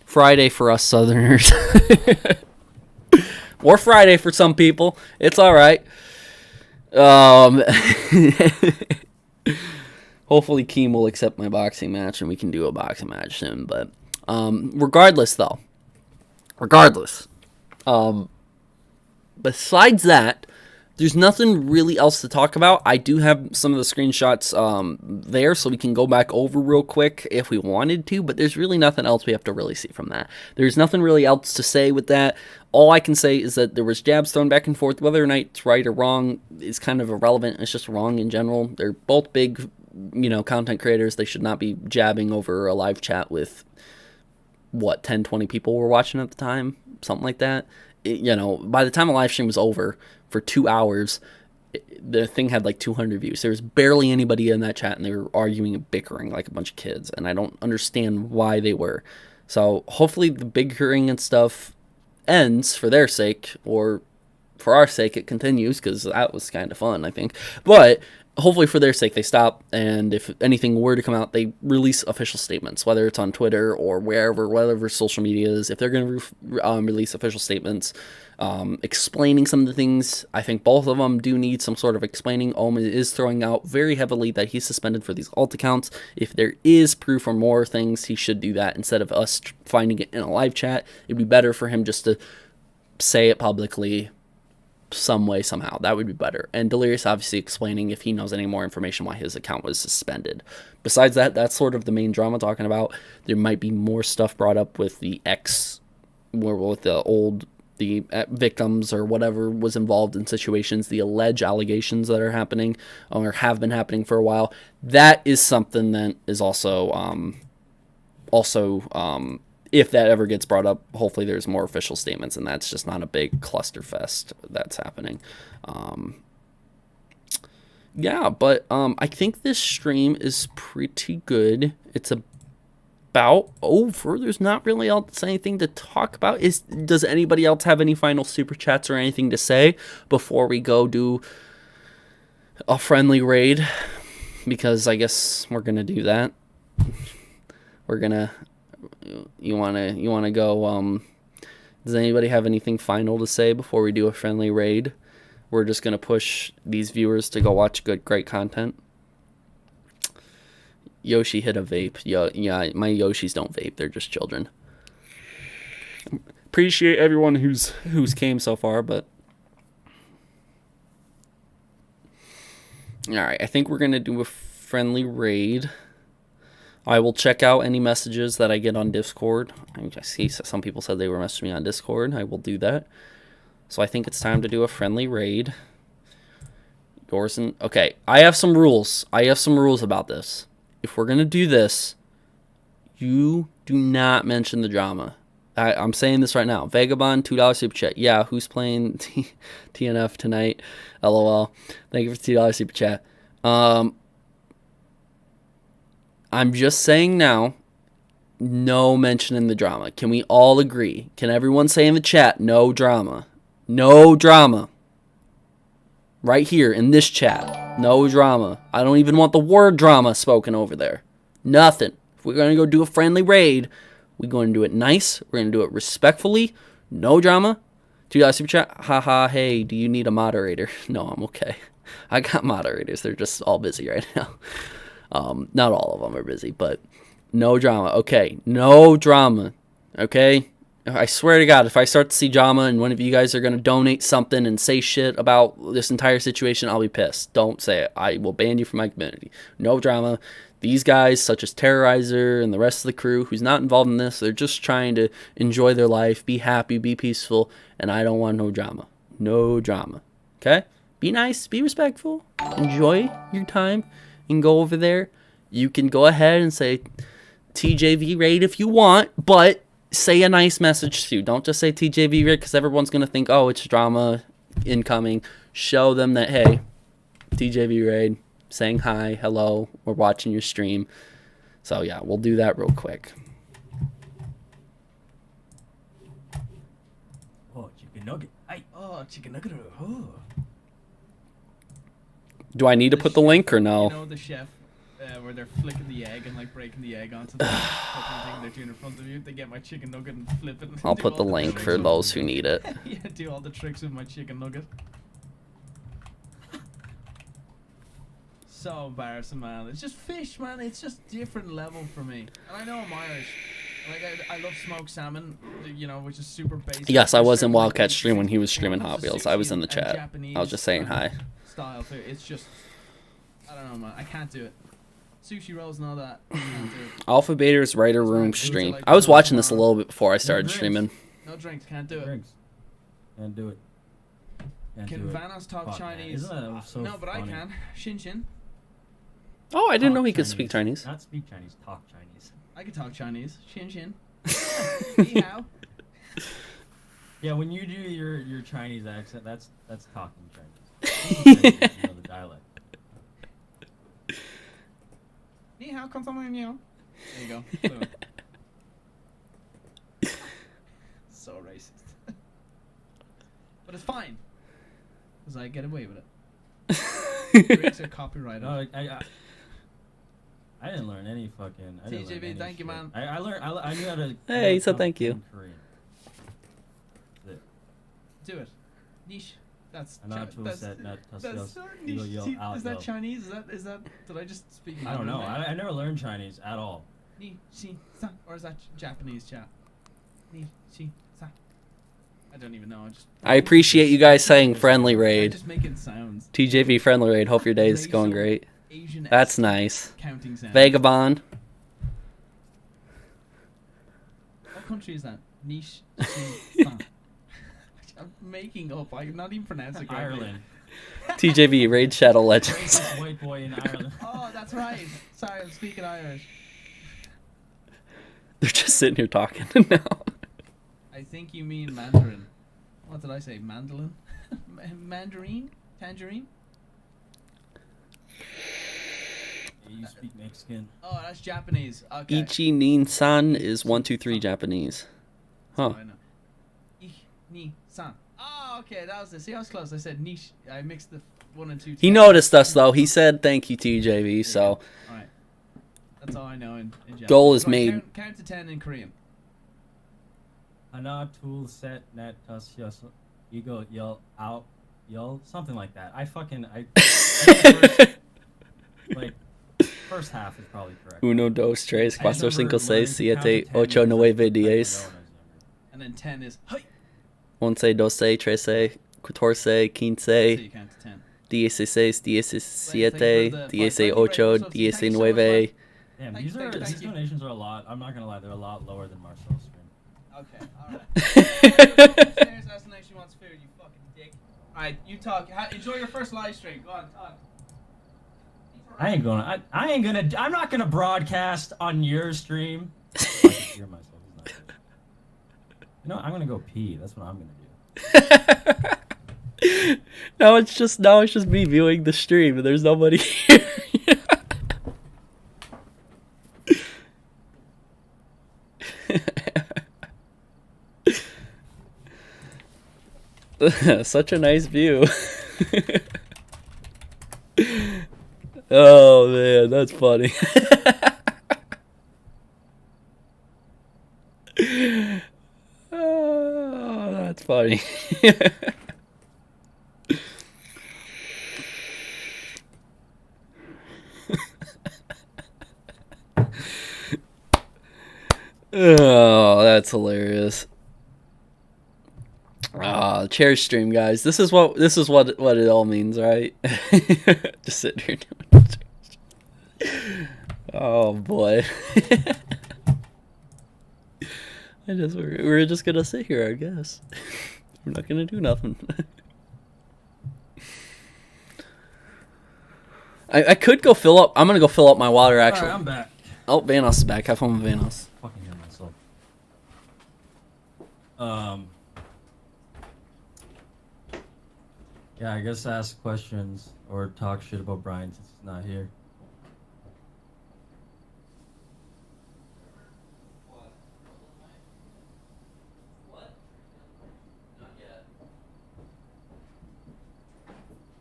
Friday for us Southerners. Or Friday for some people. It's all right. Hopefully Keem will accept my boxing match and we can do a boxing match soon. But regardless, besides that, there's nothing really else to talk about. I do have some of the screenshots there, so we can go back over real quick if we wanted to, but there's really nothing else we have to really see from that. There's nothing really else to say with that. All I can say is that there was jabs thrown back and forth. Whether or not it's right or wrong is kind of irrelevant. It's just wrong in general. They're both big, content creators. They should not be jabbing over a live chat with, 10, 20 people were watching at the time? Something like that. By the time the live stream was over for 2 hours, the thing had like 200 views. There was barely anybody in that chat, and they were arguing and bickering like a bunch of kids, and I don't understand why they were. So hopefully the bickering and stuff ends for their sake, or for our sake it continues, because that was kind of fun, I think. But hopefully for their sake they stop, and if anything were to come out, they release official statements, whether it's on Twitter or whatever social media is. If they're going to release official statements explaining some of the things, I think both of them do need some sort of explaining. Ohm is throwing out very heavily that he's suspended for these alt accounts. If there is proof or more things, he should do that instead of us finding it in a live chat. It'd be better for him just to say it publicly some way, somehow. That would be better. And Delirious obviously explaining if he knows any more information why his account was suspended. Besides that, that's sort of the main drama talking about. There might be more stuff brought up with the the victims or whatever was involved in situations, the alleged allegations that are happening or have been happening for a while. That is something that is also if that ever gets brought up, hopefully there's more official statements, and that's just not a big clusterfest that's happening. Yeah, but I think this stream is pretty good. It's about over. There's not really else anything to talk about. Does anybody else have any final super chats or anything to say before we go do a friendly raid? Because I guess we're gonna do that. We're gonna. You wanna go? Does anybody have anything final to say before we do a friendly raid? We're just gonna push these viewers to go watch great content. Yoshi hit a vape. Yeah, my Yoshis don't vape. They're just children. Appreciate everyone who's came so far, but all right. I think we're gonna do a friendly raid. I will check out any messages that I get on Discord. I see some people said they were messaging me on Discord. I will do that. So I think it's time to do a friendly raid. Okay, I have some rules. About this. If we're going to do this, you do not mention the drama. I'm saying this right now. Vagabond, $2 super chat. Yeah, who's playing TNF tonight? LOL. Thank you for $2 super chat. I'm just saying now, no mentioning the drama. Can we all agree? Can everyone say in the chat, no drama? No drama. Right here in this chat. No drama. I don't even want the word drama spoken over there. Nothing. If we're going to go do a friendly raid, we're going to do it nice. We're going to do it respectfully. No drama. $2 super chat. Haha, hey, do you need a moderator? No, I'm okay. I got moderators. They're just all busy right now. Not all of them are busy, but no drama. Okay, no drama. Okay? I swear to God, if I start to see drama and one of you guys are going to donate something and say shit about this entire situation, I'll be pissed. Don't say it. I will ban you from my community. No drama. These guys, such as Terrorizer and the rest of the crew who's not involved in this, they're just trying to enjoy their life, be happy, be peaceful, and I don't want no drama. No drama. Okay? Be nice, be respectful, enjoy your time, and go over there. You can go ahead and say TJV raid if you want, but say a nice message too. Don't just say TJV raid because everyone's going to think, oh, it's drama incoming. Show them that, hey, TJV raid, saying hi, hello, we're watching your stream. So yeah, we'll do that real quick. Oh, chicken nugget. Oh, chicken nugget. Oh. Do I need to put the link or no? You know the chef where they're flicking the egg and like breaking the egg onto the fucking thing they're doing in front of you? They get my chicken nugget and flip it. And I'll do put the all link tricks for with those who need it. yeah, do all the tricks with my chicken nugget. So embarrassing, man. It's just fish, man. It's just different level for me. And I know I'm Irish. Like I love smoked salmon, you know, which is super basic. Yes, I was in Like, Wildcat's stream when he was streaming lots Hot of Wheels. I was in the sushi and chat. Japanese I was just saying hi. Style food. It's just, I don't know, man. I can't do it. Sushi rolls and all that. I can't do it. Alpha Beta's Writer Room Foods are stream. like I was the watching this a tomorrow. little bit before I started drinks. streaming. No drinks. Can't do it. Drinks. Can't do it. Can't Can do it. Vanos talk Fuck, man. Chinese? Isn't that so No, but funny? I can. Shin Shin. Oh, I didn't know Talk he could speak Chinese. Not speak Chinese, talk Chinese. I can talk Chinese. Shin Shin. Ni hao. Yeah, when you do your Chinese accent, that's talking Chinese. You know the dialect. Ni hao, come somewhere new. There you go. Boom. So racist. But it's fine. Because I get away with it. Drinks are copyrighted. No, I didn't learn any fucking. I didn't learn TJV, any thank you, shit. man. I learned. I knew how to. Hey, he said thank you. in Korean. Do it. Niche. That's Is is that Chinese? Is that did I just speak? I don't know. Mandarin? I never learned Chinese at all. Ni shi san, or is that Japanese chat? Ni shi san. I don't even know. I appreciate you guys saying friendly I'm raid. just making sounds. TJV friendly raid. Hope your day is going great. Asian. That's nice. Counting sounds. Vagabond. What country is that? Niche shi san. I'm making up. I'm not even pronouncing it correctly. Ireland. TJV Raid Shadow Legends. Racist white boy in Ireland. Oh, that's right. Sorry, I'm speaking Irish. They're just sitting here talking now. I think you mean Mandarin. What did I say? Mandolin? Mandarin? Tangerine? You speak Mexican. Oh, that's Japanese. Okay. Ichi Nin San is 123 Japanese. Huh. I know. Ich, ni, san. Oh, okay, that was it. See, I was close. I said niche. I mixed the 1 and 2 He together. noticed us though. He said thank you TJV. So Alright. That's all I know in Japanese. Goal is Right, made. Count to 10 in Korean. Ana tool set net tas yos ego yell out yell something like that. I first half is probably correct. Uno, dos, tres, I just cuatro, cinco, remember seis, learning to count to siete, 10 ocho, because nueve, I didn't know diez. when I was younger. And then 10 is hi. Once, doce, trece, catorce, So quince, you count to 10. dieciséis, diecisiete, Thank you for the dieciocho, 5 thank you so much, diecinueve. Damn, Thank you, these thank you. donations are a lot. I'm not gonna lie, they're a lot lower than Marcel's stream. Okay, alright. Upstairs, that's the next you want food, you fucking dick. Alright, you talk. Enjoy your first live stream. Go on, talk. I'm not gonna broadcast on your stream. I can hear myself, it's not good. You know, I'm gonna go pee. That's what I'm gonna do. Now it's just me viewing the stream and there's nobody here. Such a nice view. Oh man, that's funny. Oh, that's funny. Oh, that's hilarious. Ah, chair stream, guys. This is what it all means, right? Just sitting here doing it. Oh boy. We're just gonna sit here, I guess. We're not gonna do nothing. I could go fill up. I'm gonna go fill up my water actually. Alright, I'm back. Oh, Vanos is back. Have fun with Vanos. Fucking hear myself. Yeah, I guess ask questions or talk shit about Brian since he's not here.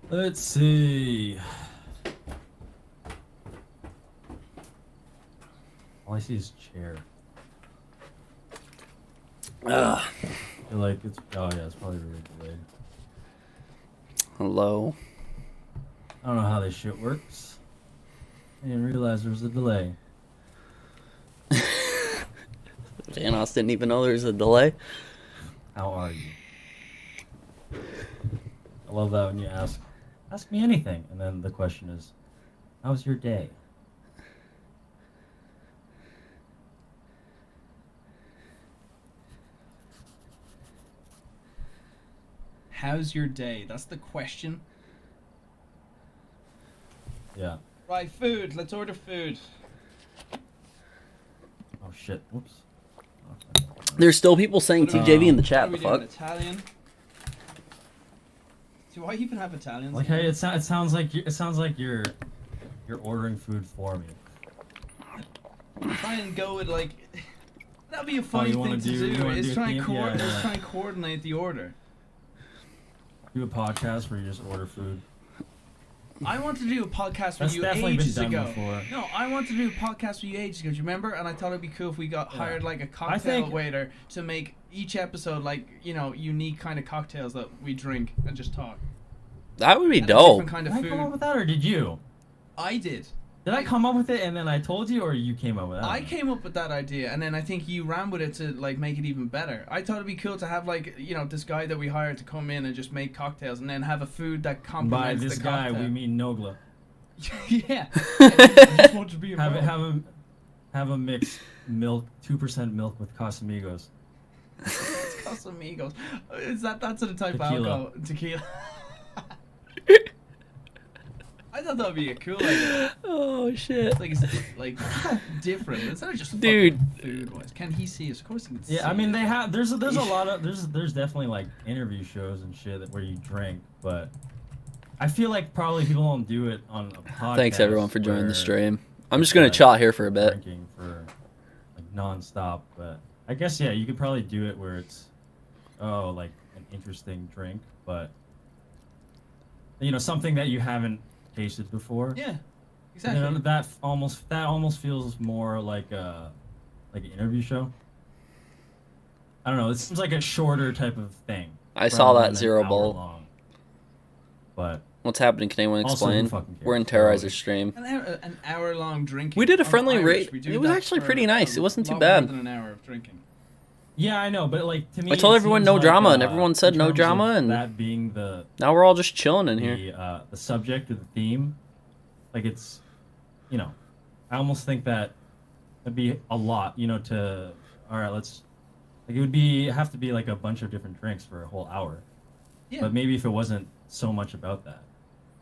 Let's see. All I see is chair. Ugh. I feel like it's it's probably really delayed. Hello. I don't know how this shit works. I didn't realize there was a delay. Vanos didn't even know there was a delay. How are you? I love that when you ask me anything, and then the question is, how's your day? How's your day? That's the question. Yeah. Right, food. Let's order food. Oh shit. Whoops. There's still people saying TJV in the chat. What The are we doing? fuck? Italian? Do I even have Italians? Like, hey, it sounds like you're ordering food for me. Try and go with like. That'd be a funny you wanna thing to do- do. you wanna Is do a try and theme? Yeah, yeah. try and coordinate the order. Do a podcast where you just order food. I want to do a podcast with That's you definitely been ages done ago. before. No, I want to do a podcast with you ages ago. Do you remember? And I thought it'd be cool if we got hired like a cocktail think- waiter to make each episode like unique kind of cocktails that we drink and just talk. That would be And a dope. different kind of Did I come up food. with that, or did you? I did. Did I come up with it and then I told you, or you came up with that? I came up with that idea, and then I think you ran with it to like make it even better. I thought it'd be cool to have like this guy that we hired to come in and just make cocktails, and then have a food that By complements this the guy, cocktail. we mean Nogla. Yeah. I just want to be Have involved. have a mix milk, 2% milk with Casamigos. It's Casamigos. Is that's a type Tequila. of alcohol? Tequila. I thought that would be a cool idea. Oh shit. It's like different. It's not just Dude. food wise. Can he see us? Of course he can see. Yeah, I mean they us. have. There's a lot of there's definitely like interview shows and shit where you drink, but I feel like probably people don't do it on a podcast. Thanks everyone for joining the where stream. I'm just gonna like, chill out here for a bit. drinking for like nonstop, but I guess yeah, you could probably do it where it's like an interesting drink, but something that you haven't tasted before. Yeah. Exactly. That almost feels more like an interview show. I don't know. It seems like a shorter type of thing. I saw rather that than an Zero hour Bowl. long. But What's happening? Can anyone Also, who explain? fucking cares? We're in Terrorizer's stream. An hour long drinking. We did a I'm friendly Irish. rate. We do It was that actually for pretty nice. a It wasn't too lot bad. More than an hour of drinking. yeah, I know. But like to me, I told it everyone seems no like, drama, and everyone said in no terms drama, of and that being the now we're all just chilling in here. the subject or the theme, like it's, I almost think that it'd be a lot, to all right, let's like it would have to be like a bunch of different drinks for a whole hour. Yeah. But maybe if it wasn't so much about that,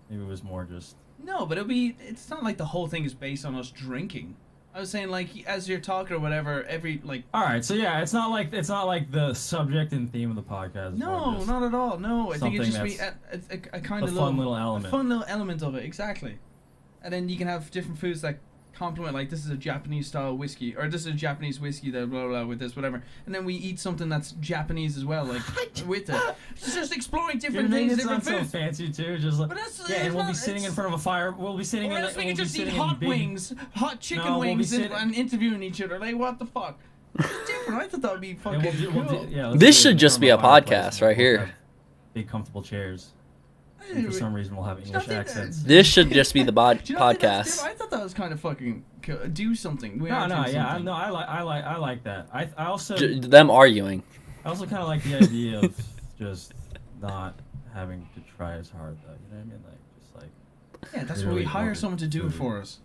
maybe it was more just. No, but it's not like the whole thing is based on us drinking. I was saying like as you're talking or whatever, every like. All right, so yeah, it's not like the subject and theme of the podcast. is more No, just not at all. No, I think it's just something a kind a of fun little element. A fun little element of it, exactly. And then you can have different foods that compliment, like, this is a Japanese style whiskey, or this is a Japanese whiskey that blah blah with this whatever, and then we eat something that's Japanese as well, like with it. It's just exploring different things, It's different not so foods. fancy too. Just like, But that's, yeah, and we'll be it's- sitting in front of a fire. We'll be sitting Or in. else we we'll could be just eat sitting hot in big, wings, hot chicken No, we'll be wings, and, sitting- and interviewing each other. Like, what the fuck? It's different. I thought that would be Yeah, fucking cool. yeah, let's This do it should in just front be of a fireplace, podcast and right we'll here. have Big comfortable chairs. And for some reason, we'll have English Nothing- accents. This should just be the Do you not think that's podcast. different? I thought that was kind of fucking do something. We No, are no, doing yeah, something. I like that. I also Them arguing. kind of like the idea of just not having to try as hard, though. You know what I mean? Like, just like. Yeah, that's what really we hire wanted someone to do it food. for us.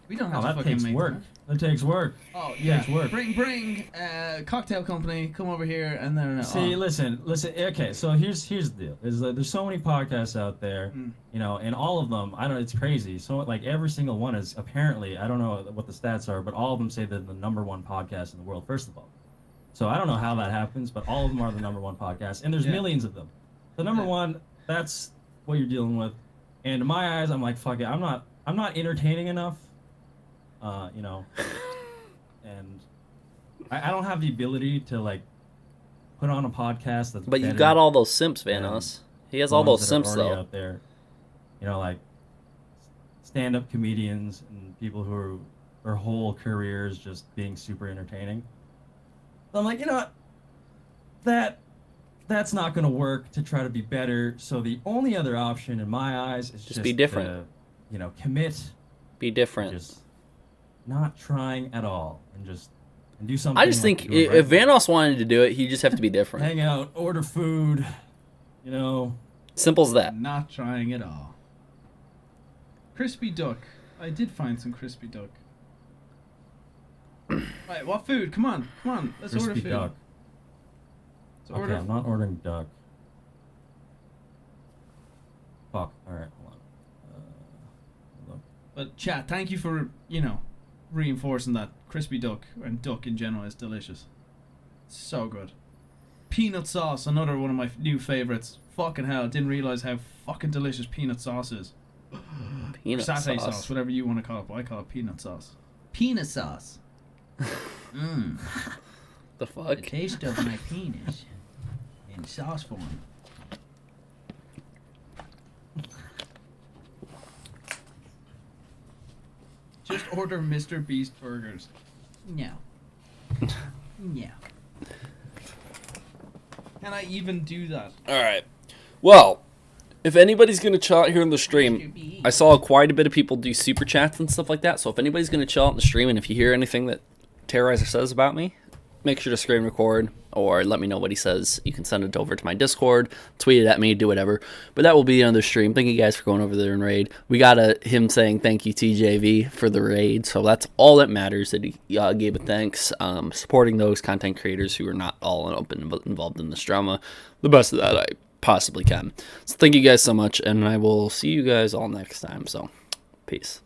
We don't have Oh, to that fucking takes make work. That takes work. Oh yeah, Takes work. bring cocktail company, come over here, and then See, listen. Okay, so here's the deal. Is that there's so many podcasts out there, you know, and all of them, I don't know, it's crazy. So like every single one is apparently, I don't know what the stats are, but all of them say they're the #1 podcast in the world. First of all, so I don't know how that happens, but all of them are the #1 podcast, and there's Yeah. millions of them. The number one, that's what you're dealing with, and in my eyes, I'm like, fuck it, I'm not entertaining enough, you know, and I don't have the ability to like put on a podcast that's. But you better got all those simps, Vanos. He has the all ones those that are simps already though. out there, you know, like stand-up comedians and people who are their whole careers just being super entertaining. So I'm like, you know what, that's not going to work to try to be better. So the only other option in my eyes is just be different. to, you know, commit, Be different. just not trying at all, and do something. I just like think you're doing if right now. Vanos wanted to do it, he'd just have to be different. Hang out, order food, you know. Simple as that. not trying at all. Crispy duck. I did find some crispy duck. Right, what food? Come on. Let's order Crispy food. duck. Let's Okay, order. I'm not ordering duck. Fuck. All right, hold on. Look. But chat, thank you for reinforcing that crispy duck and duck in general is delicious. So good. Peanut sauce, another one of my new favorites. Fucking hell, didn't realize how fucking delicious peanut sauce is. Peanut Satay sauce. sauce, whatever you want to call it, but I call it peanut sauce. Peanut sauce. Mmm. The fuck? taste of my penis in sauce form. Just order Mr. Beast burgers. No. No. Can I even do that? All right. Well, if anybody's going to chill out here in the stream, I saw quite a bit of people do super chats and stuff like that. So if anybody's going to chill out in the stream, and if you hear anything that Terrorizer says about me, make sure to screen record or let me know what he says. You can send it over to my Discord, tweet it at me, do whatever. But that will be another stream. Thank you guys for going over there and raid. We got him saying thank you TJV for the raid, so that's all that matters, that he gave a thanks. Supporting those content creators who are not all involved in this drama the best of that I possibly can. So thank you guys so much, and I will see you guys all next time. So peace.